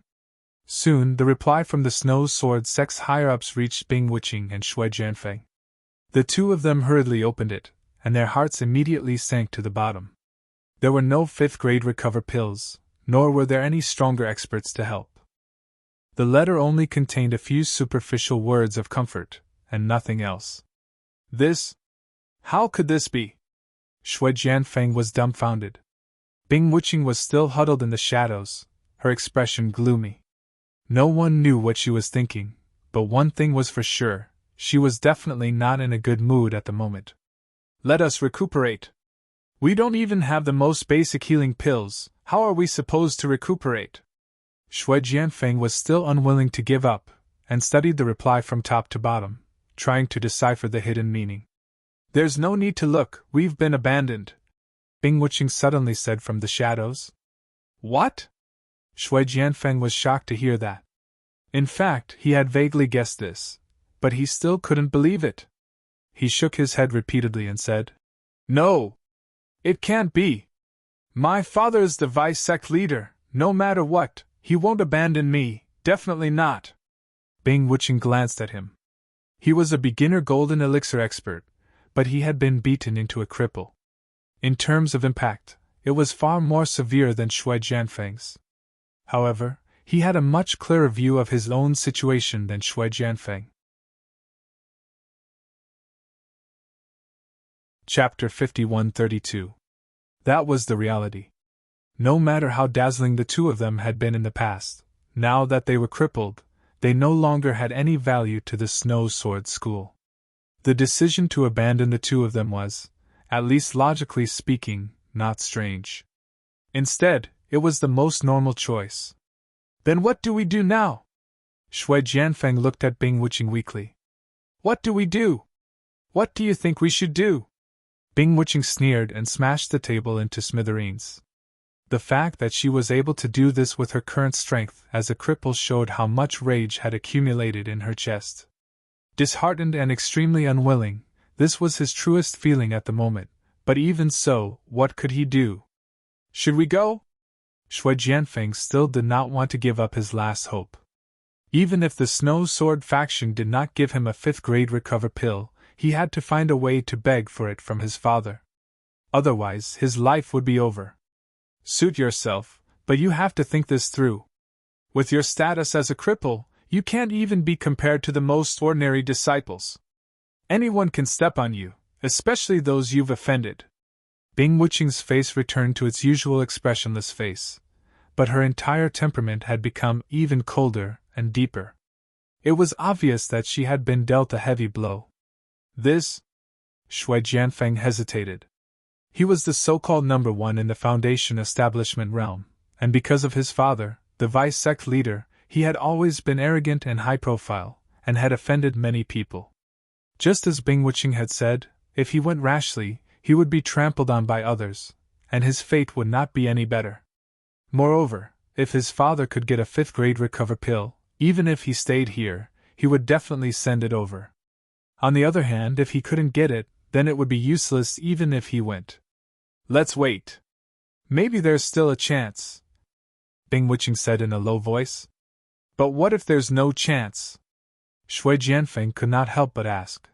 Soon, the reply from the Snow Sword sect's higher-ups reached Bing Wuching and Shui Jianfeng. The two of them hurriedly opened it, and their hearts immediately sank to the bottom. There were no 5th grade recover pills, nor were there any stronger experts to help. The letter only contained a few superficial words of comfort, and nothing else. This? How could this be? Shui Jianfeng was dumbfounded. Bing Wuching was still huddled in the shadows, her expression gloomy. No one knew what she was thinking, but one thing was for sure, she was definitely not in a good mood at the moment. Let us recuperate. We don't even have the most basic healing pills, how are we supposed to recuperate? Shui Jianfeng was still unwilling to give up, and studied the reply from top to bottom, trying to decipher the hidden meaning. There's no need to look, we've been abandoned, Bing Wuching suddenly said from the shadows. What? Shui Jianfeng was shocked to hear that. In fact, he had vaguely guessed this, but he still couldn't believe it. He shook his head repeatedly and said, No! It can't be! My father is the Vice Sect Leader, no matter what, he won't abandon me, definitely not. Bing Wuching glanced at him. He was a beginner golden elixir expert, but he had been beaten into a cripple. In terms of impact, it was far more severe than Shui Jianfeng's. However, he had a much clearer view of his own situation than Shui Jianfeng. Chapter 5132. That was the reality. No matter how dazzling the two of them had been in the past, now that they were crippled, they no longer had any value to the Snow Sword School. The decision to abandon the two of them was, at least logically speaking, not strange. Instead, it was the most normal choice. Then what do we do now? Shui Jianfeng looked at Bing Wuching weakly. What do we do? What do you think we should do? Bing Wuching sneered and smashed the table into smithereens. The fact that she was able to do this with her current strength as a cripple showed how much rage had accumulated in her chest. Disheartened and extremely unwilling, this was his truest feeling at the moment, but even so, what could he do? Should we go? Shui Jianfeng still did not want to give up his last hope. Even if the Snow Sword faction did not give him a 5th-grade recover pill, he had to find a way to beg for it from his father. Otherwise, his life would be over. Suit yourself, but you have to think this through. With your status as a cripple, you can't even be compared to the most ordinary disciples. Anyone can step on you, especially those you've offended. Bing Wuqing's face returned to its usual expressionless face, but her entire temperament had become even colder and deeper. It was obvious that she had been dealt a heavy blow. This? Shui Jianfeng hesitated. He was the so-called number one in the Foundation establishment realm, and because of his father, the vice-sect leader, he had always been arrogant and high-profile, and had offended many people. Just as Bing Wuqing had said, if he went rashly, he would be trampled on by others, and his fate would not be any better. Moreover, if his father could get a 5th-grade recover pill, even if he stayed here, he would definitely send it over. On the other hand, if he couldn't get it, then it would be useless even if he went. Let's wait. Maybe there's still a chance, Bing Wuqing said in a low voice. But what if there's no chance? Shui Jianfeng could not help but ask.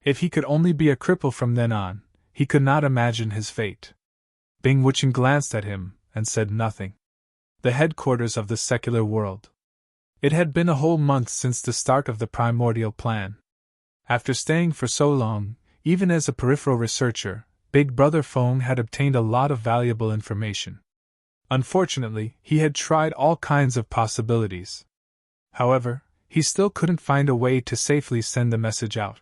If he could only be a cripple from then on, he could not imagine his fate. Bing Wuqing glanced at him and said nothing. The headquarters of the secular world. It had been a whole month since the start of the primordial plan. After staying for so long, even as a peripheral researcher, Big Brother Feng had obtained a lot of valuable information. Unfortunately, he had tried all kinds of possibilities. However, he still couldn't find a way to safely send the message out.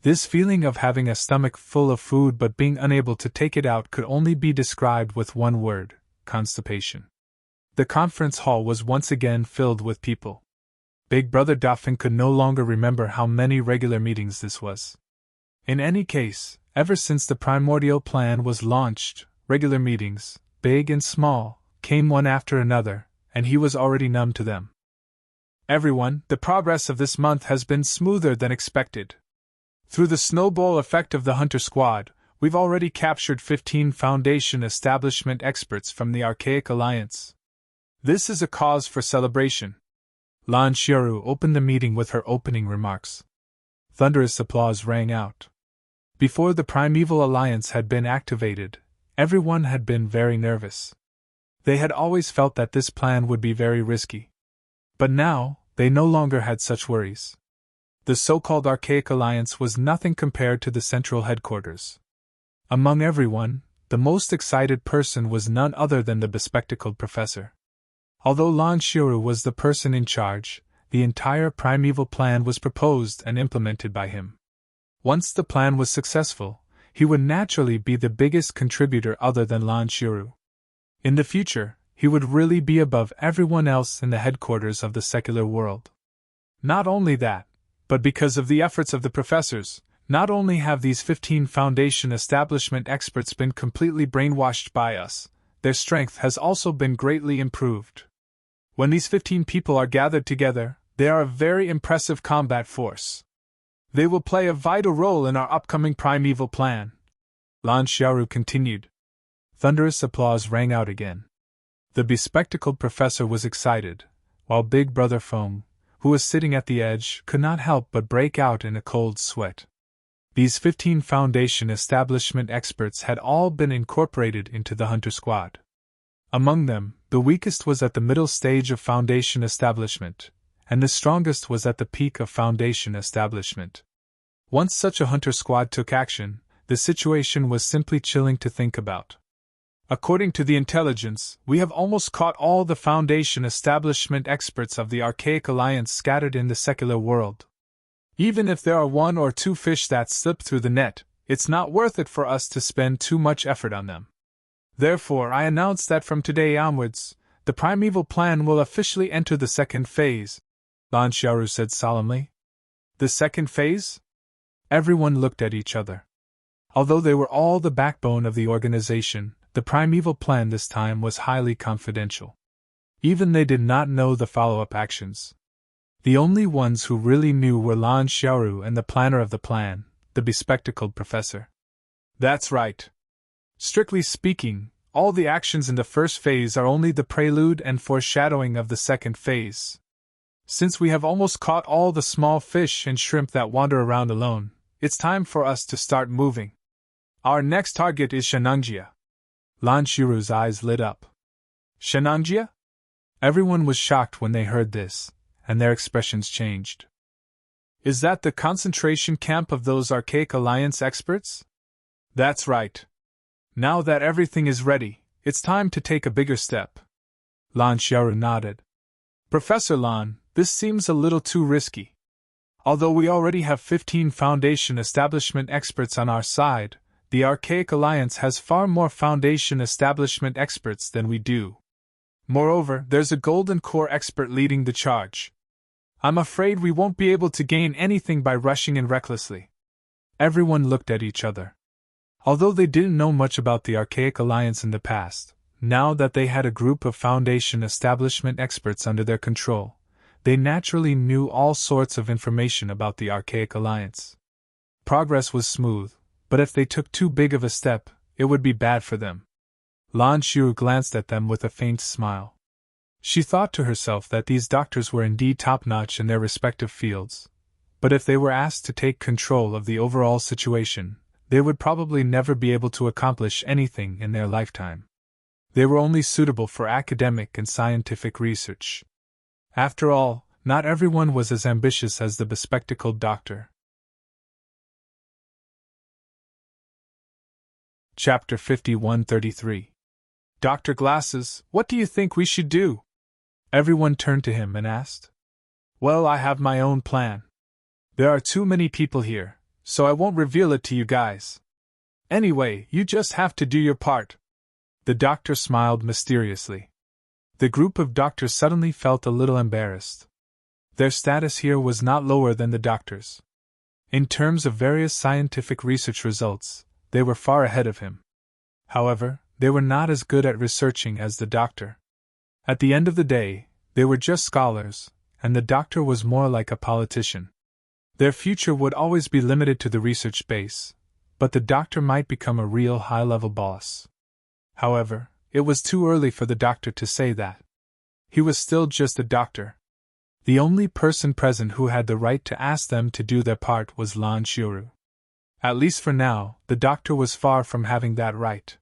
This feeling of having a stomach full of food but being unable to take it out could only be described with one word: constipation. The conference hall was once again filled with people. Big Brother Dafeng could no longer remember how many regular meetings this was. In any case, ever since the primordial plan was launched, regular meetings, big and small, came one after another, and he was already numb to them. Everyone, the progress of this month has been smoother than expected. Through the snowball effect of the Hunter Squad, we've already captured 15 Foundation establishment experts from the Archaic Alliance. This is a cause for celebration. Lan Xiaoru opened the meeting with her opening remarks. Thunderous applause rang out. Before the Primeval Alliance had been activated, everyone had been very nervous. They had always felt that this plan would be very risky. But now, they no longer had such worries. The so-called Archaic Alliance was nothing compared to the central headquarters. Among everyone, the most excited person was none other than the bespectacled professor. Although Lan Xiaoru was the person in charge, the entire primeval plan was proposed and implemented by him. Once the plan was successful, he would naturally be the biggest contributor other than Lan Xiaoru. In the future, he would really be above everyone else in the headquarters of the secular world. Not only that, but because of the efforts of the professors, not only have these 15 Foundation establishment experts been completely brainwashed by us, their strength has also been greatly improved. When these 15 people are gathered together, they are a very impressive combat force. They will play a vital role in our upcoming primeval plan. Lan Xiaoru continued. Thunderous applause rang out again. The bespectacled professor was excited, while Big Brother Feng, who was sitting at the edge, could not help but break out in a cold sweat. These 15 Foundation establishment experts had all been incorporated into the Hunter Squad. Among them, the weakest was at the middle stage of Foundation establishment, and the strongest was at the peak of Foundation establishment. Once such a Hunter Squad took action, the situation was simply chilling to think about. According to the intelligence, we have almost caught all the Foundation establishment experts of the Archaic Alliance scattered in the secular world. Even if there are 1 or 2 fish that slip through the net, it's not worth it for us to spend too much effort on them. Therefore, I announce that from today onwards, the primeval plan will officially enter the second phase, Lan Xiaoru said solemnly. The second phase? Everyone looked at each other. Although they were all the backbone of the organization, the primeval plan this time was highly confidential. Even they did not know the follow-up actions. The only ones who really knew were Lan Xiaoru and the planner of the plan, the bespectacled professor. That's right. Strictly speaking, all the actions in the first phase are only the prelude and foreshadowing of the second phase. Since we have almost caught all the small fish and shrimp that wander around alone, it's time for us to start moving. Our next target is Shenangjia. Lan Shiru's eyes lit up. Shenangjia? Everyone was shocked when they heard this, and their expressions changed. Is that the concentration camp of those Archaic Alliance experts? That's right. Now that everything is ready, it's time to take a bigger step. Lan Xiaoru nodded. Professor Lan, this seems a little too risky. Although we already have 15 Foundation Establishment experts on our side, the Archaic Alliance has far more Foundation Establishment experts than we do. Moreover, there's a Golden Core expert leading the charge. I'm afraid we won't be able to gain anything by rushing in recklessly. Everyone looked at each other. Although they didn't know much about the Archaic Alliance in the past, now that they had a group of Foundation Establishment experts under their control, they naturally knew all sorts of information about the Archaic Alliance. Progress was smooth, but if they took too big of a step, it would be bad for them. Lan Xiu glanced at them with a faint smile. She thought to herself that these doctors were indeed top-notch in their respective fields, but if they were asked to take control of the overall situation, they would probably never be able to accomplish anything in their lifetime. They were only suitable for academic and scientific research. After all, not everyone was as ambitious as the bespectacled doctor. Chapter 51-33. Dr. Glasses, what do you think we should do? Everyone turned to him and asked. Well, I have my own plan. There are too many people here, so I won't reveal it to you guys. Anyway, you just have to do your part. The doctor smiled mysteriously. The group of doctors suddenly felt a little embarrassed. Their status here was not lower than the doctor's. In terms of various scientific research results, they were far ahead of him. However, they were not as good at researching as the doctor. At the end of the day, they were just scholars, and the doctor was more like a politician. Their future would always be limited to the research base, but the doctor might become a real high-level boss. However, it was too early for the doctor to say that. He was still just a doctor. The only person present who had the right to ask them to do their part was Lan Xiuru. At least for now, the doctor was far from having that right.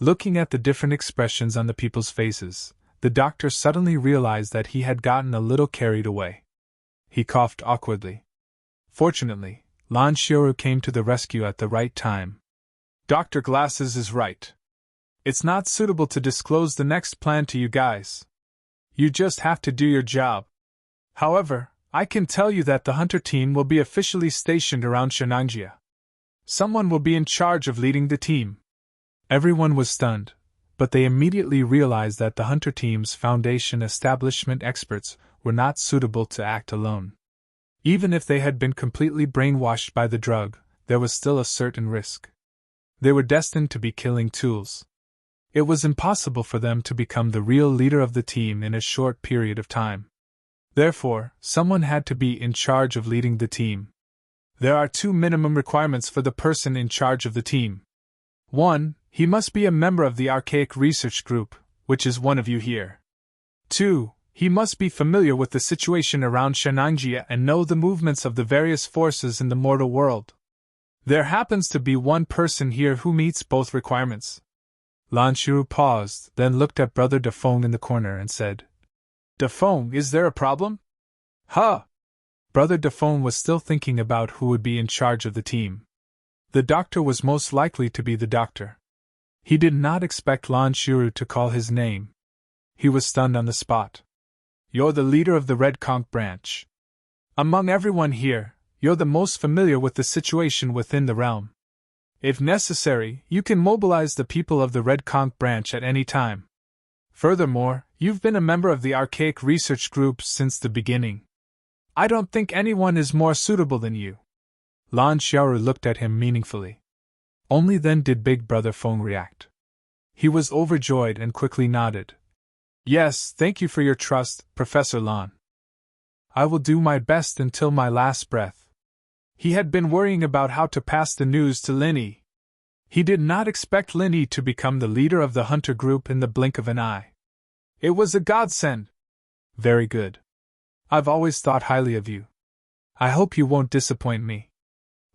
Looking at the different expressions on the people's faces, the doctor suddenly realized that he had gotten a little carried away. He coughed awkwardly. Fortunately, Lan Xiuru came to the rescue at the right time. Dr. Glasses is right. It's not suitable to disclose the next plan to you guys. You just have to do your job. However, I can tell you that the hunter team will be officially stationed around Shenangjia. Someone will be in charge of leading the team. Everyone was stunned, but they immediately realized that the hunter team's Foundation Establishment experts were not suitable to act alone. Even if they had been completely brainwashed by the drug, there was still a certain risk. They were destined to be killing tools. It was impossible for them to become the real leader of the team in a short period of time. Therefore, someone had to be in charge of leading the team. There are two minimum requirements for the person in charge of the team. 1. He must be a member of the Archaic Research Group, which is one of you here. 2. He must be familiar with the situation around Shenangjia and know the movements of the various forces in the mortal world. There happens to be one person here who meets both requirements. Lan Xiu paused, then looked at Brother Dafeng in the corner and said, Dafeng, is there a problem? Huh! Brother Dafeng was still thinking about who would be in charge of the team. The doctor was most likely to be the doctor. He did not expect Lan Xiu to call his name. He was stunned on the spot. You're the leader of the Red Conch branch. Among everyone here, you're the most familiar with the situation within the realm. If necessary, you can mobilize the people of the Red Conch branch at any time. Furthermore, you've been a member of the Archaic Research Group since the beginning. I don't think anyone is more suitable than you. Lan Xiaoru looked at him meaningfully. Only then did Big Brother Feng react. He was overjoyed and quickly nodded. Yes, thank you for your trust, Professor Lan. I will do my best until my last breath. He had been worrying about how to pass the news to Lin Yi. He did not expect Lin Yi to become the leader of the hunter group in the blink of an eye. It was a godsend. Very good. I've always thought highly of you. I hope you won't disappoint me.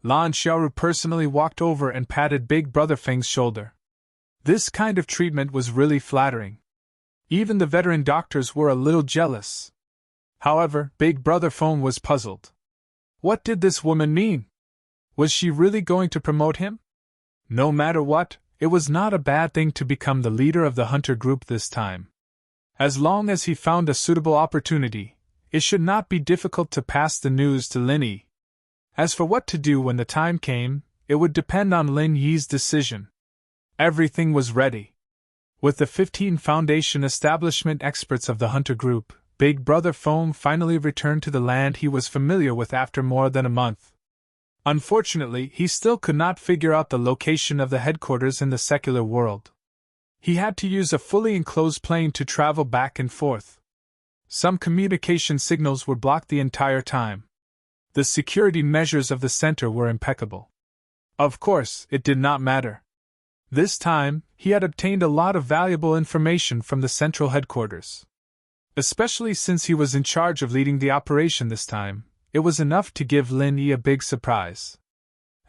Lan Xiaoru personally walked over and patted Big Brother Feng's shoulder. This kind of treatment was really flattering. Even the veteran doctors were a little jealous. However, Big Brother Feng was puzzled. What did this woman mean? Was she really going to promote him? No matter what, it was not a bad thing to become the leader of the hunter group this time. As long as he found a suitable opportunity, it should not be difficult to pass the news to Lin Yi. As for what to do when the time came, it would depend on Lin Yi's decision. Everything was ready. With the 15 foundation establishment experts of the hunter group, Big Brother Feng finally returned to the land he was familiar with after more than a month. Unfortunately, he still could not figure out the location of the headquarters in the secular world. He had to use a fully enclosed plane to travel back and forth. Some communication signals were blocked the entire time. The security measures of the center were impeccable. Of course, it did not matter. This time, he had obtained a lot of valuable information from the central headquarters. Especially since he was in charge of leading the operation this time, it was enough to give Lin Yi a big surprise.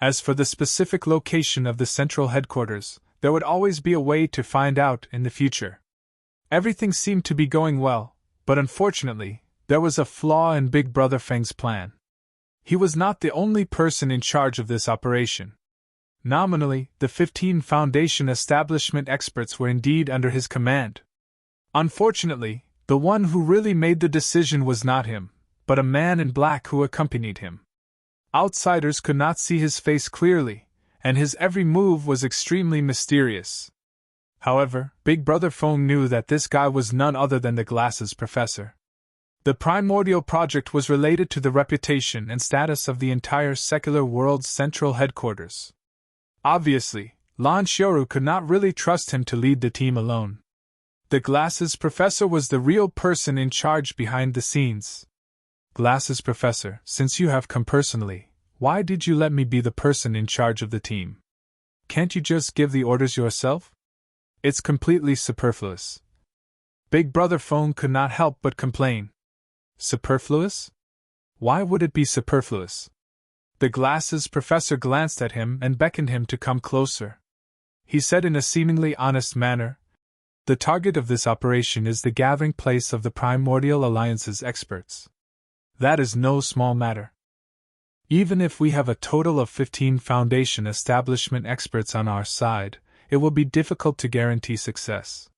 As for the specific location of the central headquarters, there would always be a way to find out in the future. Everything seemed to be going well, but unfortunately, there was a flaw in Big Brother Feng's plan. He was not the only person in charge of this operation. Nominally, the 15 foundation establishment experts were indeed under his command. Unfortunately, the one who really made the decision was not him, but a man in black who accompanied him. Outsiders could not see his face clearly, and his every move was extremely mysterious. However, Big Brother Feng knew that this guy was none other than the Glasses Professor. The primordial project was related to the reputation and status of the entire secular world's central headquarters. Obviously, Lan Xiaoru could not really trust him to lead the team alone. The Glasses Professor was the real person in charge behind the scenes. Glasses Professor, since you have come personally, why did you let me be the person in charge of the team? Can't you just give the orders yourself? It's completely superfluous. Big Brother Feng could not help but complain. Superfluous? Why would it be superfluous? The Glasses Professor glanced at him and beckoned him to come closer. He said in a seemingly honest manner, "The target of this operation is the gathering place of the Primordial Alliance's experts. That is no small matter. Even if we have a total of 15 foundation establishment experts on our side, it will be difficult to guarantee success.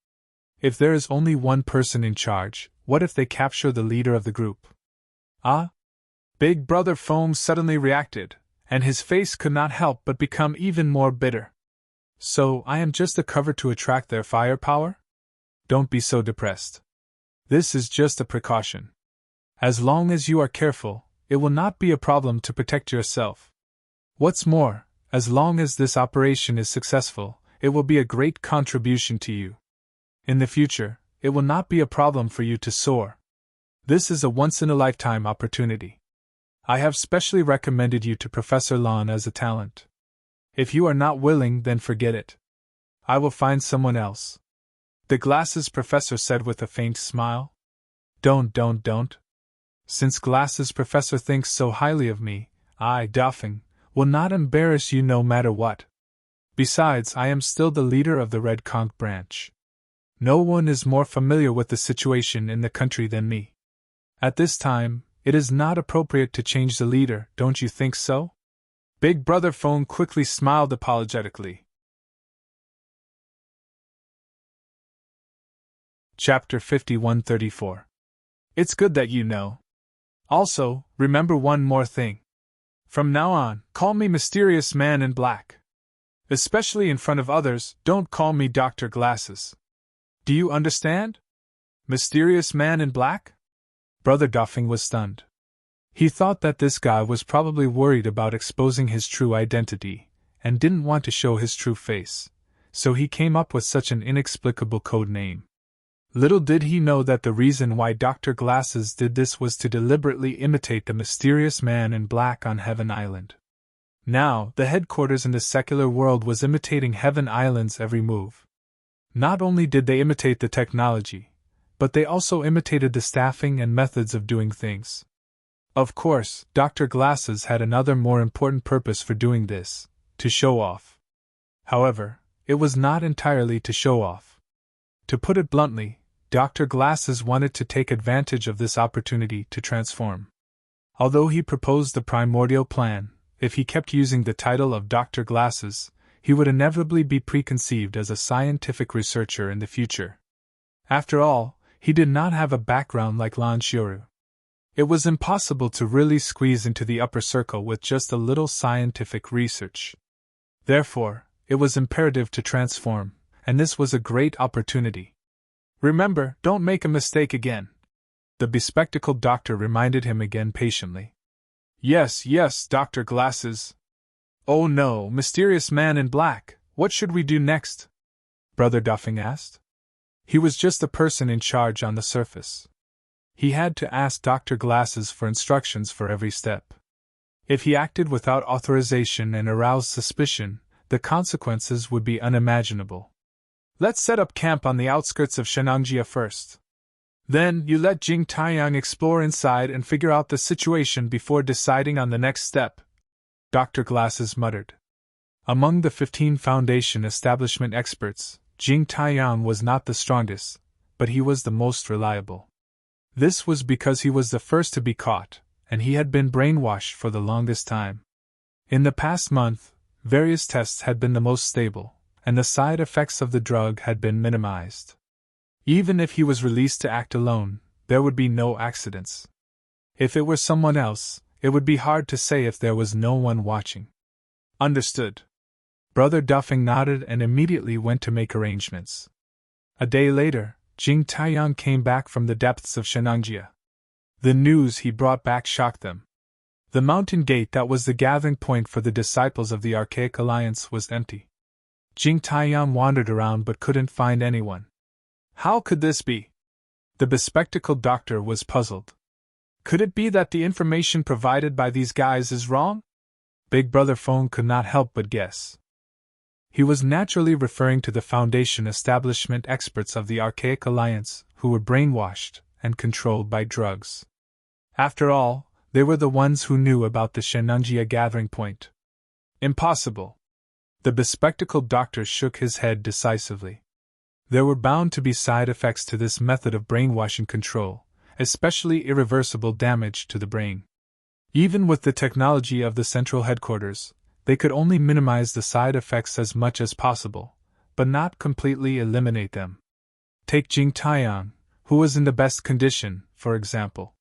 If there is only one person in charge, what if they capture the leader of the group?" Ah? Big Brother Feng suddenly reacted, and his face could not help but become even more bitter. So, I am just a cover to attract their firepower? Don't be so depressed. This is just a precaution. As long as you are careful, it will not be a problem to protect yourself. What's more, as long as this operation is successful, it will be a great contribution to you. In the future, it will not be a problem for you to soar. This is a once-in-a-lifetime opportunity. I have specially recommended you to Professor Lan as a talent. If you are not willing, then forget it. I will find someone else. The Glasses Professor said with a faint smile. Don't. Since Glasses Professor thinks so highly of me, I, Dafeng, will not embarrass you no matter what. Besides, I am still the leader of the Red Conch branch. No one is more familiar with the situation in the country than me. At this time, it is not appropriate to change the leader, don't you think so? Big Brother Feng quickly smiled apologetically. Chapter 5134. It's good that you know. Also, remember one more thing. From now on, call me Mysterious Man in Black. Especially in front of others, don't call me Dr. Glasses. Do you understand? Mysterious Man in Black? Brother Dafeng was stunned. He thought that this guy was probably worried about exposing his true identity, and didn't want to show his true face, so he came up with such an inexplicable code name. Little did he know that the reason why Dr. Glasses did this was to deliberately imitate the Mysterious Man in Black on Heaven Island. Now, the headquarters in the secular world was imitating Heaven Island's every move. Not only did they imitate the technology, but they also imitated the staffing and methods of doing things. Of course, Dr. Glasses had another more important purpose for doing this: to show off. However, it was not entirely to show off. To put it bluntly, Dr. Glasses wanted to take advantage of this opportunity to transform. Although he proposed the primordial plan, if he kept using the title of Dr. Glasses, he would inevitably be preconceived as a scientific researcher in the future. After all, he did not have a background like Lan Xiuru. It was impossible to really squeeze into the upper circle with just a little scientific research. Therefore, it was imperative to transform, and this was a great opportunity. "Remember, don't make a mistake again," the bespectacled doctor reminded him again patiently. "Yes, yes, Dr. Glasses." "Oh no, mysterious man in black, what should we do next?" Brother Duffing asked. He was just a person in charge on the surface. He had to ask Dr. Glasses for instructions for every step. If he acted without authorization and aroused suspicion, the consequences would be unimaginable. "Let's set up camp on the outskirts of Shenangjia first. Then, you let Jing Taiyang explore inside and figure out the situation before deciding on the next step," Dr. Glasses muttered. Among the 15 Foundation establishment experts, Jing Taiyang was not the strongest, but he was the most reliable. This was because he was the first to be caught, and he had been brainwashed for the longest time. In the past month, various tests had been the most stable, and the side effects of the drug had been minimized. Even if he was released to act alone, there would be no accidents. If it were someone else, it would be hard to say if there was no one watching. "Understood." Brother Duffing nodded and immediately went to make arrangements. A day later, Jing Taiyang came back from the depths of Shenangjia. The news he brought back shocked them. The mountain gate that was the gathering point for the disciples of the Archaic Alliance was empty. Jing Taiyang wandered around but couldn't find anyone. How could this be? The bespectacled doctor was puzzled. Could it be that the information provided by these guys is wrong? Big Brother Feng could not help but guess. He was naturally referring to the Foundation establishment experts of the Archaic Alliance, who were brainwashed and controlled by drugs. After all, they were the ones who knew about the Shenangjia gathering point. Impossible. The bespectacled doctor shook his head decisively. There were bound to be side effects to this method of brainwashing control, especially irreversible damage to the brain. Even with the technology of the central headquarters, they could only minimize the side effects as much as possible, but not completely eliminate them. Take Jing Taiyang, who was in the best condition, for example.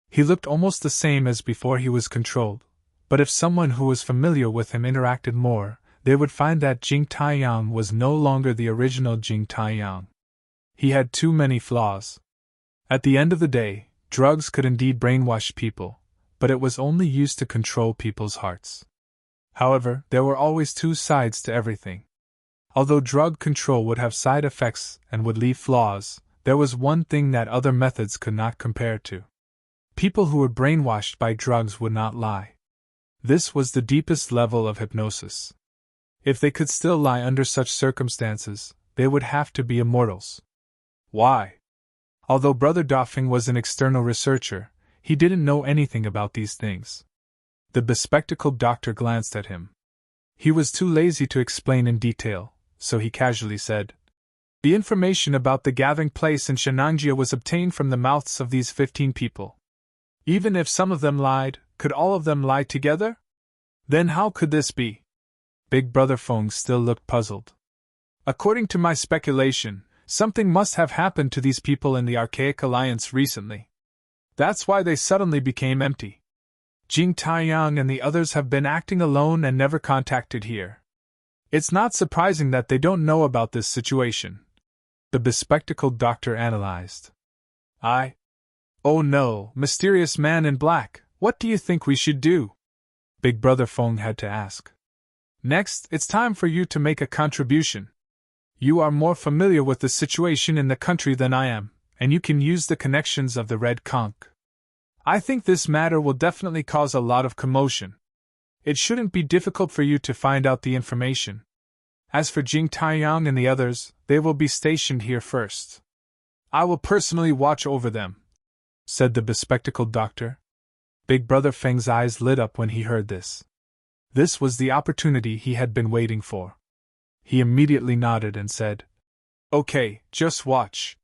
He looked almost the same as before he was controlled, but if someone who was familiar with him interacted more, they would find that Jing Taiyang was no longer the original Jing Taiyang. He had too many flaws. At the end of the day, drugs could indeed brainwash people, but it was only used to control people's hearts. However, there were always two sides to everything. Although drug control would have side effects and would leave flaws, there was one thing that other methods could not compare to. People who were brainwashed by drugs would not lie. This was the deepest level of hypnosis. If they could still lie under such circumstances, they would have to be immortals. Why? Although Brother Duffing was an external researcher, he didn't know anything about these things. The bespectacled doctor glanced at him. He was too lazy to explain in detail, so he casually said, "The information about the gathering place in Shenangjia was obtained from the mouths of these 15 people. Even if some of them lied, could all of them lie together? Then how could this be?" Big Brother Feng still looked puzzled. "According to my speculation, something must have happened to these people in the Archaic Alliance recently. That's why they suddenly became empty. Jing Taiyang and the others have been acting alone and never contacted here. It's not surprising that they don't know about this situation," the bespectacled doctor analyzed. "Oh no, mysterious man in black, what do you think we should do?" Big Brother Feng had to ask. "Next, it's time for you to make a contribution. You are more familiar with the situation in the country than I am, and you can use the connections of the Red Conch. I think this matter will definitely cause a lot of commotion. It shouldn't be difficult for you to find out the information. As for Jing Taiyang and the others, they will be stationed here first." I will personally watch over them, said the bespectacled doctor. Big Brother Feng's eyes lit up when he heard this. This was the opportunity he had been waiting for. He immediately nodded and said, Okay, just watch.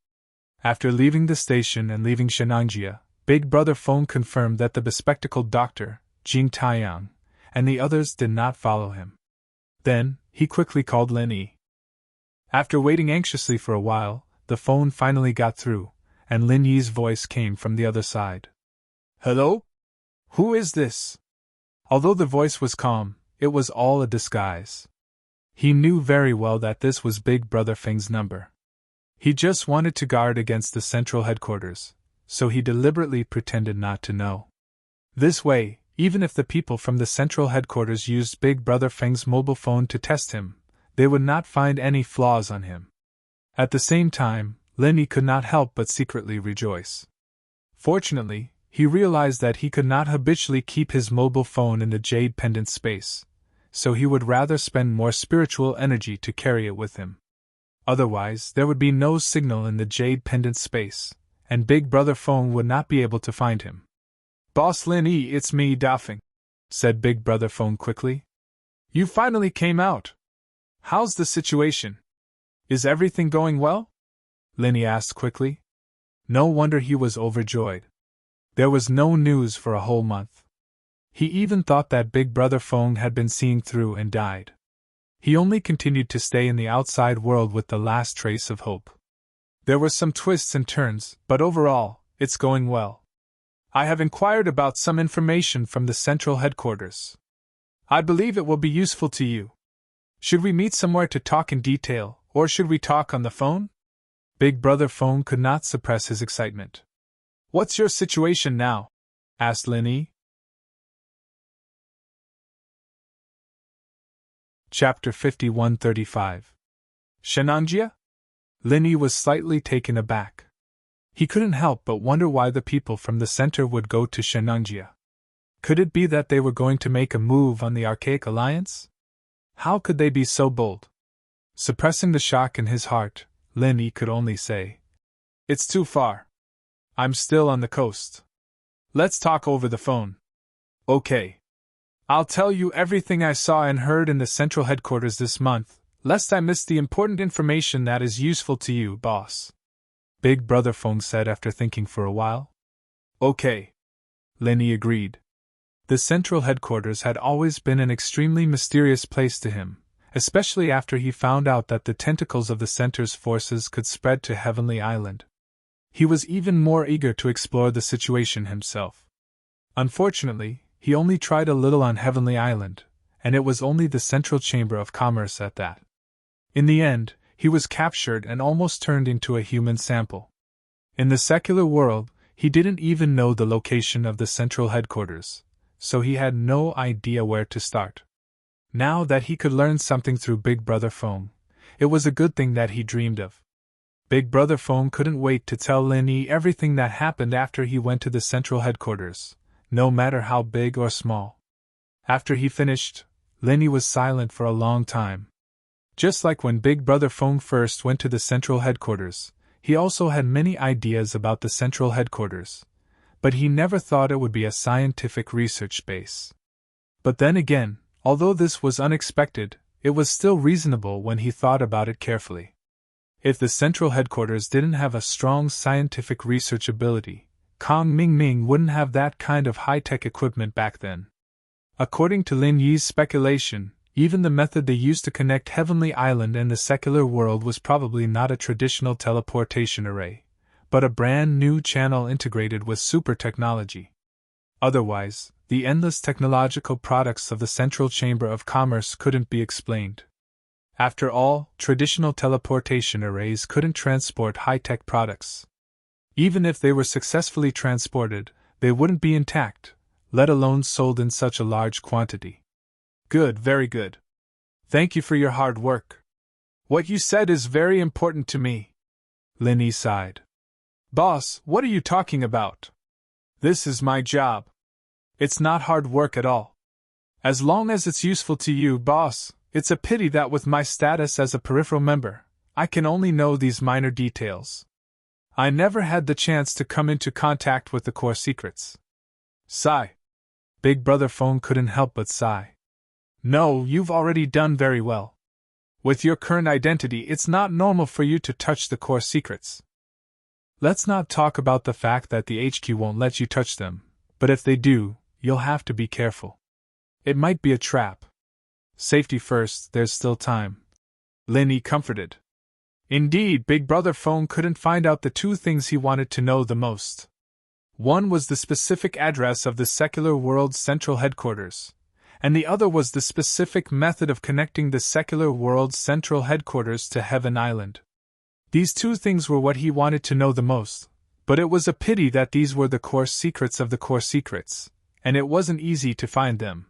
After leaving the station and leaving Shenangjia, Big Brother Feng confirmed that the bespectacled doctor, Jing Taiyang, and the others did not follow him. Then, he quickly called Lin Yi. After waiting anxiously for a while, the phone finally got through, and Lin Yi's voice came from the other side. Hello? Who is this? Although the voice was calm, it was all a disguise. He knew very well that this was Big Brother Feng's number. He just wanted to guard against the central headquarters, so he deliberately pretended not to know. This way, even if the people from the central headquarters used Big Brother Feng's mobile phone to test him, they would not find any flaws on him. At the same time, Lin Yi could not help but secretly rejoice. Fortunately, he realized that he could not habitually keep his mobile phone in the jade pendant space, so he would rather spend more spiritual energy to carry it with him. Otherwise, there would be no signal in the jade pendant space, and Big Brother Feng would not be able to find him. Boss Lin Yi, it's me, Dafeng, said Big Brother Feng quickly. You finally came out. How's the situation? Is everything going well? Lin Yi asked quickly. No wonder he was overjoyed. There was no news for a whole month. He even thought that Big Brother Feng had been seen through and died. He only continued to stay in the outside world with the last trace of hope. There were some twists and turns, but overall, it's going well. I have inquired about some information from the central headquarters. I believe it will be useful to you. Should we meet somewhere to talk in detail, or should we talk on the phone? Big Brother Feng could not suppress his excitement. What's your situation now? Asked Lin Yi. Chapter 5135. Shenangjia? Lin Yi was slightly taken aback. He couldn't help but wonder why the people from the center would go to Shenangjia. Could it be that they were going to make a move on the Archaic Alliance? How could they be so bold? Suppressing the shock in his heart, Lin Yi could only say, It's too far. I'm still on the coast. Let's talk over the phone. Okay. I'll tell you everything I saw and heard in the central headquarters this month, lest I miss the important information that is useful to you, boss. Big Brother Feng said after thinking for a while. Okay. Lin Yi agreed. The central headquarters had always been an extremely mysterious place to him, especially after he found out that the tentacles of the center's forces could spread to Heavenly Island. He was even more eager to explore the situation himself. Unfortunately, he only tried a little on Heavenly Island, and it was only the Central Chamber of Commerce at that. In the end, he was captured and almost turned into a human sample. In the secular world, he didn't even know the location of the central headquarters, so he had no idea where to start. Now that he could learn something through Big Brother Feng, it was a good thing that he dreamed of. Big Brother Feng couldn't wait to tell Lin Yi everything that happened after he went to the central headquarters, no matter how big or small. After he finished, Lin Yi was silent for a long time. Just like when Big Brother Feng first went to the central headquarters, he also had many ideas about the central headquarters, but he never thought it would be a scientific research base. But then again, although this was unexpected, it was still reasonable when he thought about it carefully. If the central headquarters didn't have a strong scientific research ability, Kong Mingming wouldn't have that kind of high-tech equipment back then. According to Lin Yi's speculation, even the method they used to connect Heavenly Island and the secular world was probably not a traditional teleportation array, but a brand new channel integrated with super technology. Otherwise, the endless technological products of the Central Chamber of Commerce couldn't be explained. After all, traditional teleportation arrays couldn't transport high-tech products. Even if they were successfully transported, they wouldn't be intact, let alone sold in such a large quantity. Good, very good. Thank you for your hard work. What you said is very important to me. Lin Yi sighed. Boss, what are you talking about? This is my job. It's not hard work at all. As long as it's useful to you, boss. It's a pity that with my status as a peripheral member, I can only know these minor details. I never had the chance to come into contact with the core secrets. Sigh. Big Brother Phone couldn't help but sigh. No, you've already done very well. With your current identity, it's not normal for you to touch the core secrets. Let's not talk about the fact that the HQ won't let you touch them, but if they do, you'll have to be careful. It might be a trap. Safety first, there's still time. Linny comforted. Indeed, Big Brother Phone couldn't find out the two things he wanted to know the most. One was the specific address of the secular world's central headquarters, and the other was the specific method of connecting the secular world's central headquarters to Heaven Island. These two things were what he wanted to know the most, but it was a pity that these were the core secrets of the core secrets, and it wasn't easy to find them.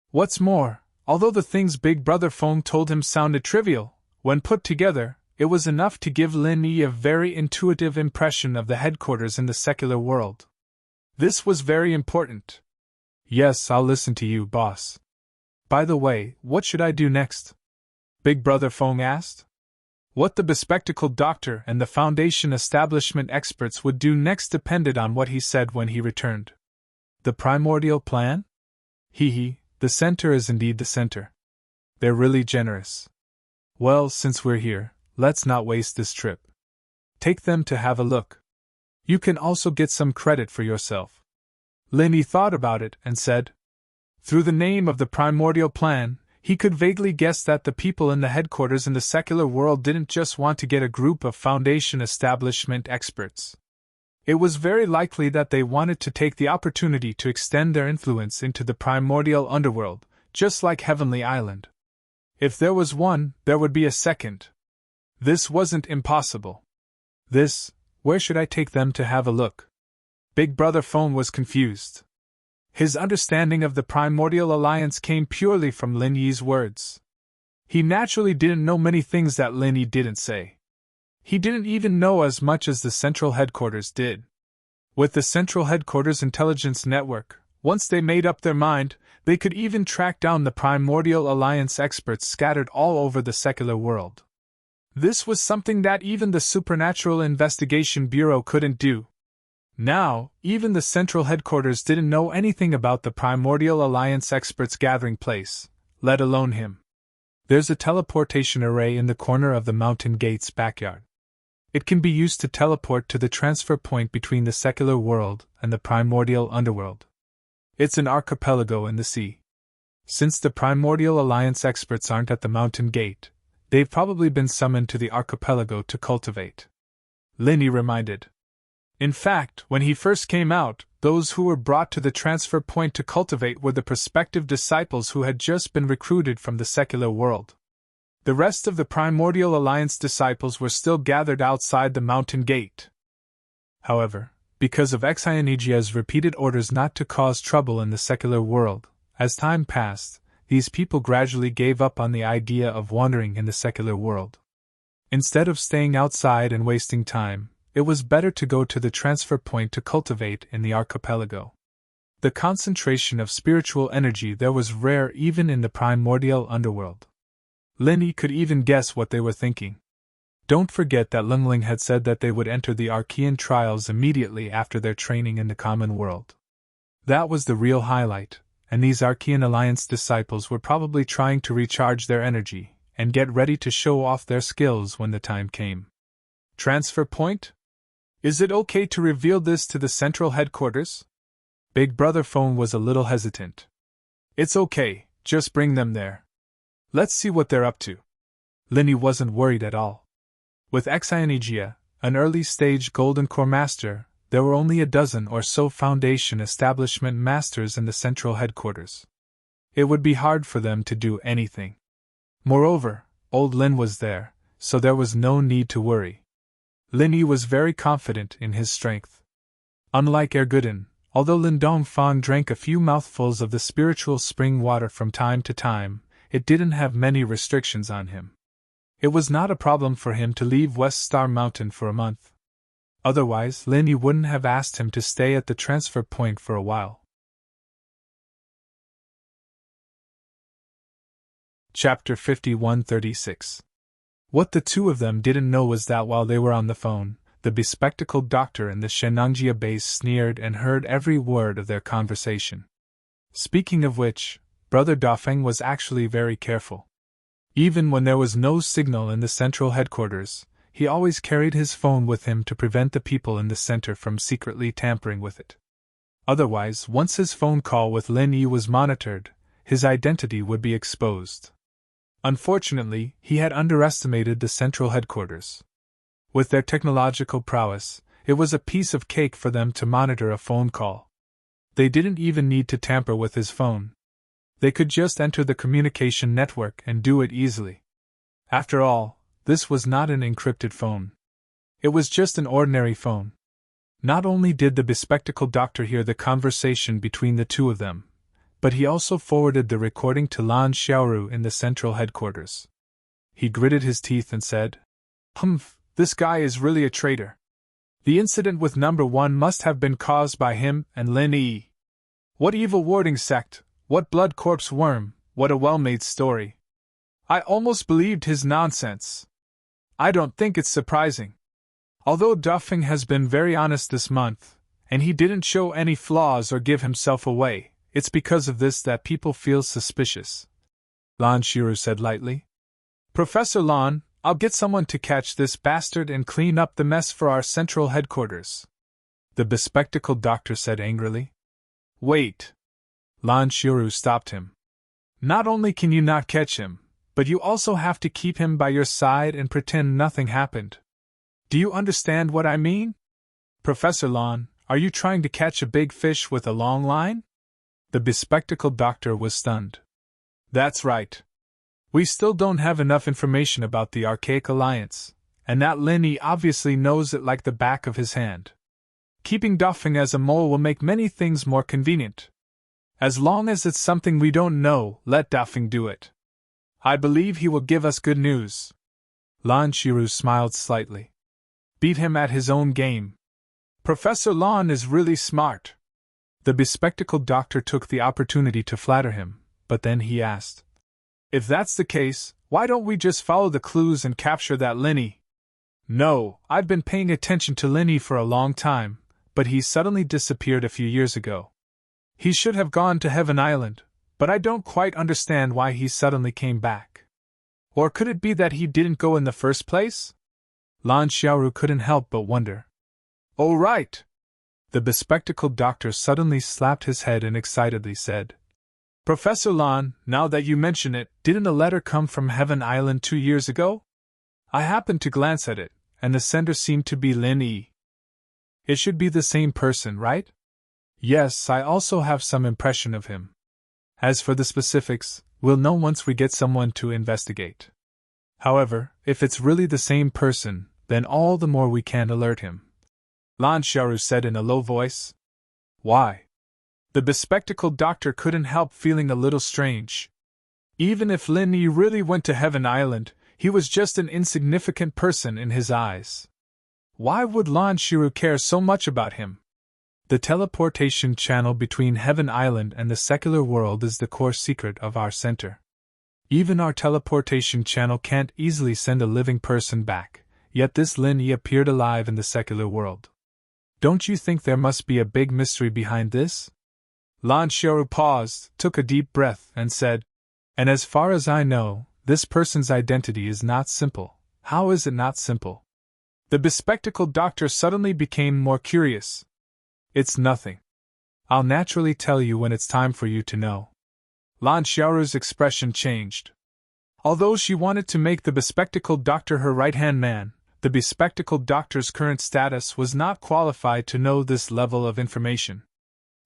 What's more, although the things Big Brother Phone told him sounded trivial, when put together, it was enough to give Lin Yi a very intuitive impression of the headquarters in the secular world. This was very important. Yes, I'll listen to you, boss. By the way, what should I do next? Big Brother Phone asked. What the bespectacled doctor and the Foundation establishment experts would do next depended on what he said when he returned. The primordial plan? The center is indeed the center. They're really generous. Well, since we're here, let's not waste this trip. Take them to have a look. You can also get some credit for yourself. Linny thought about it and said, through the name of the primordial plan, he could vaguely guess that the people in the headquarters in the secular world didn't just want to get a group of Foundation establishment experts. It was very likely that they wanted to take the opportunity to extend their influence into the primordial underworld, just like Heavenly Island. If there was one, there would be a second. This wasn't impossible. Where should I take them to have a look? Big Brother Phone was confused. His understanding of the Primordial Alliance came purely from Lin Yi's words. He naturally didn't know many things that Lin Yi didn't say. He didn't even know as much as the Central Headquarters did. With the Central Headquarters Intelligence Network, once they made up their mind, they could even track down the Primordial Alliance experts scattered all over the secular world. This was something that even the Supernatural Investigation Bureau couldn't do. Now, even the Central Headquarters didn't know anything about the Primordial Alliance experts' gathering place, let alone him. There's a teleportation array in the corner of the Mountain Gate's backyard. It can be used to teleport to the transfer point between the secular world and the primordial underworld. It's an archipelago in the sea. Since the Primordial Alliance experts aren't at the Mountain Gate, they've probably been summoned to the archipelago to cultivate. Linny reminded. In fact, when he first came out, those who were brought to the transfer point to cultivate were the prospective disciples who had just been recruited from the secular world. The rest of the Primordial Alliance disciples were still gathered outside the Mountain Gate. However, because of Xionigia's repeated orders not to cause trouble in the secular world, as time passed, these people gradually gave up on the idea of wandering in the secular world. Instead of staying outside and wasting time, it was better to go to the transfer point to cultivate in the archipelago. The concentration of spiritual energy there was rare even in the primordial underworld. Linny could even guess what they were thinking. Don't forget that Lungling had said that they would enter the Archean trials immediately after their training in the common world. That was the real highlight, and these Archean Alliance disciples were probably trying to recharge their energy and get ready to show off their skills when the time came. Transfer point? Is it okay to reveal this to the Central Headquarters? Big Brother Phone was a little hesitant. It's okay, just bring them there. Let's see what they're up to. Linny wasn't worried at all. With Xionigia, an early-stage Golden Core Master, there were only a dozen or so Foundation establishment masters in the Central Headquarters. It would be hard for them to do anything. Moreover, old Lin was there, so there was no need to worry. Linny was very confident in his strength. Unlike Ergudin, although Lin Dongfang drank a few mouthfuls of the spiritual spring water from time to time, it didn't have many restrictions on him. It was not a problem for him to leave West Star Mountain for a month. Otherwise, Linny wouldn't have asked him to stay at the transfer point for a while. Chapter 51-36. What the two of them didn't know was that while they were on the phone, the bespectacled doctor and the Shenangjia base sneered and heard every word of their conversation. Speaking of which, Brother Dafeng was actually very careful. Even when there was no signal in the central headquarters, he always carried his phone with him to prevent the people in the center from secretly tampering with it. Otherwise, once his phone call with Lin Yi was monitored, his identity would be exposed. Unfortunately, he had underestimated the central headquarters. With their technological prowess, it was a piece of cake for them to monitor a phone call. They didn't even need to tamper with his phone. They could just enter the communication network and do it easily. After all, this was not an encrypted phone. It was just an ordinary phone. Not only did the bespectacled doctor hear the conversation between the two of them, but he also forwarded the recording to Lan Xiaoru in the central headquarters. He gritted his teeth and said, "Humph, this guy is really a traitor. The incident with number 1 must have been caused by him and Lin Yi. What evil warding sect, what blood corpse worm, what a well-made story. I almost believed his nonsense. I don't think it's surprising. Although Dafeng has been very honest this month, and he didn't show any flaws or give himself away, it's because of this that people feel suspicious," Lan Xiaoru said lightly. "Professor Lan, I'll get someone to catch this bastard and clean up the mess for our central headquarters," the bespectacled doctor said angrily. "Wait." Lan Xiaoru stopped him. "Not only can you not catch him, but you also have to keep him by your side and pretend nothing happened. Do you understand what I mean? Professor Lan, are you trying to catch a big fish with a long line?" The bespectacled doctor was stunned. "That's right. We still don't have enough information about the Archaic Alliance, and that Lin Yi obviously knows it like the back of his hand. Keeping Dafeng as a mole will make many things more convenient. As long as it's something we don't know, let Dafeng do it. I believe he will give us good news." Lan Xiaoru smiled slightly. "Beat him at his own game. Professor Lan is really smart." The bespectacled doctor took the opportunity to flatter him, but then he asked, "If that's the case, why don't we just follow the clues and capture that Lin Yi?" "No, I've been paying attention to Lin Yi for a long time, but he suddenly disappeared a few years ago. He should have gone to Heaven Island, but I don't quite understand why he suddenly came back. Or could it be that he didn't go in the first place?" Lan Xiaoru couldn't help but wonder. "Oh right!" The bespectacled doctor suddenly slapped his head and excitedly said, "Professor Lan, now that you mention it, didn't a letter come from Heaven Island 2 years ago? I happened to glance at it, and the sender seemed to be Lin Yi. It should be the same person, right?" "Yes, I also have some impression of him. As for the specifics, we'll know once we get someone to investigate. However, if it's really the same person, then all the more we can alert him," Lan Xiaoru said in a low voice. "Why?" The bespectacled doctor couldn't help feeling a little strange. Even if Lin Yi really went to Heaven Island, he was just an insignificant person in his eyes. Why would Lan Xiaoru care so much about him? The teleportation channel between Heaven Island and the secular world is the core secret of our center. Even our teleportation channel can't easily send a living person back, yet this Lin Yi appeared alive in the secular world. Don't you think there must be a big mystery behind this? Lan Xiaoru paused, took a deep breath, and said, "And as far as I know, this person's identity is not simple. How is it not simple?" The bespectacled doctor suddenly became more curious. "It's nothing. I'll naturally tell you when it's time for you to know." Lan Xiaoru's expression changed. Although she wanted to make the bespectacled doctor her right-hand man, the bespectacled doctor's current status was not qualified to know this level of information.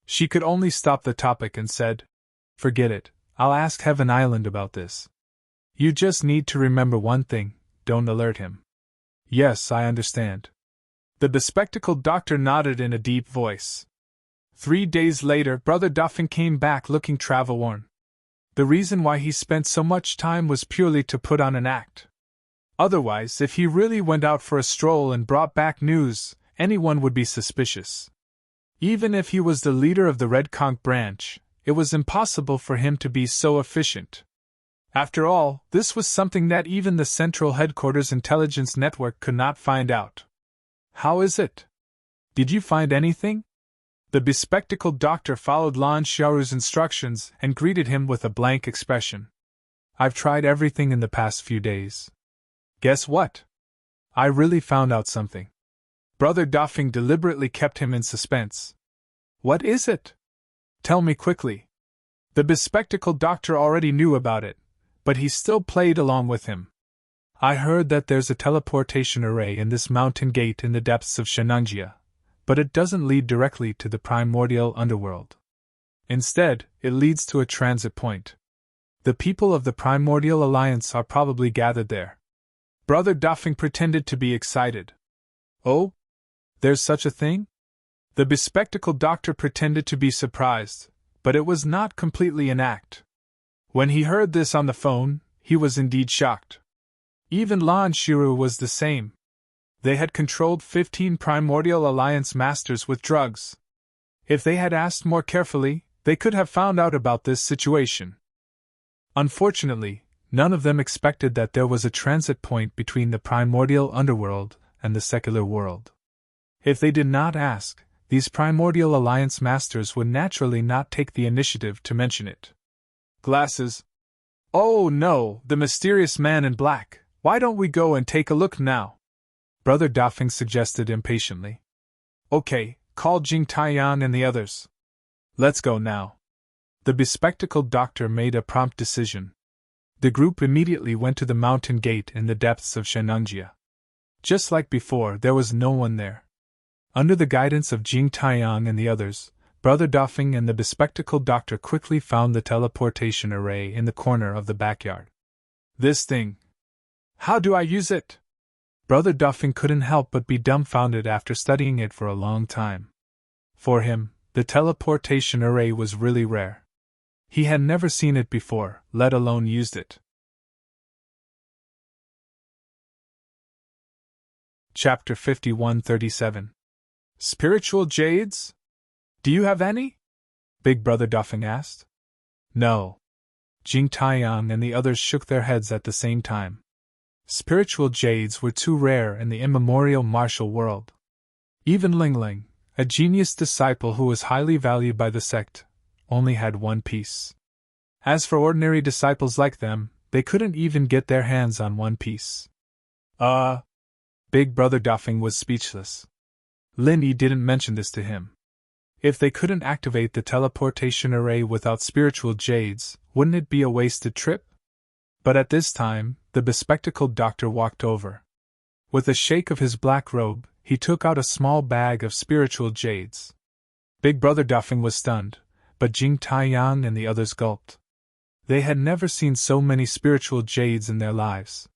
She could only stop the topic and said, "Forget it, I'll ask Heaven Island about this. You just need to remember one thing, don't alert him." "Yes, I understand." The bespectacled doctor nodded in a deep voice. 3 days later, Brother Dafeng came back looking travel-worn. The reason why he spent so much time was purely to put on an act. Otherwise, if he really went out for a stroll and brought back news, anyone would be suspicious. Even if he was the leader of the Red Conch branch, it was impossible for him to be so efficient. After all, this was something that even the Central Headquarters Intelligence Network could not find out. How is it? Did you find anything? The bespectacled doctor followed Lan Xiaoru's instructions and greeted him with a blank expression. I've tried everything in the past few days. Guess what? I really found out something. Brother Dafeng deliberately kept him in suspense. What is it? Tell me quickly. The bespectacled doctor already knew about it, but he still played along with him. I heard that there's a teleportation array in this mountain gate in the depths of Shenangjia, but it doesn't lead directly to the primordial underworld. Instead, it leads to a transit point. The people of the Primordial Alliance are probably gathered there. Brother Dafeng pretended to be excited. Oh? There's such a thing? The bespectacled doctor pretended to be surprised, but it was not completely an act. When he heard this on the phone, he was indeed shocked. Even Lan Xiaoru was the same. They had controlled 15 Primordial Alliance masters with drugs. If they had asked more carefully, they could have found out about this situation. Unfortunately, none of them expected that there was a transit point between the primordial underworld and the secular world. If they did not ask, these Primordial Alliance masters would naturally not take the initiative to mention it. Glasses. Oh no, the mysterious man in black. Why don't we go and take a look now? Brother Dafeng suggested impatiently. Okay, call Jing Taiyan and the others. Let's go now. The bespectacled doctor made a prompt decision. The group immediately went to the mountain gate in the depths of Shenangjia. Just like before, there was no one there. Under the guidance of Jing Taiyang and the others, Brother Dafeng and the bespectacled doctor quickly found the teleportation array in the corner of the backyard. This thing. How do I use it? Brother Dafeng couldn't help but be dumbfounded after studying it for a long time. For him, the teleportation array was really rare. He had never seen it before, let alone used it. Chapter 5137. Spiritual Jades? Do you have any? Big Brother Dafeng asked. No. Jing Taiyang and the others shook their heads at the same time. Spiritual jades were too rare in the immemorial martial world. Even Ling Ling, a genius disciple who was highly valued by the sect, only had one piece. As for ordinary disciples like them, they couldn't even get their hands on one piece. Big Brother Dafeng was speechless. Lin Yi didn't mention this to him. If they couldn't activate the teleportation array without spiritual jades, wouldn't it be a wasted trip? But at this time, the bespectacled doctor walked over. With a shake of his black robe, he took out a small bag of spiritual jades. Big Brother Dafeng was stunned, but Jing Taiyang and the others gulped. They had never seen so many spiritual jades in their lives.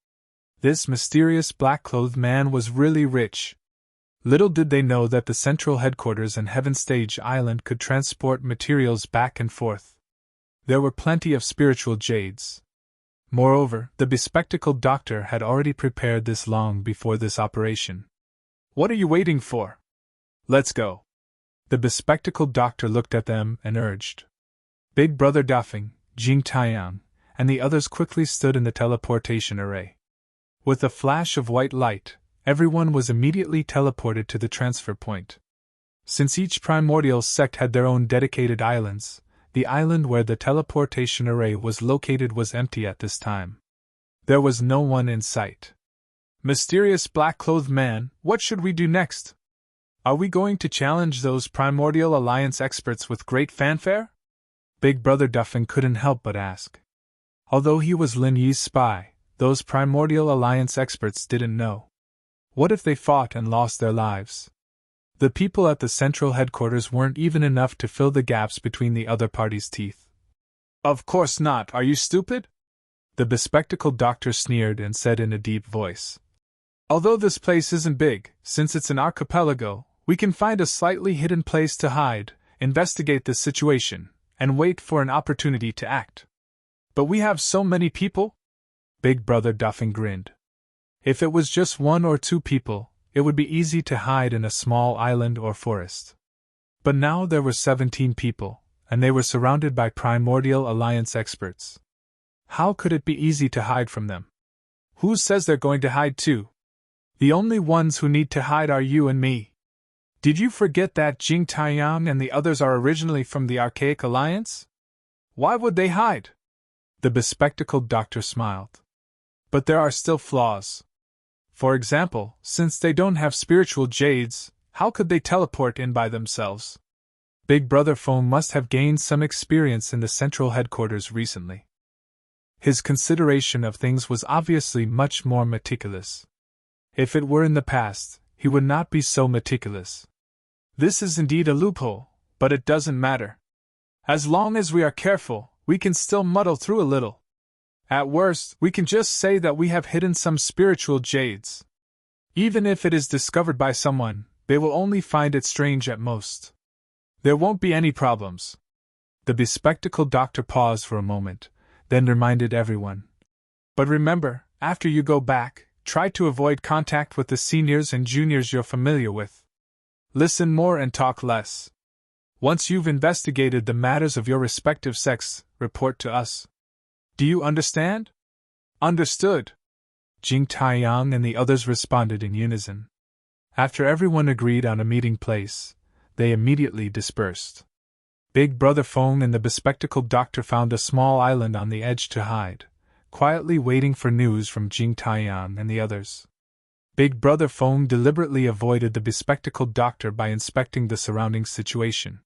This mysterious black-clothed man was really rich. Little did they know that the central headquarters and Heaven Stage Island could transport materials back and forth. There were plenty of spiritual jades. Moreover, the bespectacled doctor had already prepared this long before this operation. What are you waiting for? Let's go. The bespectacled doctor looked at them and urged. Big Brother Dafeng, Jing Taiyang, and the others quickly stood in the teleportation array. With a flash of white light, everyone was immediately teleported to the transfer point. Since each primordial sect had their own dedicated islands, the island where the teleportation array was located was empty at this time. There was no one in sight. Mysterious black-clothed man, what should we do next? Are we going to challenge those Primordial Alliance experts with great fanfare? Big Brother Dafeng couldn't help but ask. Although he was Lin Yi's spy, those Primordial Alliance experts didn't know. What if they fought and lost their lives? The people at the central headquarters weren't even enough to fill the gaps between the other party's teeth. Of course not, are you stupid? The bespectacled doctor sneered and said in a deep voice. Although this place isn't big, since it's an archipelago, we can find a slightly hidden place to hide, investigate this situation, and wait for an opportunity to act. But we have so many people? Big Brother Dafeng grinned. If it was just 1 or 2 people, it would be easy to hide in a small island or forest. But now there were 17 people, and they were surrounded by Primordial Alliance experts. How could it be easy to hide from them? Who says they're going to hide too? The only ones who need to hide are you and me. Did you forget that Jing Taiyang and the others are originally from the Archaic Alliance? Why would they hide? The bespectacled doctor smiled. But there are still flaws. For example, since they don't have spiritual jades, how could they teleport in by themselves? Big Brother Foam must have gained some experience in the central headquarters recently. His consideration of things was obviously much more meticulous. If it were in the past, he would not be so meticulous. This is indeed a loophole, but it doesn't matter. As long as we are careful, we can still muddle through a little. At worst, we can just say that we have hidden some spiritual jades. Even if it is discovered by someone, they will only find it strange at most. There won't be any problems. The bespectacled doctor paused for a moment, then reminded everyone. But remember, after you go back, try to avoid contact with the seniors and juniors you're familiar with. Listen more and talk less. Once you've investigated the matters of your respective sex, report to us. Do you understand? Understood. Jing Taiyang and the others responded in unison. After everyone agreed on a meeting place, they immediately dispersed. Big Brother Foam and the bespectacled doctor found a small island on the edge to hide, quietly waiting for news from Jing Taiyang and the others. Big Brother Foam deliberately avoided the bespectacled doctor by inspecting the surrounding situation.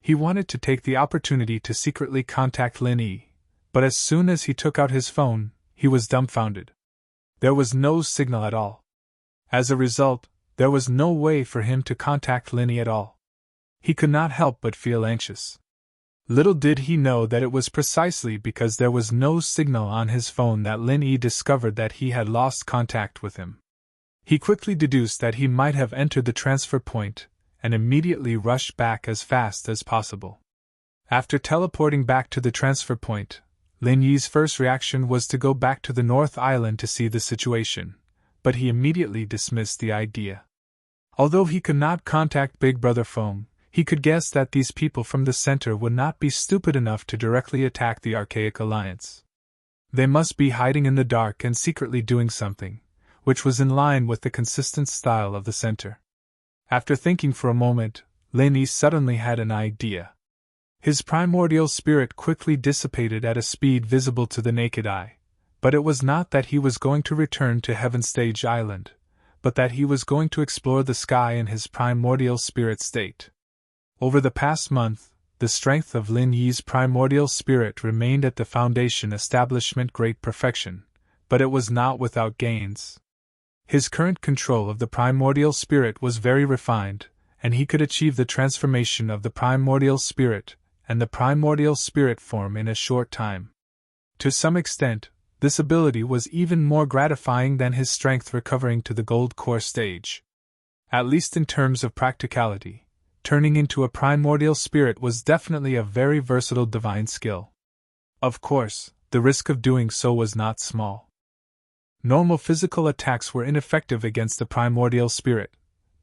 He wanted to take the opportunity to secretly contact Lin Yi, but as soon as he took out his phone, he was dumbfounded. There was no signal at all. As a result, there was no way for him to contact Lin Yi at all. He could not help but feel anxious. Little did he know that it was precisely because there was no signal on his phone that Lin Yi discovered that he had lost contact with him. He quickly deduced that he might have entered the transfer point, and immediately rushed back as fast as possible. After teleporting back to the transfer point, Lin Yi's first reaction was to go back to the North Island to see the situation, but he immediately dismissed the idea. Although he could not contact Big Brother Foam, he could guess that these people from the center would not be stupid enough to directly attack the Archaic Alliance. They must be hiding in the dark and secretly doing something, which was in line with the consistent style of the center. After thinking for a moment, Lin Yi suddenly had an idea. His primordial spirit quickly dissipated at a speed visible to the naked eye, but it was not that he was going to return to Heaven Stage Island, but that he was going to explore the sky in his primordial spirit state. Over the past month, the strength of Lin Yi's primordial spirit remained at the Foundation establishment great perfection, but it was not without gains. His current control of the primordial spirit was very refined, and he could achieve the transformation of the primordial spirit and the primordial spirit form in a short time. To some extent, this ability was even more gratifying than his strength recovering to the gold core stage. At least in terms of practicality, turning into a primordial spirit was definitely a very versatile divine skill. Of course, the risk of doing so was not small. Normal physical attacks were ineffective against the primordial spirit,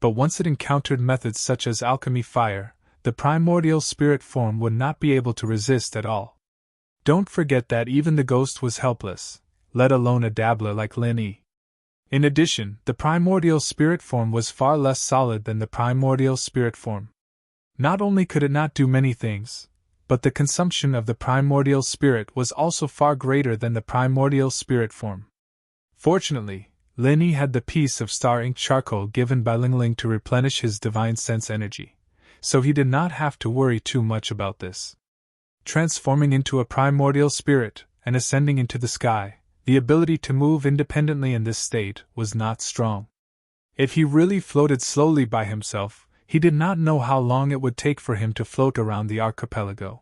but once it encountered methods such as alchemy fire, the primordial spirit form would not be able to resist at all. Don't forget that even the ghost was helpless, let alone a dabbler like Lin Yi. In addition, the primordial spirit form was far less solid than the primordial spirit form. Not only could it not do many things, but the consumption of the primordial spirit was also far greater than the primordial spirit form. Fortunately, Lin Yi had the piece of star ink charcoal given by Ling Ling to replenish his divine sense energy, so he did not have to worry too much about this. Transforming into a primordial spirit and ascending into the sky, the ability to move independently in this state was not strong. If he really floated slowly by himself, he did not know how long it would take for him to float around the archipelago.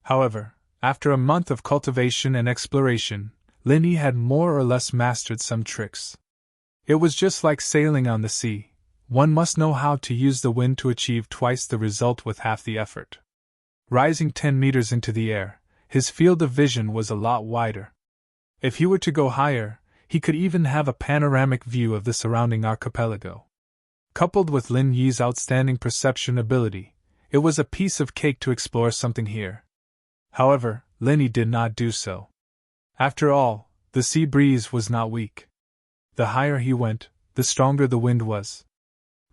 However, after a month of cultivation and exploration, Lin Yi had more or less mastered some tricks. It was just like sailing on the sea. One must know how to use the wind to achieve twice the result with half the effort. Rising 10 meters into the air, his field of vision was a lot wider. If he were to go higher, he could even have a panoramic view of the surrounding archipelago. Coupled with Lin Yi's outstanding perception ability, it was a piece of cake to explore something here. However, Lin Yi did not do so. After all, the sea breeze was not weak. The higher he went, the stronger the wind was.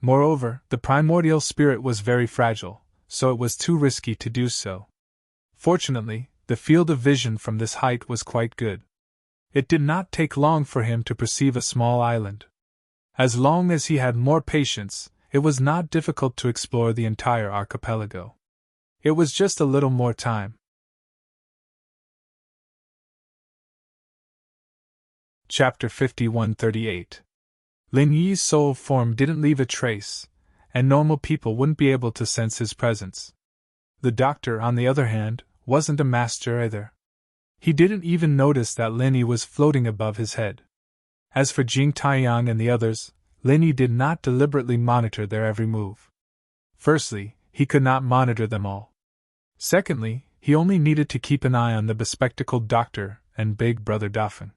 Moreover, the primordial spirit was very fragile, so it was too risky to do so. Fortunately, the field of vision from this height was quite good. It did not take long for him to perceive a small island. As long as he had more patience, it was not difficult to explore the entire archipelago. It was just a little more time. Chapter 5138. Lin Yi's soul form didn't leave a trace, and normal people wouldn't be able to sense his presence. The doctor, on the other hand, wasn't a master either. He didn't even notice that Lin Yi was floating above his head. As for Jing Taiyang and the others, Lin Yi did not deliberately monitor their every move. Firstly, he could not monitor them all. Secondly, he only needed to keep an eye on the bespectacled doctor and Big Brother Dauphin.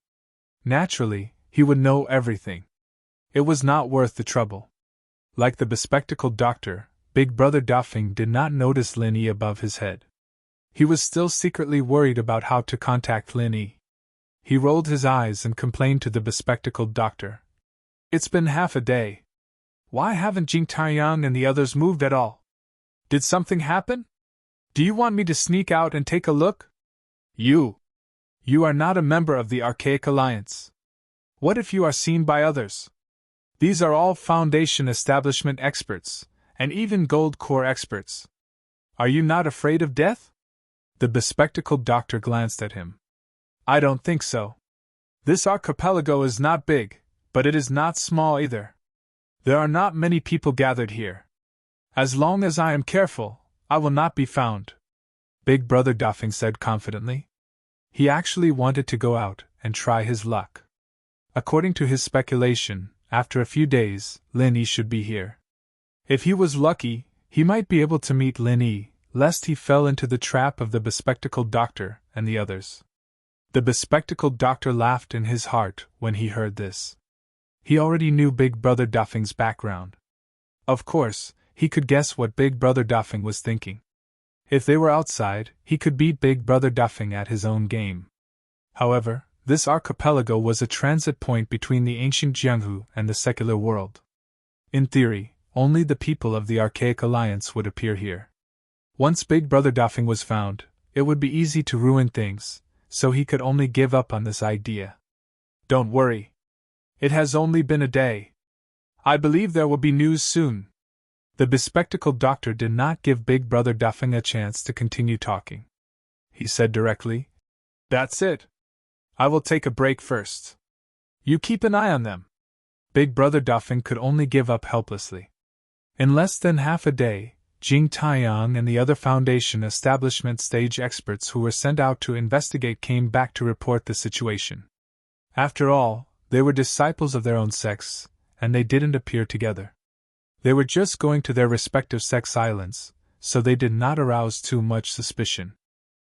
Naturally, he would know everything. It was not worth the trouble. Like the bespectacled doctor, Big Brother Dauphin did not notice Lin Yi above his head. He was still secretly worried about how to contact Lin Yi. He rolled his eyes and complained to the bespectacled doctor. "It's been half a day. Why haven't Jing Taiyang and the others moved at all? Did something happen? Do you want me to sneak out and take a look? You are not a member of the Archaic Alliance. What if you are seen by others? These are all Foundation establishment experts, and even Gold Corps experts. Are you not afraid of death?" The bespectacled doctor glanced at him. "I don't think so. This archipelago is not big, but it is not small either. There are not many people gathered here. As long as I am careful, I will not be found," Big Brother Dauphin said confidently. He actually wanted to go out and try his luck. According to his speculation, after a few days, Lin Yi should be here. If he was lucky, he might be able to meet Lin Yi, lest he fell into the trap of the bespectacled doctor and the others. The bespectacled doctor laughed in his heart when he heard this. He already knew Big Brother Dauphin's background. Of course, he could guess what Big Brother Dauphin was thinking. If they were outside, he could beat Big Brother Dauphin at his own game. However, this archipelago was a transit point between the ancient Jianghu and the secular world. In theory, only the people of the Archaic Alliance would appear here. Once Big Brother Dauphin was found, it would be easy to ruin things, so he could only give up on this idea. "Don't worry. It has only been a day. I believe there will be news soon." The bespectacled doctor did not give Big Brother Dauphin a chance to continue talking. He said directly, "That's it. I will take a break first. You keep an eye on them." Big Brother Dauphin could only give up helplessly. In less than half a day, Jing Taiyang and the other Foundation establishment stage experts who were sent out to investigate came back to report the situation. After all, they were disciples of their own sects, and they didn't appear together. They were just going to their respective sex islands, so they did not arouse too much suspicion.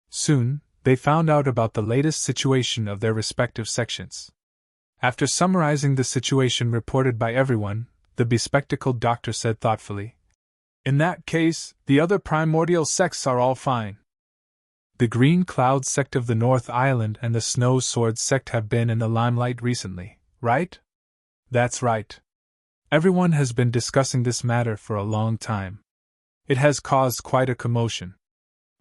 Soon, they found out about the latest situation of their respective sections. After summarizing the situation reported by everyone, the bespectacled doctor said thoughtfully, "In that case, the other primordial sects are all fine. The Green Cloud sect of the North Island and the Snow Sword sect have been in the limelight recently, right?" "That's right. Everyone has been discussing this matter for a long time. It has caused quite a commotion.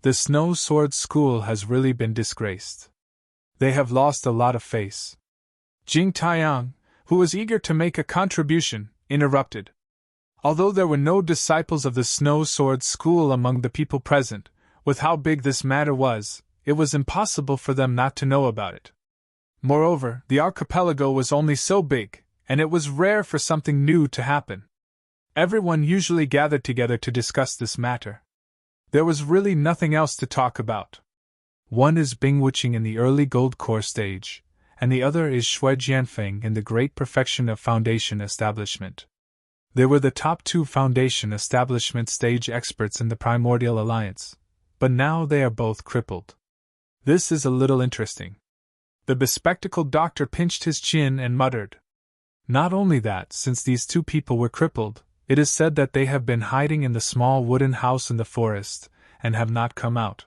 The Snow Sword School has really been disgraced. They have lost a lot of face." Jing Taiyang, who was eager to make a contribution, interrupted. Although there were no disciples of the Snow Sword School among the people present, with how big this matter was, it was impossible for them not to know about it. Moreover, the archipelago was only so big, and it was rare for something new to happen. Everyone usually gathered together to discuss this matter. There was really nothing else to talk about. One is Bingwuching in the early Gold Corps stage, and the other is Shui Jianfeng in the great perfection of Foundation establishment. They were the top two Foundation establishment stage experts in the Primordial Alliance, but now they are both crippled. This is a little interesting. The bespectacled doctor pinched his chin and muttered. Not only that, since these two people were crippled, it is said that they have been hiding in the small wooden house in the forest, and have not come out.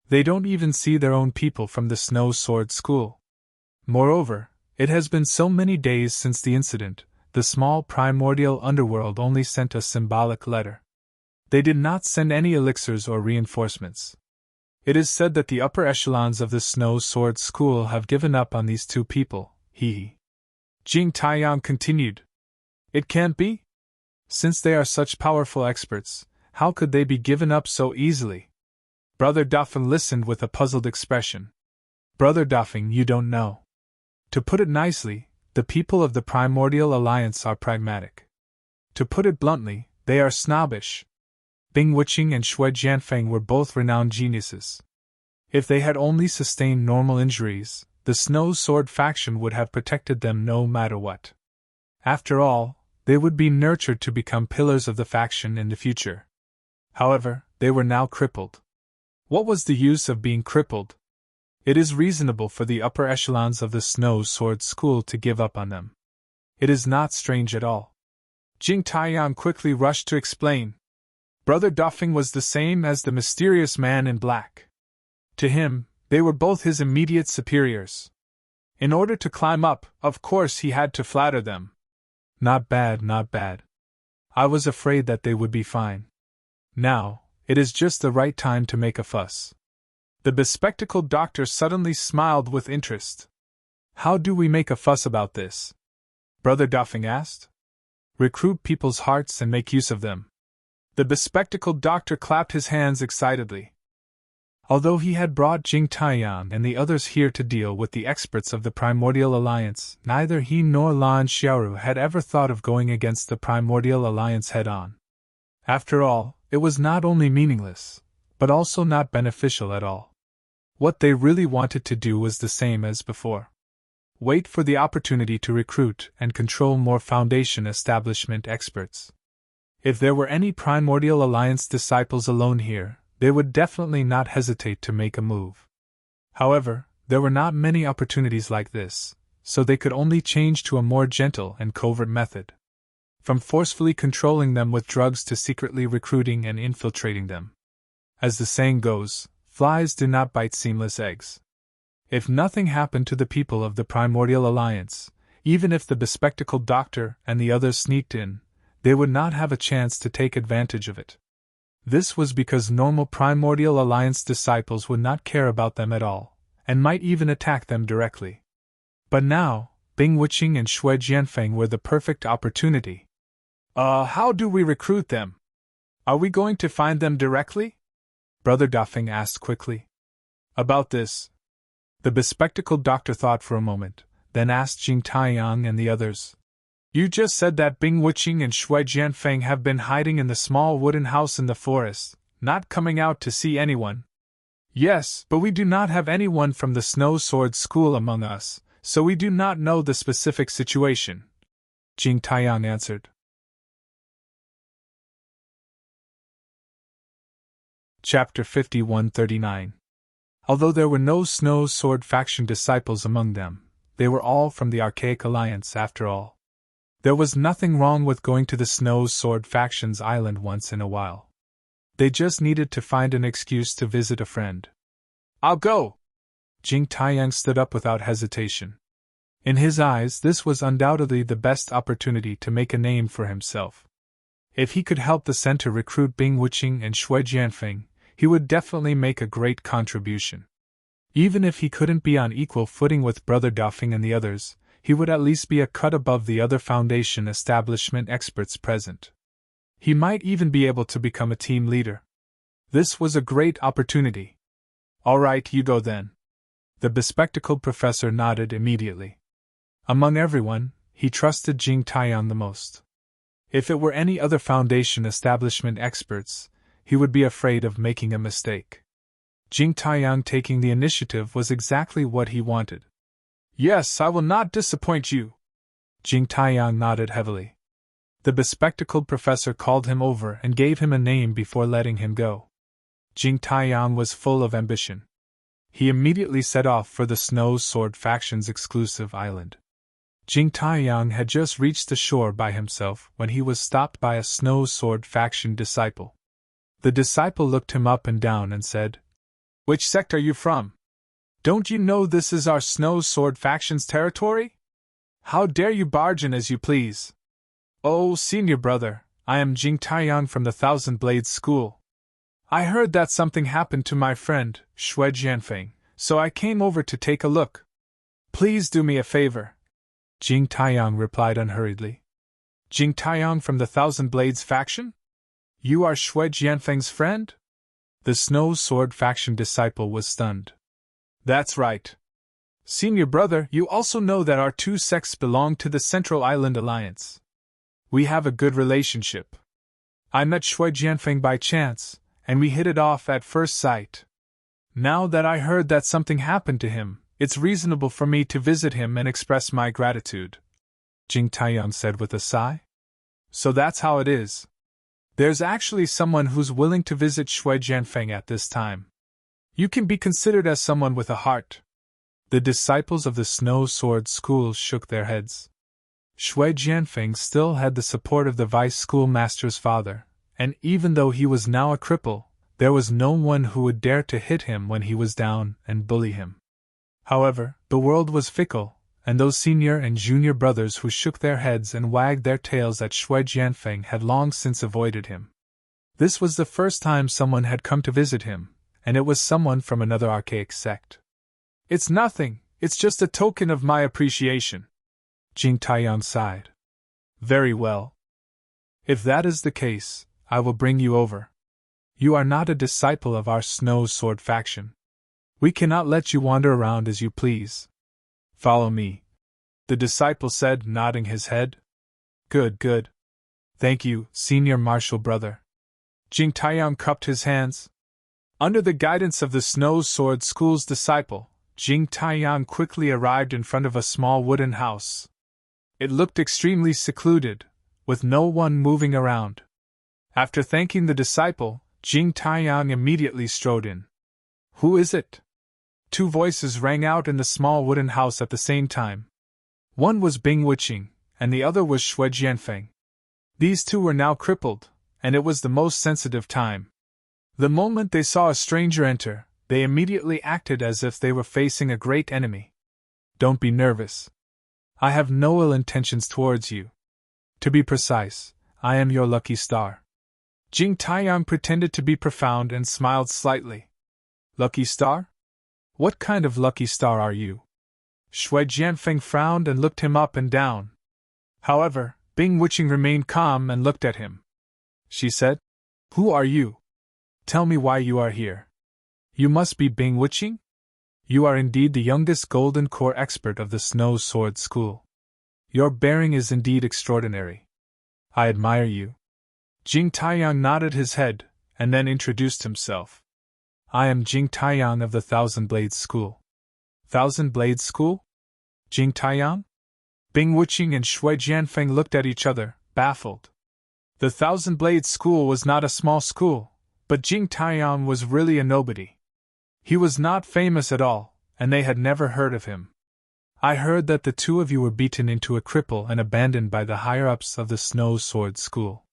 They don't even see their own people from the Snow Sword School. Moreover, it has been so many days since the incident, the small primordial underworld only sent a symbolic letter. They did not send any elixirs or reinforcements. It is said that the upper echelons of the Snow Sword School have given up on these two people, Jing Taiyang continued. It can't be? Since they are such powerful experts, how could they be given up so easily? Brother Daphing listened with a puzzled expression. Brother Daphing, you don't know. To put it nicely, the people of the Primordial Alliance are pragmatic. To put it bluntly, they are snobbish. Bing Wuqing and Shui Jianfeng were both renowned geniuses. If they had only sustained normal injuries, the Snow Sword faction would have protected them no matter what. After all, they would be nurtured to become pillars of the faction in the future. However, they were now crippled. What was the use of being crippled? It is reasonable for the upper echelons of the Snow Sword School to give up on them. It is not strange at all. Jing Taiyang quickly rushed to explain. Brother Daphing was the same as the mysterious man in black. To him, they were both his immediate superiors. In order to climb up, of course he had to flatter them. Not bad, not bad. I was afraid that they would be fine. Now, it is just the right time to make a fuss. The bespectacled doctor suddenly smiled with interest. How do we make a fuss about this? Brother Daphing asked. Recruit people's hearts and make use of them. The bespectacled doctor clapped his hands excitedly. Although he had brought Jing Taiyang and the others here to deal with the experts of the Primordial Alliance, neither he nor Lan Xiaoru had ever thought of going against the Primordial Alliance head-on. After all, it was not only meaningless, but also not beneficial at all. What they really wanted to do was the same as before. Wait for the opportunity to recruit and control more Foundation establishment experts. If there were any Primordial Alliance disciples alone here, they would definitely not hesitate to make a move. However, there were not many opportunities like this, so they could only change to a more gentle and covert method. From forcefully controlling them with drugs to secretly recruiting and infiltrating them. As the saying goes, flies do not bite seamless eggs. If nothing happened to the people of the Primordial Alliance, even if the bespectacled doctor and the others sneaked in, they would not have a chance to take advantage of it. This was because normal Primordial Alliance disciples would not care about them at all, and might even attack them directly. But now, Bing Wuqing and Shui Jianfeng were the perfect opportunity. How do we recruit them? Are we going to find them directly? Brother Daphing asked quickly. About this. The bespectacled doctor thought for a moment, then asked Jing Taiyang and the others. You just said that Bing Wuqing and Shui Jianfeng have been hiding in the small wooden house in the forest, not coming out to see anyone. Yes, but we do not have anyone from the Snow Sword School among us, so we do not know the specific situation. Jing Taiyang answered. Chapter 5139. Although there were no Snow Sword faction disciples among them, they were all from the Archaic Alliance after all. There was nothing wrong with going to the Snow Sword faction's island once in a while. They just needed to find an excuse to visit a friend. I'll go! Jing Taiyang stood up without hesitation. In his eyes, this was undoubtedly the best opportunity to make a name for himself. If he could help the center recruit Bing Wuqing and Shui Jianfeng, he would definitely make a great contribution. Even if he couldn't be on equal footing with Brother Daphing and the others, he would at least be a cut above the other Foundation establishment experts present. He might even be able to become a team leader. This was a great opportunity. All right, you go then. The bespectacled professor nodded immediately. Among everyone, he trusted Jing Taiyang the most. If it were any other Foundation establishment experts, he would be afraid of making a mistake. Jing Taiyang taking the initiative was exactly what he wanted. Yes, I will not disappoint you. Jing Taiyang nodded heavily. The bespectacled professor called him over and gave him a name before letting him go. Jing Taiyang was full of ambition. He immediately set off for the Snow Sword faction's exclusive island. Jing Taiyang had just reached the shore by himself when he was stopped by a Snow Sword faction disciple. The disciple looked him up and down and said, Which sect are you from? Don't you know this is our Snow Sword faction's territory? How dare you barge in as you please? Oh, senior brother, I am Jing Taiyang from the Thousand Blades School. I heard that something happened to my friend, Shui Jianfeng, so I came over to take a look. Please do me a favor. Jing Taiyang replied unhurriedly. Jing Taiyang from the Thousand Blades faction? You are Shui Jianfeng's friend? The Snow Sword faction disciple was stunned. That's right. Senior brother, you also know that our two sects belong to the Central Island Alliance. We have a good relationship. I met Shui Jianfeng by chance, and we hit it off at first sight. Now that I heard that something happened to him, it's reasonable for me to visit him and express my gratitude, Jing Taiyang said with a sigh. So that's how it is. There's actually someone who's willing to visit Shui Jianfeng at this time. You can be considered as someone with a heart. The disciples of the Snow Sword School shook their heads. Shui Jianfeng still had the support of the vice schoolmaster's father, and even though he was now a cripple, there was no one who would dare to hit him when he was down and bully him. However, the world was fickle, and those senior and junior brothers who shook their heads and wagged their tails at Shui Jianfeng had long since avoided him. This was the first time someone had come to visit him, and it was someone from another archaic sect. It's nothing, it's just a token of my appreciation. Jing Taiyang sighed. Very well. If that is the case, I will bring you over. You are not a disciple of our Snow Sword faction. We cannot let you wander around as you please. Follow me, the disciple said, nodding his head. Good, good. Thank you, senior martial brother. Jing Taiyang cupped his hands. Under the guidance of the Snow Sword School's disciple, Jing Taiyang quickly arrived in front of a small wooden house. It looked extremely secluded, with no one moving around. After thanking the disciple, Jing Taiyang immediately strode in. Who is it? Two voices rang out in the small wooden house at the same time. One was Bing Wuqing, and the other was Shui Jianfeng. These two were now crippled, and it was the most sensitive time. The moment they saw a stranger enter, they immediately acted as if they were facing a great enemy. Don't be nervous. I have no ill intentions towards you. To be precise, I am your lucky star. Jing Taiyang pretended to be profound and smiled slightly. Lucky star? What kind of lucky star are you? Shui Jianfeng frowned and looked him up and down. However, Bing Wuqing remained calm and looked at him. She said, Who are you? Tell me why you are here. You must be Bing Wuqing? You are indeed the youngest Golden Core expert of the Snow Sword School. Your bearing is indeed extraordinary. I admire you. Jing Taiyang nodded his head, and then introduced himself. I am Jing Taiyang of the Thousand Blades School. Thousand Blades School? Jing Taiyang? Bing Wuqing and Shui Jianfeng looked at each other, baffled. The Thousand Blades School was not a small school, but Jing Taiyang was really a nobody. He was not famous at all, and they had never heard of him. I heard that the two of you were beaten into a cripple and abandoned by the higher-ups of the Snow Sword School.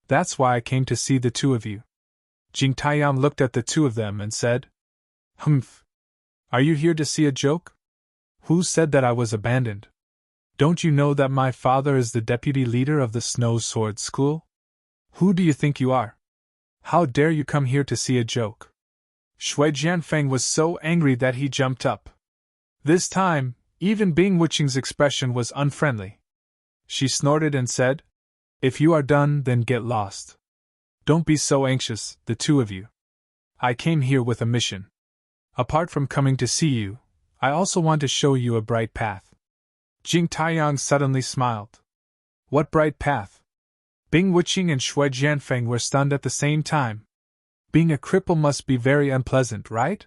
That's why I came to see the two of you. Jing Taiyang looked at the two of them and said, Humph. Are you here to see a joke? Who said that I was abandoned? Don't you know that my father is the deputy leader of the Snow Sword School? Who do you think you are? How dare you come here to see a joke? Shui Jianfeng was so angry that he jumped up. This time, even Bing Wuqing's expression was unfriendly. She snorted and said, If you are done, then get lost. Don't be so anxious, the two of you. I came here with a mission. Apart from coming to see you, I also want to show you a bright path. Jing Taiyang suddenly smiled. What bright path? Bing Wuqing and Shui Jianfeng were stunned at the same time. Being a cripple must be very unpleasant, right?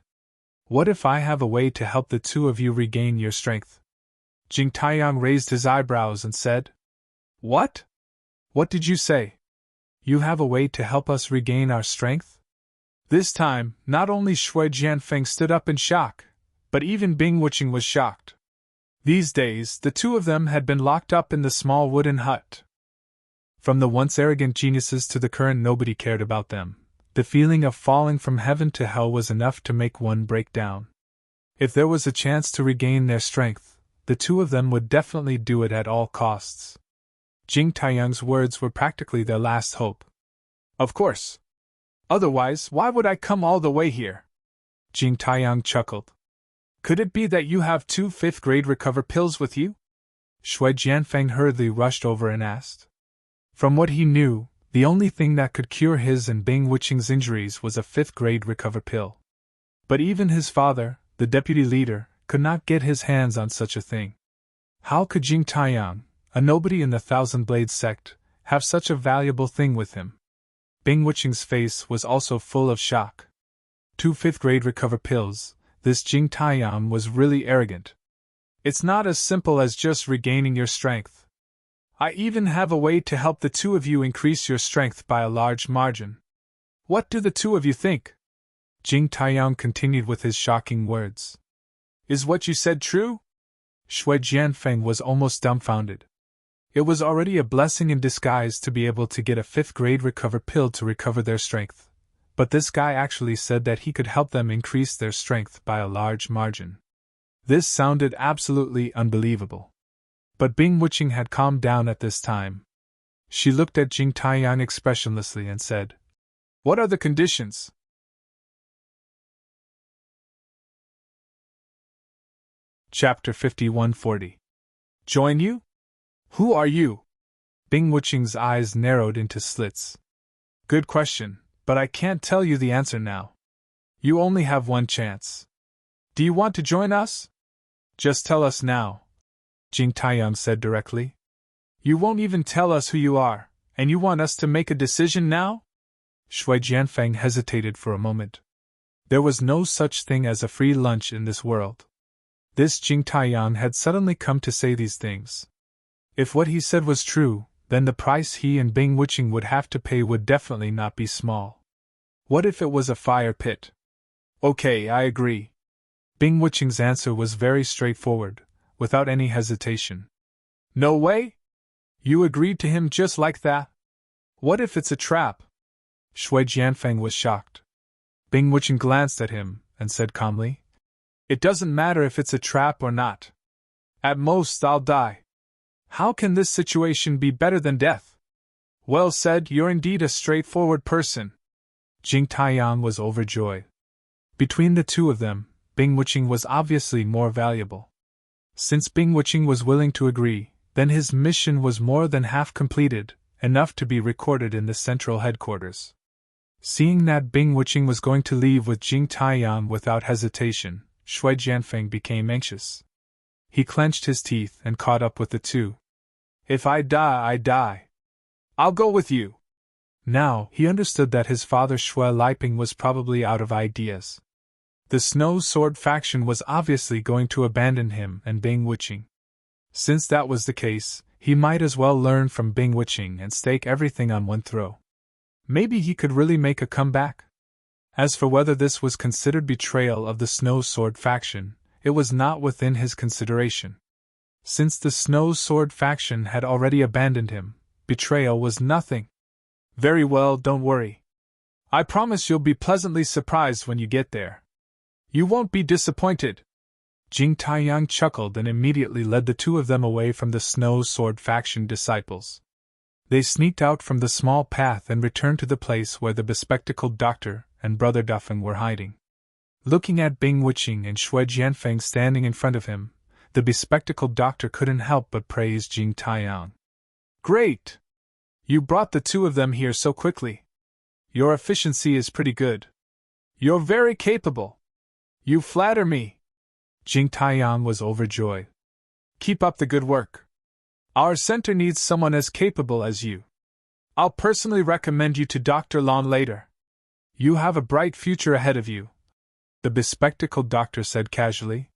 What if I have a way to help the two of you regain your strength? Jing Taiyang raised his eyebrows and said, What? What did you say? You have a way to help us regain our strength? This time, not only Shui Jianfeng stood up in shock, but even Bing Wuqing was shocked. These days, the two of them had been locked up in the small wooden hut. From the once arrogant geniuses to the current nobody cared about them, the feeling of falling from heaven to hell was enough to make one break down. If there was a chance to regain their strength, the two of them would definitely do it at all costs. Jing Taiyang's words were practically their last hope. Of course. Otherwise, why would I come all the way here? Jing Taiyang chuckled. Could it be that you have 2 fifth-grade recover pills with you? Shui Jianfeng hurriedly rushed over and asked. From what he knew, the only thing that could cure his and Bing Wuqing's injuries was a 5th-grade recover pill. But even his father, the deputy leader, could not get his hands on such a thing. How could Jing Taiyang, a nobody in the Thousand Blade sect, have such a valuable thing with him? Bing Wuqing's face was also full of shock. 2 5th-grade recover pills, this Jing Taiyang was really arrogant. It's not as simple as just regaining your strength. I even have a way to help the 2 of you increase your strength by a large margin. What do the 2 of you think? Jing Taiyang continued with his shocking words. Is what you said true? Shui Jianfeng was almost dumbfounded. It was already a blessing in disguise to be able to get a 5th-grade recover pill to recover their strength, but this guy actually said that he could help them increase their strength by a large margin. This sounded absolutely unbelievable. But Bing Wuqing had calmed down at this time. She looked at Jing Taiyang expressionlessly and said, What are the conditions? Chapter 5140. Join you? Who are you? Bing Wuqing's eyes narrowed into slits. Good question, but I can't tell you the answer now. You only have one chance. Do you want to join us? Just tell us now, Jing Taiyang said directly. You won't even tell us who you are, and you want us to make a decision now? Shui Jianfeng hesitated for a moment. There was no such thing as a free lunch in this world. This Jing Taiyang had suddenly come to say these things. If what he said was true, then the price he and Bing Wuqing would have to pay would definitely not be small. What if it was a fire pit? Okay, I agree. Bing Wuqing's answer was very straightforward, without any hesitation. No way? You agreed to him just like that? What if it's a trap? Shui Jianfeng was shocked. Bing Wuqing glanced at him and said calmly, It doesn't matter if it's a trap or not. At most, I'll die. How can this situation be better than death? Well said, you're indeed a straightforward person. Jing Taiyang was overjoyed. Between the 2 of them, Bing Wuqing was obviously more valuable. Since Bing Wuqing was willing to agree, then his mission was more than half completed, enough to be recorded in the central headquarters. Seeing that Bing Wuqing was going to leave with Jing Taiyang without hesitation, Shui Jianfeng became anxious. He clenched his teeth and caught up with the 2. If I die, I die. I'll go with you. Now, he understood that his father Shui Liping was probably out of ideas. The Snow Sword faction was obviously going to abandon him and Bing Wuqing. Since that was the case, he might as well learn from Bing Wuqing and stake everything on one throw. Maybe he could really make a comeback? As for whether this was considered betrayal of the Snow Sword faction, it was not within his consideration. Since the Snow Sword faction had already abandoned him, betrayal was nothing. Very well, don't worry. I promise you'll be pleasantly surprised when you get there. You won't be disappointed. Jing Taiyang chuckled and immediately led the 2 of them away from the Snow Sword faction disciples. They sneaked out from the small path and returned to the place where the bespectacled doctor and Brother Duffing were hiding. Looking at Bing Wuqing and Shui Jianfeng standing in front of him, the bespectacled doctor couldn't help but praise Jing Taiyang. Great! You brought the 2 of them here so quickly. Your efficiency is pretty good. You're very capable. You flatter me. Jing Taiyang was overjoyed. Keep up the good work. Our center needs someone as capable as you. I'll personally recommend you to Dr. Lon later. You have a bright future ahead of you, the bespectacled doctor said casually.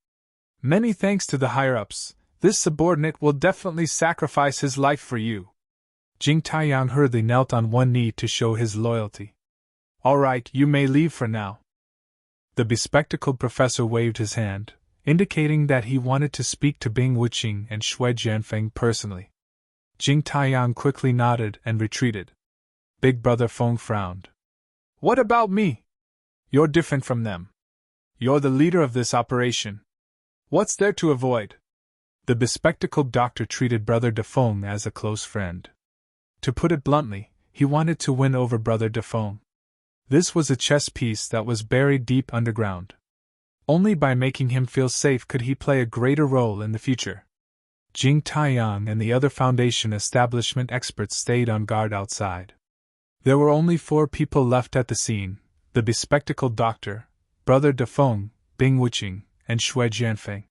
Many thanks to the higher-ups, this subordinate will definitely sacrifice his life for you. Jing Taiyang hurriedly knelt on one knee to show his loyalty. All right, you may leave for now. The bespectacled professor waved his hand, indicating that he wanted to speak to Bing Wuqing and Shui Jianfeng personally. Jing Taiyang quickly nodded and retreated. Big Brother Feng frowned. What about me? You're different from them. You're the leader of this operation. What's there to avoid? The bespectacled doctor treated Brother Defong as a close friend. To put it bluntly, he wanted to win over Brother Defong. This was a chess piece that was buried deep underground. Only by making him feel safe could he play a greater role in the future. Jing Taiyang and the other Foundation establishment experts stayed on guard outside. There were only 4 people left at the scene: the bespectacled doctor, Brother Defong, Bing Wuqing, and Shui Jianfeng.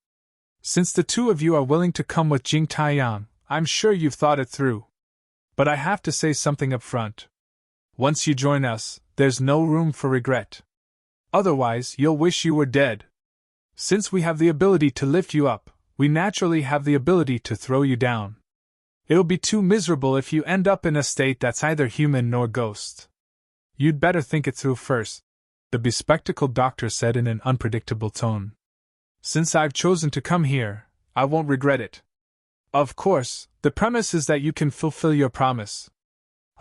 Since the 2 of you are willing to come with Jing Taiyang, I'm sure you've thought it through. But I have to say something up front. Once you join us, there's no room for regret. Otherwise, you'll wish you were dead. Since we have the ability to lift you up, we naturally have the ability to throw you down. It'll be too miserable if you end up in a state that's either human nor ghost. You'd better think it through first, the bespectacled doctor said in an unpredictable tone. Since I've chosen to come here, I won't regret it. Of course, the premise is that you can fulfill your promise.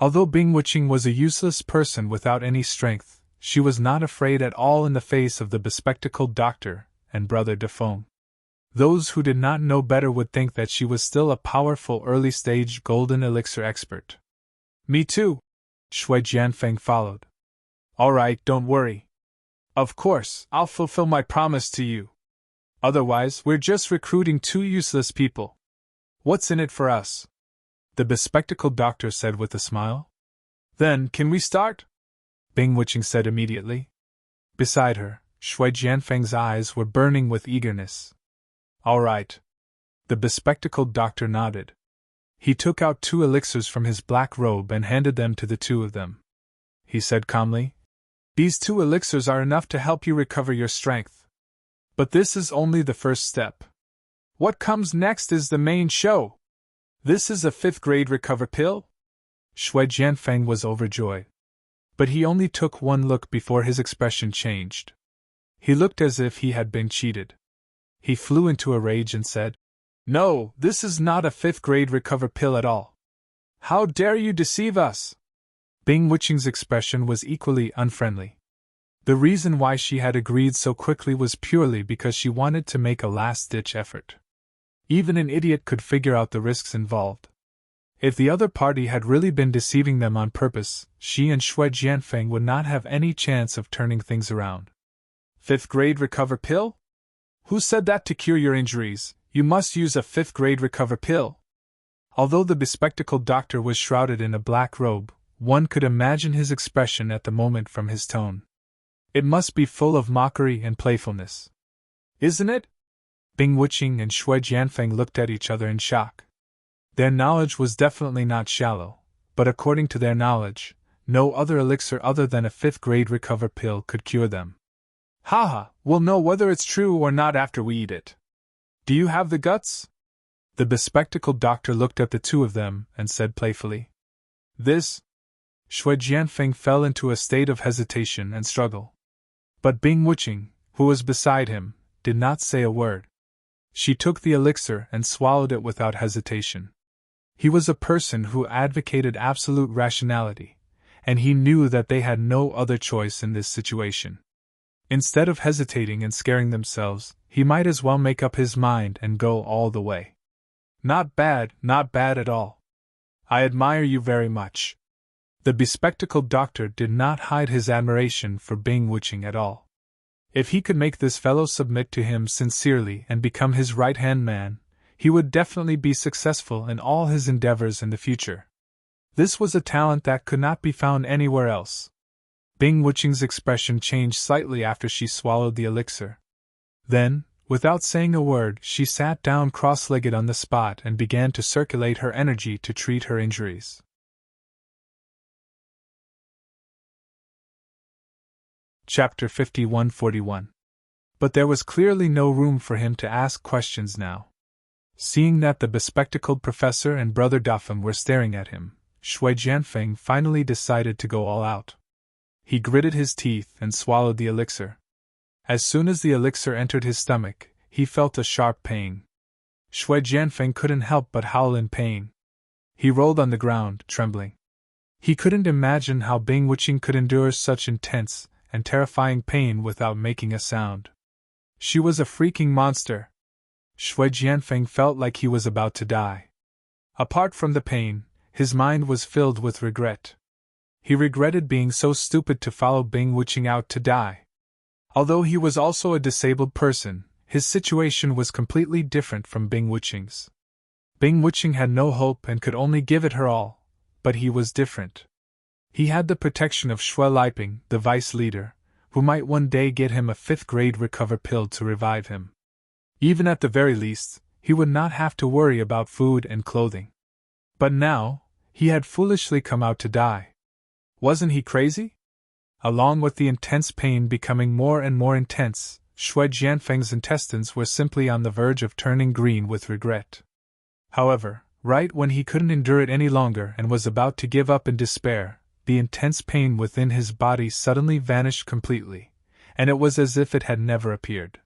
Although Bing Wuqing was a useless person without any strength, she was not afraid at all in the face of the bespectacled doctor and Brother Defong. Those who did not know better would think that she was still a powerful early-stage golden elixir expert. Me too, Shui Jianfeng followed. All right, don't worry. Of course, I'll fulfill my promise to you. Otherwise, we're just recruiting 2 useless people. What's in it for us? The bespectacled doctor said with a smile. Then, can we start? Bing Wuqing said immediately. Beside her, Shui Jianfeng's eyes were burning with eagerness. All right. The bespectacled doctor nodded. He took out 2 elixirs from his black robe and handed them to the 2 of them. He said calmly, These 2 elixirs are enough to help you recover your strength. But this is only the first step. What comes next is the main show. This is a 5th grade recover pill? Shui Jianfeng was overjoyed. But he only took one look before his expression changed. He looked as if he had been cheated. He flew into a rage and said, No, this is not a 5th grade recover pill at all. How dare you deceive us? Bing Wuqing's expression was equally unfriendly. The reason why she had agreed so quickly was purely because she wanted to make a last-ditch effort. Even an idiot could figure out the risks involved. If the other party had really been deceiving them on purpose, she and Shui Jianfeng would not have any chance of turning things around. 5th grade recover pill? Who said that to cure your injuries, you must use a 5th grade recover pill? Although the bespectacled doctor was shrouded in a black robe, one could imagine his expression at the moment from his tone. It must be full of mockery and playfulness. Isn't it? Bing Wuqing and Shui Jianfeng looked at each other in shock. Their knowledge was definitely not shallow, but according to their knowledge, no other elixir other than a 5th grade recover pill could cure them. Haha, we'll know whether it's true or not after we eat it. Do you have the guts? The bespectacled doctor looked at the 2 of them and said playfully. This? Shui Jianfeng fell into a state of hesitation and struggle. But Bing Wuqing, who was beside him, did not say a word. She took the elixir and swallowed it without hesitation. He was a person who advocated absolute rationality, and he knew that they had no other choice in this situation. Instead of hesitating and scaring themselves, he might as well make up his mind and go all the way. Not bad at all. I admire you very much. The bespectacled doctor did not hide his admiration for Bing Wuqing at all. If he could make this fellow submit to him sincerely and become his right-hand man, he would definitely be successful in all his endeavors in the future. This was a talent that could not be found anywhere else. Bing Wuqing's expression changed slightly after she swallowed the elixir. Then, without saying a word, she sat down cross-legged on the spot and began to circulate her energy to treat her injuries. Chapter 51-41. But there was clearly no room for him to ask questions now. Seeing that the bespectacled professor and Brother Defong were staring at him, Shui Jianfeng finally decided to go all out. He gritted his teeth and swallowed the elixir. As soon as the elixir entered his stomach, he felt a sharp pain. Shui Jianfeng couldn't help but howl in pain. He rolled on the ground, trembling. He couldn't imagine how Bing Wuqing could endure such intense and terrifying pain without making a sound. She was a freaking monster. Shui Jianfeng felt like he was about to die. Apart from the pain, his mind was filled with regret. He regretted being so stupid to follow Bing Wuqing out to die. Although he was also a disabled person, his situation was completely different from Bing Wuqing's. Bing Wuqing had no hope and could only give it her all, but he was different. He had the protection of Shui Liping, the vice leader, who might one day get him a 5th-grade recover pill to revive him. Even at the very least, he would not have to worry about food and clothing. But now, he had foolishly come out to die. Wasn't he crazy? Along with the intense pain becoming more and more intense, Shui Jianfeng's intestines were simply on the verge of turning green with regret. However, right when he couldn't endure it any longer and was about to give up in despair, the intense pain within his body suddenly vanished completely, and it was as if it had never appeared.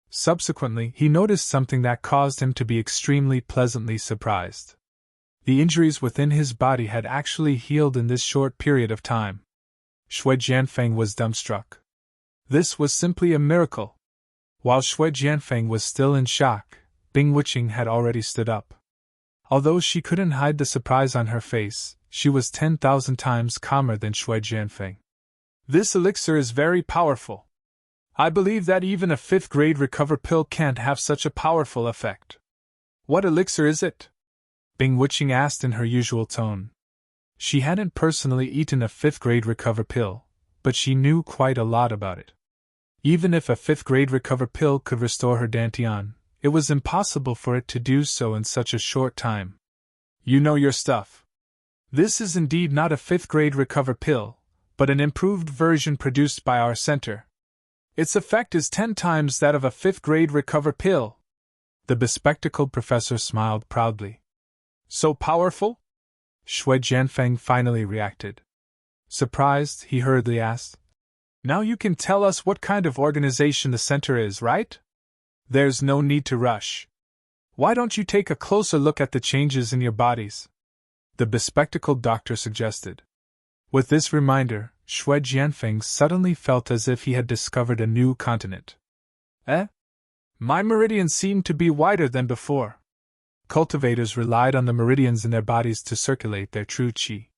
Subsequently, he noticed something that caused him to be extremely pleasantly surprised. The injuries within his body had actually healed in this short period of time. Shui Jianfeng was dumbstruck. This was simply a miracle. While Shui Jianfeng was still in shock, Bing Wuqing had already stood up. Although she couldn't hide the surprise on her face, she was 10,000 times calmer than Shui Jianfeng. This elixir is very powerful. I believe that even a 5th-grade recover pill can't have such a powerful effect. What elixir is it? Bing Wuqing asked in her usual tone. She hadn't personally eaten a 5th-grade recover pill, but she knew quite a lot about it. Even if a 5th-grade recover pill could restore her dantian, it was impossible for it to do so in such a short time. You know your stuff. This is indeed not a 5th-grade recover pill, but an improved version produced by our center. Its effect is 10 times that of a 5th-grade recover pill. The bespectacled professor smiled proudly. So powerful? Shui Jianfeng finally reacted. Surprised, he hurriedly asked, "Now you can tell us what kind of organization the center is, right? There's no need to rush. Why don't you take a closer look at the changes in your bodies?" The bespectacled doctor suggested. With this reminder, Shui Jianfeng suddenly felt as if he had discovered a new continent. My meridians seem to be wider than before. Cultivators relied on the meridians in their bodies to circulate their true qi.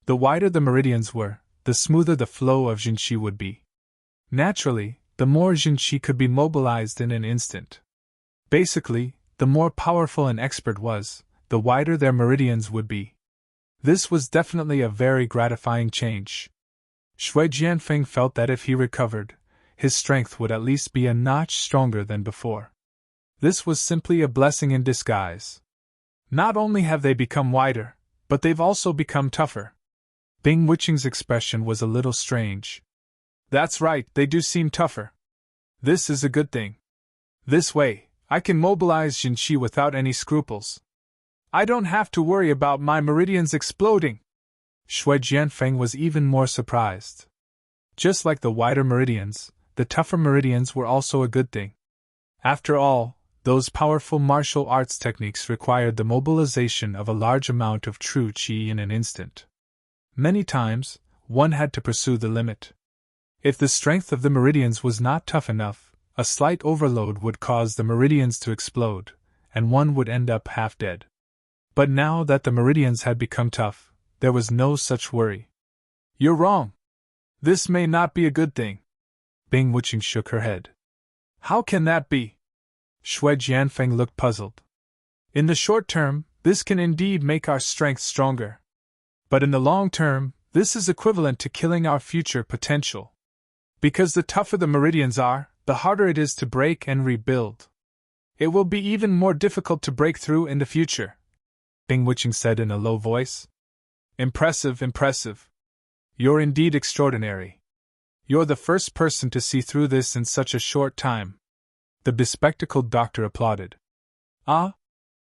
The wider the meridians were, the smoother the flow of Jinqi would be. Naturally, the more Jinqi could be mobilized in an instant. Basically, the more powerful an expert was, the wider their meridians would be. This was definitely a very gratifying change. Shui Jianfeng felt that if he recovered, his strength would at least be a notch stronger than before. This was simply a blessing in disguise. Not only have they become wider, but they've also become tougher. Bing Wuqing's expression was a little strange. That's right, they do seem tougher. This is a good thing. This way, I can mobilize Jinqi without any scruples. I don't have to worry about my meridians exploding. Shui Jianfeng was even more surprised. Just like the wider meridians, the tougher meridians were also a good thing. After all, those powerful martial arts techniques required the mobilization of a large amount of true qi in an instant. Many times, one had to pursue the limit. If the strength of the meridians was not tough enough, a slight overload would cause the meridians to explode, and one would end up half dead. But now that the meridians had become tough, there was no such worry. You're wrong. This may not be a good thing. Bing Wuqing shook her head. How can that be? Shui Jianfeng looked puzzled. In the short term, this can indeed make our strength stronger. But in the long term, this is equivalent to killing our future potential. Because the tougher the meridians are, the harder it is to break and rebuild. It will be even more difficult to break through in the future, Bing Wuqing said in a low voice. Impressive, impressive. You're indeed extraordinary. You're the first person to see through this in such a short time. The bespectacled doctor applauded. Ah?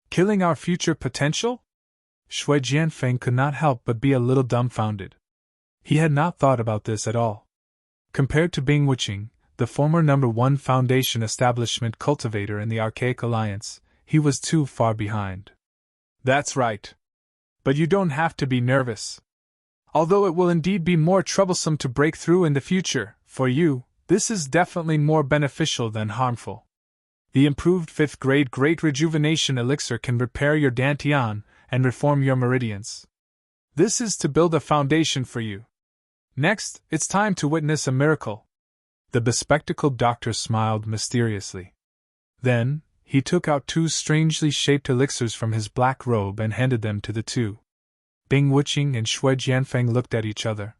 Killing our future potential? Shui Jianfeng could not help but be a little dumbfounded. He had not thought about this at all. Compared to Bing Wuqing, the former #1 Foundation establishment cultivator in the Archaic Alliance, he was too far behind. That's right. But you don't have to be nervous. Although it will indeed be more troublesome to break through in the future, for you, this is definitely more beneficial than harmful. The improved 5th grade Great Rejuvenation Elixir can repair your dantian and reform your meridians. This is to build a foundation for you. Next, it's time to witness a miracle. The bespectacled doctor smiled mysteriously. Then, he took out 2 strangely shaped elixirs from his black robe and handed them to the 2. Bing Wuqing and Shui Jianfeng looked at each other.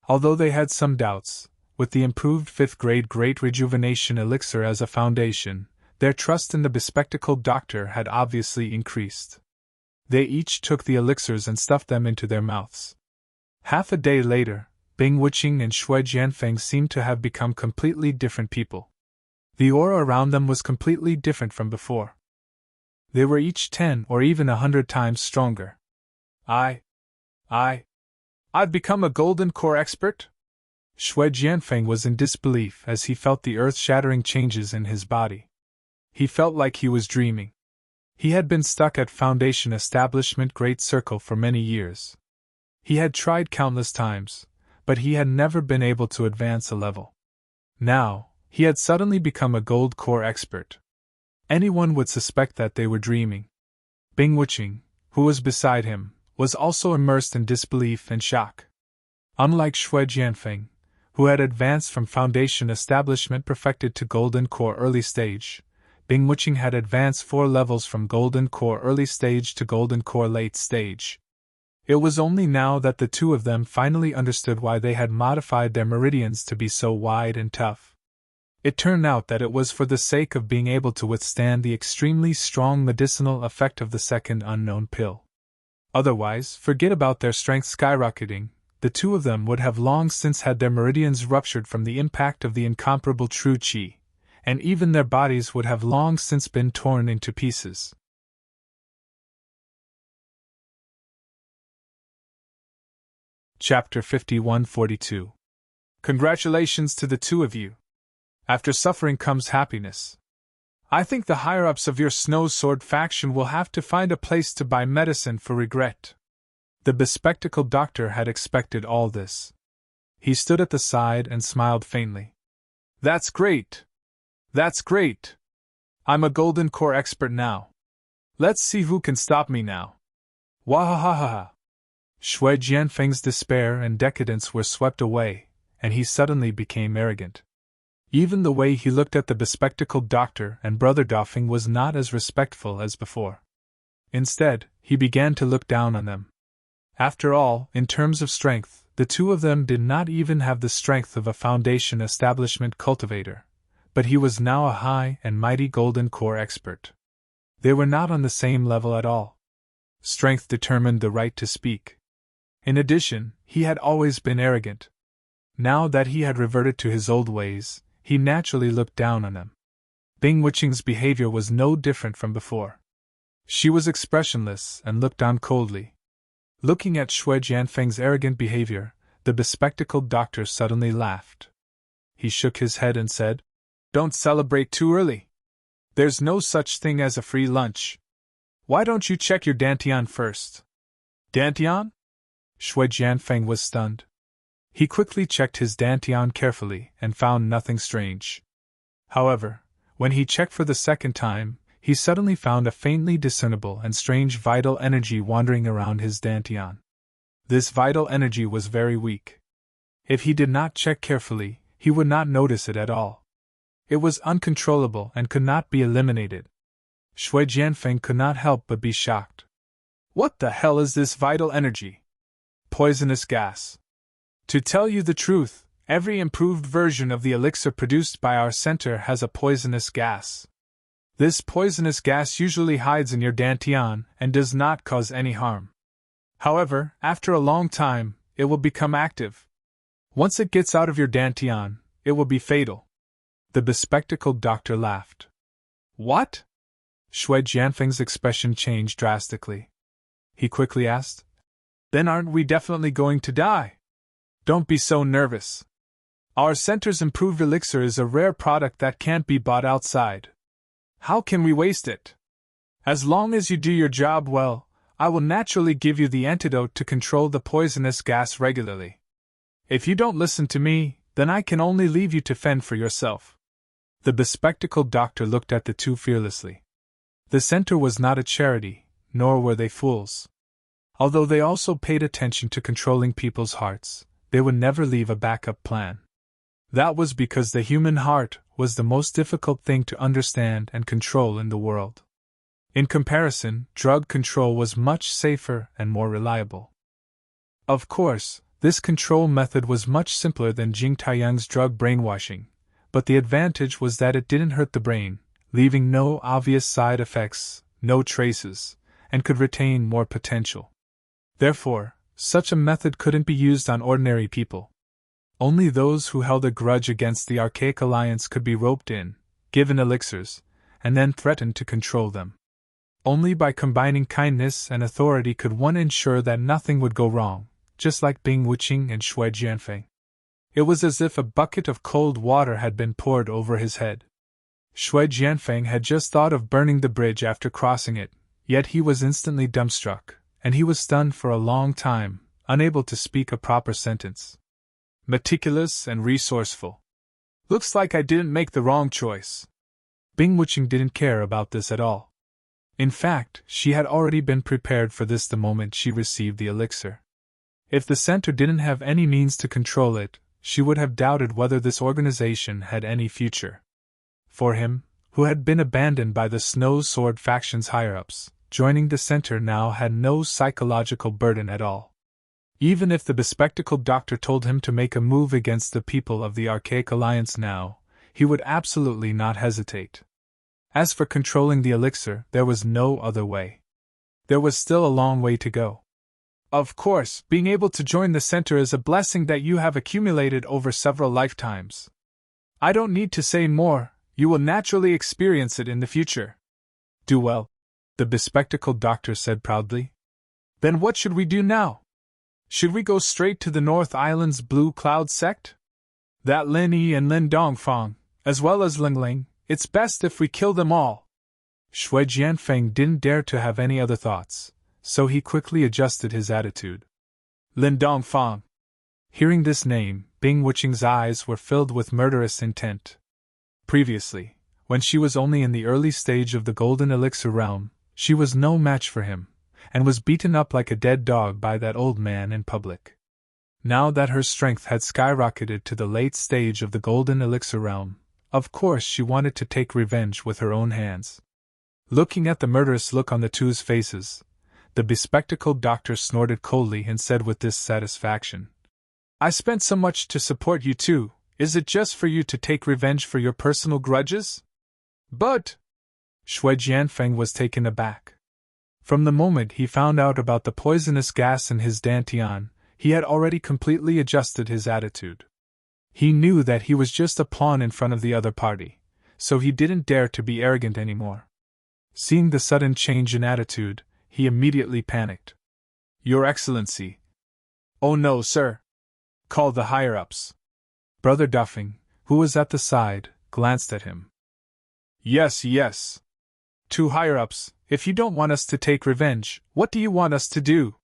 Although they had some doubts, with the improved 5th grade Great Rejuvenation Elixir as a foundation, their trust in the bespectacled doctor had obviously increased. They each took the elixirs and stuffed them into their mouths. Half a day later, Bing Wuqing and Shui Jianfeng seemed to have become completely different people. The aura around them was completely different from before. They were each 10 or even 100 times stronger. I've become a golden core expert? Shui Jianfeng was in disbelief as he felt the earth-shattering changes in his body. He felt like he was dreaming. He had been stuck at Foundation Establishment Great Circle for many years. He had tried countless times, but he had never been able to advance a level. Now, he had suddenly become a gold core expert. Anyone would suspect that they were dreaming. Bing Wuqing, who was beside him, was also immersed in disbelief and shock. Unlike Shui Jianfeng, who had advanced from Foundation Establishment Perfected to Golden Core Early Stage, Bing Wuqing had advanced 4 levels from Golden Core Early Stage to Golden Core Late Stage. It was only now that the 2 of them finally understood why they had modified their meridians to be so wide and tough. It turned out that it was for the sake of being able to withstand the extremely strong medicinal effect of the second unknown pill. Otherwise, forget about their strength skyrocketing, the 2 of them would have long since had their meridians ruptured from the impact of the incomparable true qi, and even their bodies would have long since been torn into pieces. Chapter 51-42. Congratulations to the 2 of you. After suffering comes happiness. I think the higher-ups of your Snow Sword faction will have to find a place to buy medicine for regret. The bespectacled doctor had expected all this. He stood at the side and smiled faintly. That's great! That's great! I'm a Golden Core expert now. Let's see who can stop me now. Wahahaha! Shui Jianfeng's despair and decadence were swept away, and he suddenly became arrogant. Even the way he looked at the bespectacled doctor and Brother Dofeng was not as respectful as before. Instead, he began to look down on them. After all, in terms of strength, the 2 of them did not even have the strength of a Foundation Establishment cultivator, but he was now a high and mighty Golden Core expert. They were not on the same level at all. Strength determined the right to speak. In addition, he had always been arrogant. Now that he had reverted to his old ways, he naturally looked down on them. Bing Wuqing's behavior was no different from before. She was expressionless and looked on coldly. Looking at Shui Jianfeng's arrogant behavior, the bespectacled doctor suddenly laughed. He shook his head and said, "Don't celebrate too early. There's no such thing as a free lunch. Why don't you check your dantian first?" Dantian? Shui Jianfeng was stunned. He quickly checked his dantian carefully and found nothing strange. However, when he checked for the second time, he suddenly found a faintly discernible and strange vital energy wandering around his dantian. This vital energy was very weak. If he did not check carefully, he would not notice it at all. It was uncontrollable and could not be eliminated. Shui Jianfeng could not help but be shocked. What the hell is this vital energy? Poisonous gas. To tell you the truth, every improved version of the elixir produced by our center has a poisonous gas. This poisonous gas usually hides in your dantian and does not cause any harm. However, after a long time, it will become active. Once it gets out of your dantian, it will be fatal. The bespectacled doctor laughed. What? Shui Jianfeng's expression changed drastically. He quickly asked, "Then aren't we definitely going to die?" "Don't be so nervous. Our center's improved elixir is a rare product that can't be bought outside. How can we waste it? As long as you do your job well, I will naturally give you the antidote to control the poisonous gas regularly. If you don't listen to me, then I can only leave you to fend for yourself." The bespectacled doctor looked at the two fearlessly. The center was not a charity, nor were they fools. Although they also paid attention to controlling people's hearts, they would never leave a backup plan. That was because the human heart was the most difficult thing to understand and control in the world. In comparison, drug control was much safer and more reliable. Of course, this control method was much simpler than Jing Taiyang's drug brainwashing, but the advantage was that it didn't hurt the brain, leaving no obvious side effects, no traces, and could retain more potential. Therefore, such a method couldn't be used on ordinary people. Only those who held a grudge against the Archaic Alliance could be roped in, given elixirs, and then threatened to control them. Only by combining kindness and authority could one ensure that nothing would go wrong, just like Bing Wuqing and Shui Jianfeng. It was as if a bucket of cold water had been poured over his head. Shui Jianfeng had just thought of burning the bridge after crossing it, yet he was instantly dumbstruck, and he was stunned for a long time, unable to speak a proper sentence. Meticulous and resourceful. Looks like I didn't make the wrong choice. Bing Wuqing didn't care about this at all. In fact, she had already been prepared for this the moment she received the elixir. If the center didn't have any means to control it, she would have doubted whether this organization had any future. For him, who had been abandoned by the Snow Sword faction's higher-ups, joining the center now had no psychological burden at all. Even if the bespectacled doctor told him to make a move against the people of the Archaic Alliance now, he would absolutely not hesitate. As for controlling the elixir, there was no other way. There was still a long way to go. Of course, being able to join the center is a blessing that you have accumulated over several lifetimes. I don't need to say more, you will naturally experience it in the future. Do well, the bespectacled doctor said proudly. Then what should we do now? Should we go straight to the North Island's Blue Cloud sect? That Lin Yi and Lin Dongfang, as well as Ling Ling, it's best if we kill them all. Shui Jianfeng didn't dare to have any other thoughts, so he quickly adjusted his attitude. Lin Dongfang. Hearing this name, Bing Wuqing's eyes were filled with murderous intent. Previously, when she was only in the early stage of the Golden Elixir realm, she was no match for him, and was beaten up like a dead dog by that old man in public. Now that her strength had skyrocketed to the late stage of the Golden Elixir realm, of course she wanted to take revenge with her own hands. Looking at the murderous look on the two's faces, the bespectacled doctor snorted coldly and said with dissatisfaction, I spent so much to support you two, is it just for you to take revenge for your personal grudges? But Shui Jianfeng was taken aback. From the moment he found out about the poisonous gas in his dantian, he had already completely adjusted his attitude. He knew that he was just a pawn in front of the other party, so he didn't dare to be arrogant anymore. Seeing the sudden change in attitude, he immediately panicked. Your Excellency. Oh no, sir. Called the higher-ups. Brother Duffing, who was at the side, glanced at him. Yes. Two higher-ups, if you don't want us to take revenge, what do you want us to do?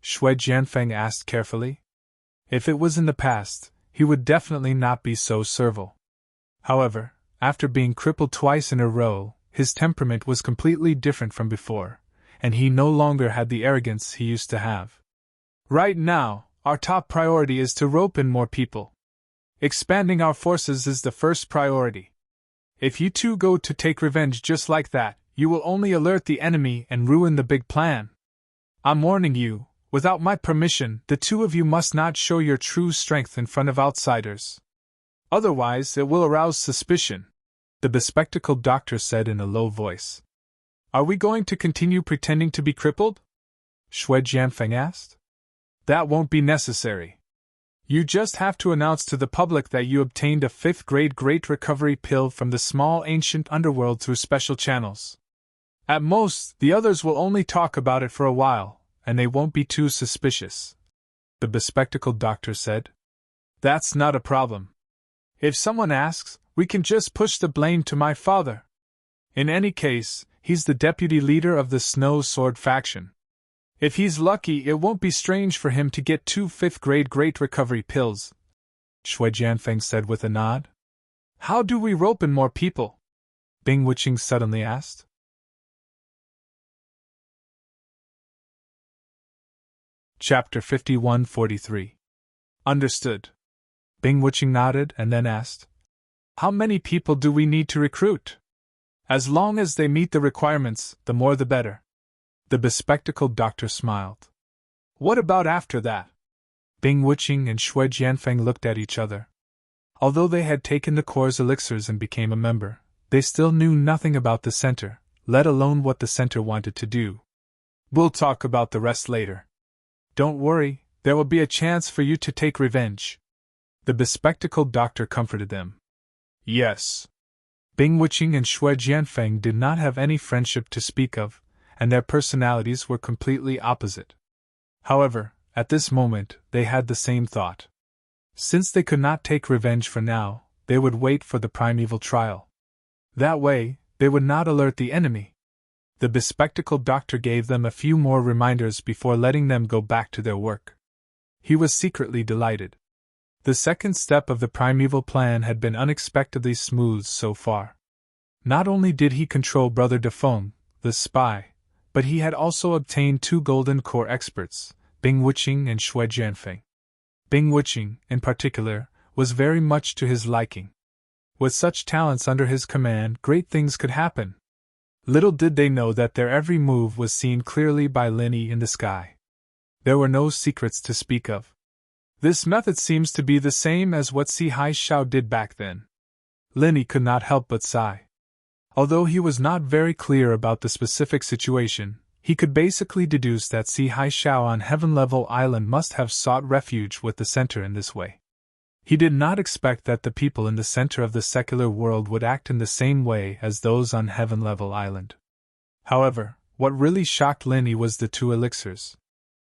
Shui Jianfeng asked carefully. If it was in the past, he would definitely not be so servile. However, after being crippled twice in a row, his temperament was completely different from before, and he no longer had the arrogance he used to have. Right now, our top priority is to rope in more people. Expanding our forces is the first priority. If you two go to take revenge just like that, you will only alert the enemy and ruin the big plan. I'm warning you, without my permission, the two of you must not show your true strength in front of outsiders. Otherwise, it will arouse suspicion, the bespectacled doctor said in a low voice. Are we going to continue pretending to be crippled? Shui Jianfeng asked. That won't be necessary. You just have to announce to the public that you obtained a 5th-grade Great Recovery pill from the small ancient underworld through special channels. At most, the others will only talk about it for a while, and they won't be too suspicious, the bespectacled doctor said. That's not a problem. If someone asks, we can just push the blame to my father. In any case, he's the deputy leader of the Snow Sword faction. If he's lucky, it won't be strange for him to get 2 5th-grade Great Recovery pills, Shui Jianfeng said with a nod. How do we rope in more people? Bing Wuching suddenly asked. Chapter 51-43. Understood. Bing Wuching nodded and then asked, How many people do we need to recruit? As long as they meet the requirements, the more the better. The bespectacled doctor smiled. What about after that? Bing Wuching and Shui Jianfeng looked at each other. Although they had taken the core's elixirs and became a member, they still knew nothing about the center, let alone what the center wanted to do. We'll talk about the rest later. Don't worry, there will be a chance for you to take revenge. The bespectacled doctor comforted them. Yes. Bing Wuching and Shui Jianfeng did not have any friendship to speak of, and their personalities were completely opposite. However, at this moment, they had the same thought. Since they could not take revenge for now, they would wait for the primeval trial. That way, they would not alert the enemy. The bespectacled doctor gave them a few more reminders before letting them go back to their work. He was secretly delighted. The second step of the primeval plan had been unexpectedly smooth so far. Not only did he control Brother Defeng, the spy, but he had also obtained 2 golden core experts, Bing Wuching and Shui Jianfeng. Bing Wuching, in particular, was very much to his liking. With such talents under his command, great things could happen. Little did they know that their every move was seen clearly by Lin Yi in the sky. There were no secrets to speak of. This method seems to be the same as what Si Hai Shao did back then. Lin Yi could not help but sigh. Although he was not very clear about the specific situation, he could basically deduce that Si Hai Shao on Heaven Level Island must have sought refuge with the center in this way. He did not expect that the people in the center of the secular world would act in the same way as those on Heaven Level Island. However, what really shocked Lin Yi was the 2 elixirs.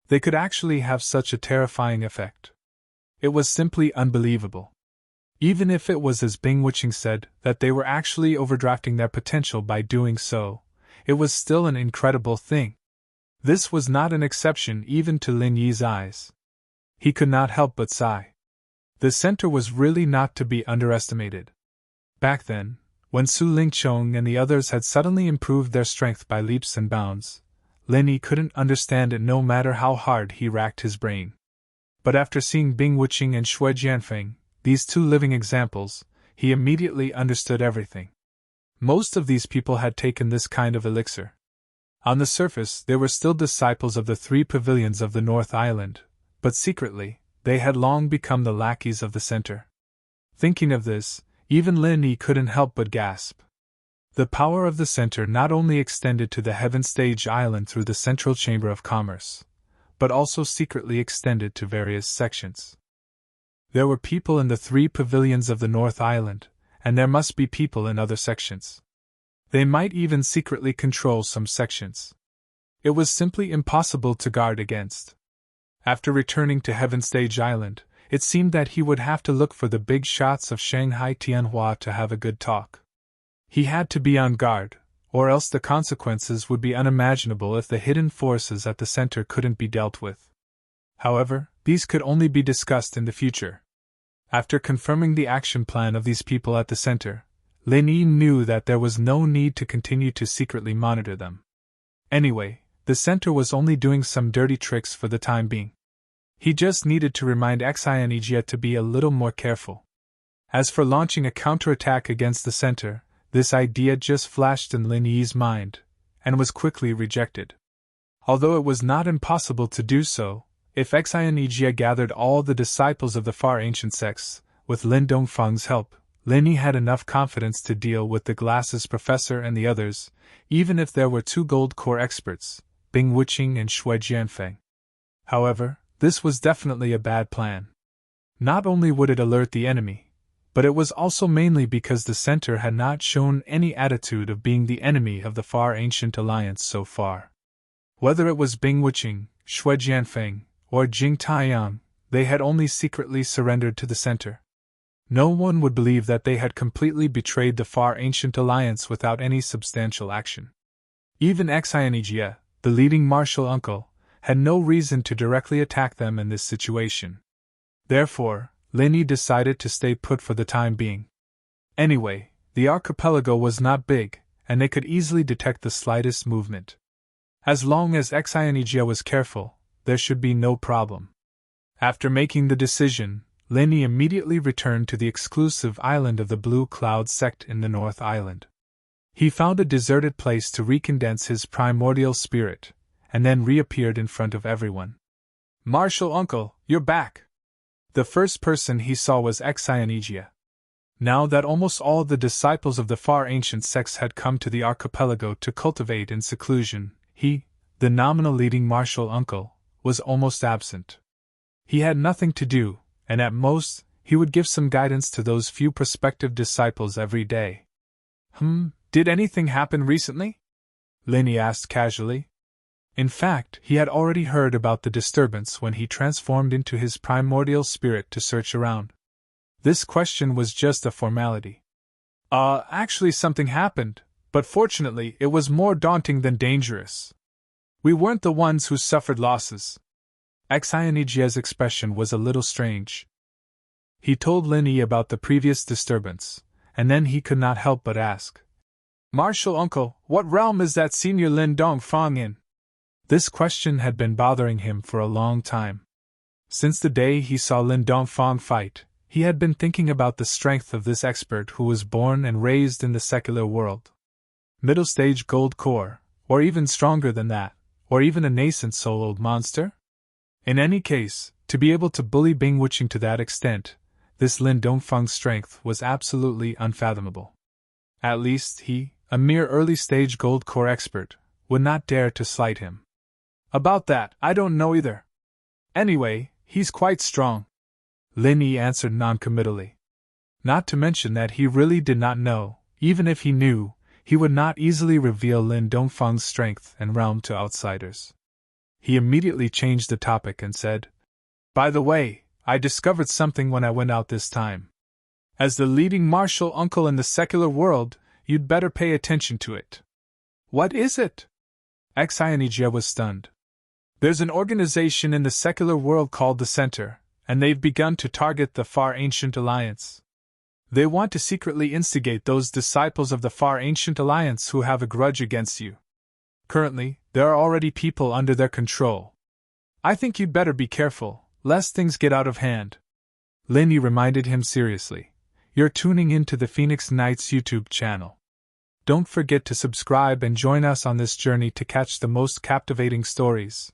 They could actually have such a terrifying effect. It was simply unbelievable. Even if it was as Bing Wuching said, that they were actually overdrafting their potential by doing so, it was still an incredible thing. This was not an exception even to Lin Yi's eyes. He could not help but sigh. The center was really not to be underestimated. Back then, when Su Lingchong and the others had suddenly improved their strength by leaps and bounds, Lin Yi couldn't understand it no matter how hard he racked his brain. But after seeing Bing Wuching and Shui Jianfeng, these 2 living examples, he immediately understood everything. Most of these people had taken this kind of elixir. On the surface, they were still disciples of the 3 pavilions of the North Island, but secretly, they had long become the lackeys of the center. Thinking of this, even Lin Yi couldn't help but gasp. The power of the center not only extended to the Heaven Stage Island through the Central Chamber of Commerce, but also secretly extended to various sections. There were people in the 3 pavilions of the North Island, and there must be people in other sections. They might even secretly control some sections. It was simply impossible to guard against. After returning to Heaven Stage Island, it seemed that he would have to look for the big shots of Shanghai Tianhua to have a good talk. He had to be on guard, or else the consequences would be unimaginable if the hidden forces at the center couldn't be dealt with. However, these could only be discussed in the future. After confirming the action plan of these people at the center, Lin Yi knew that there was no need to continue to secretly monitor them. Anyway, the center was only doing some dirty tricks for the time being. He just needed to remind Xianijia to be a little more careful. As for launching a counterattack against the center, this idea just flashed in Lin Yi's mind, and was quickly rejected. Although it was not impossible to do so, if Xianijia gathered all the disciples of the far ancient sects, with Lin Dongfeng's help, Lin Yi had enough confidence to deal with the Glasses Professor and the others, even if there were 2 gold core experts, Bing Wuching and Shui Jianfeng. However, this was definitely a bad plan. Not only would it alert the enemy, but it was also mainly because the center had not shown any attitude of being the enemy of the far ancient alliance so far. Whether it was Bing Wuching, Shui Jianfeng, or Jing Taiyang, they had only secretly surrendered to the center. No one would believe that they had completely betrayed the far ancient alliance without any substantial action. Even Xianijia, the leading martial uncle, had no reason to directly attack them in this situation. Therefore, Lin Yi decided to stay put for the time being. Anyway, the archipelago was not big, and they could easily detect the slightest movement. As long as Exionegia was careful, there should be no problem. After making the decision, Linny immediately returned to the exclusive island of the Blue Cloud sect in the North Island. He found a deserted place to recondense his primordial spirit, and then reappeared in front of everyone. "Martial Uncle, you're back!" The first person he saw was Exionegia. Now that almost all the disciples of the far ancient sects had come to the archipelago to cultivate in seclusion, he, the nominal leading martial uncle, was almost absent. He had nothing to do, and at most, he would give some guidance to those few prospective disciples every day. Did anything happen recently?" Linny asked casually. In fact, he had already heard about the disturbance when he transformed into his primordial spirit to search around. This question was just a formality. Actually something happened, but fortunately it was more daunting than dangerous. We weren't the ones who suffered losses." Exionegia's expression was a little strange. He told Linny about the previous disturbance, and then he could not help but ask, "Martial Uncle, what realm is that Senior Lin Dongfang in?" This question had been bothering him for a long time. Since the day he saw Lin Dongfang fight, he had been thinking about the strength of this expert who was born and raised in the secular world. Middle stage gold core, or even stronger than that, or even a nascent soul-old monster? In any case, to be able to bully Bing Wuching to that extent, this Lin Dongfang's strength was absolutely unfathomable. At least he, a mere early-stage gold core expert, would not dare to slight him. "About that, I don't know either. Anyway, he's quite strong," Linny answered noncommittally. Not to mention that he really did not know. Even if he knew, he would not easily reveal Lin Dongfang's strength and realm to outsiders. He immediately changed the topic and said, "By the way, I discovered something when I went out this time. As the leading martial uncle in the secular world, you'd better pay attention to it." "What is it?" Exionegia was stunned. "There's an organization in the secular world called the Center, and they've begun to target the Far Ancient Alliance. They want to secretly instigate those disciples of the Far Ancient Alliance who have a grudge against you. Currently, there are already people under their control. I think you'd better be careful, lest things get out of hand." Linny reminded him seriously, "You're tuning into the Phoenix Knights YouTube channel. Don't forget to subscribe and join us on this journey to catch the most captivating stories."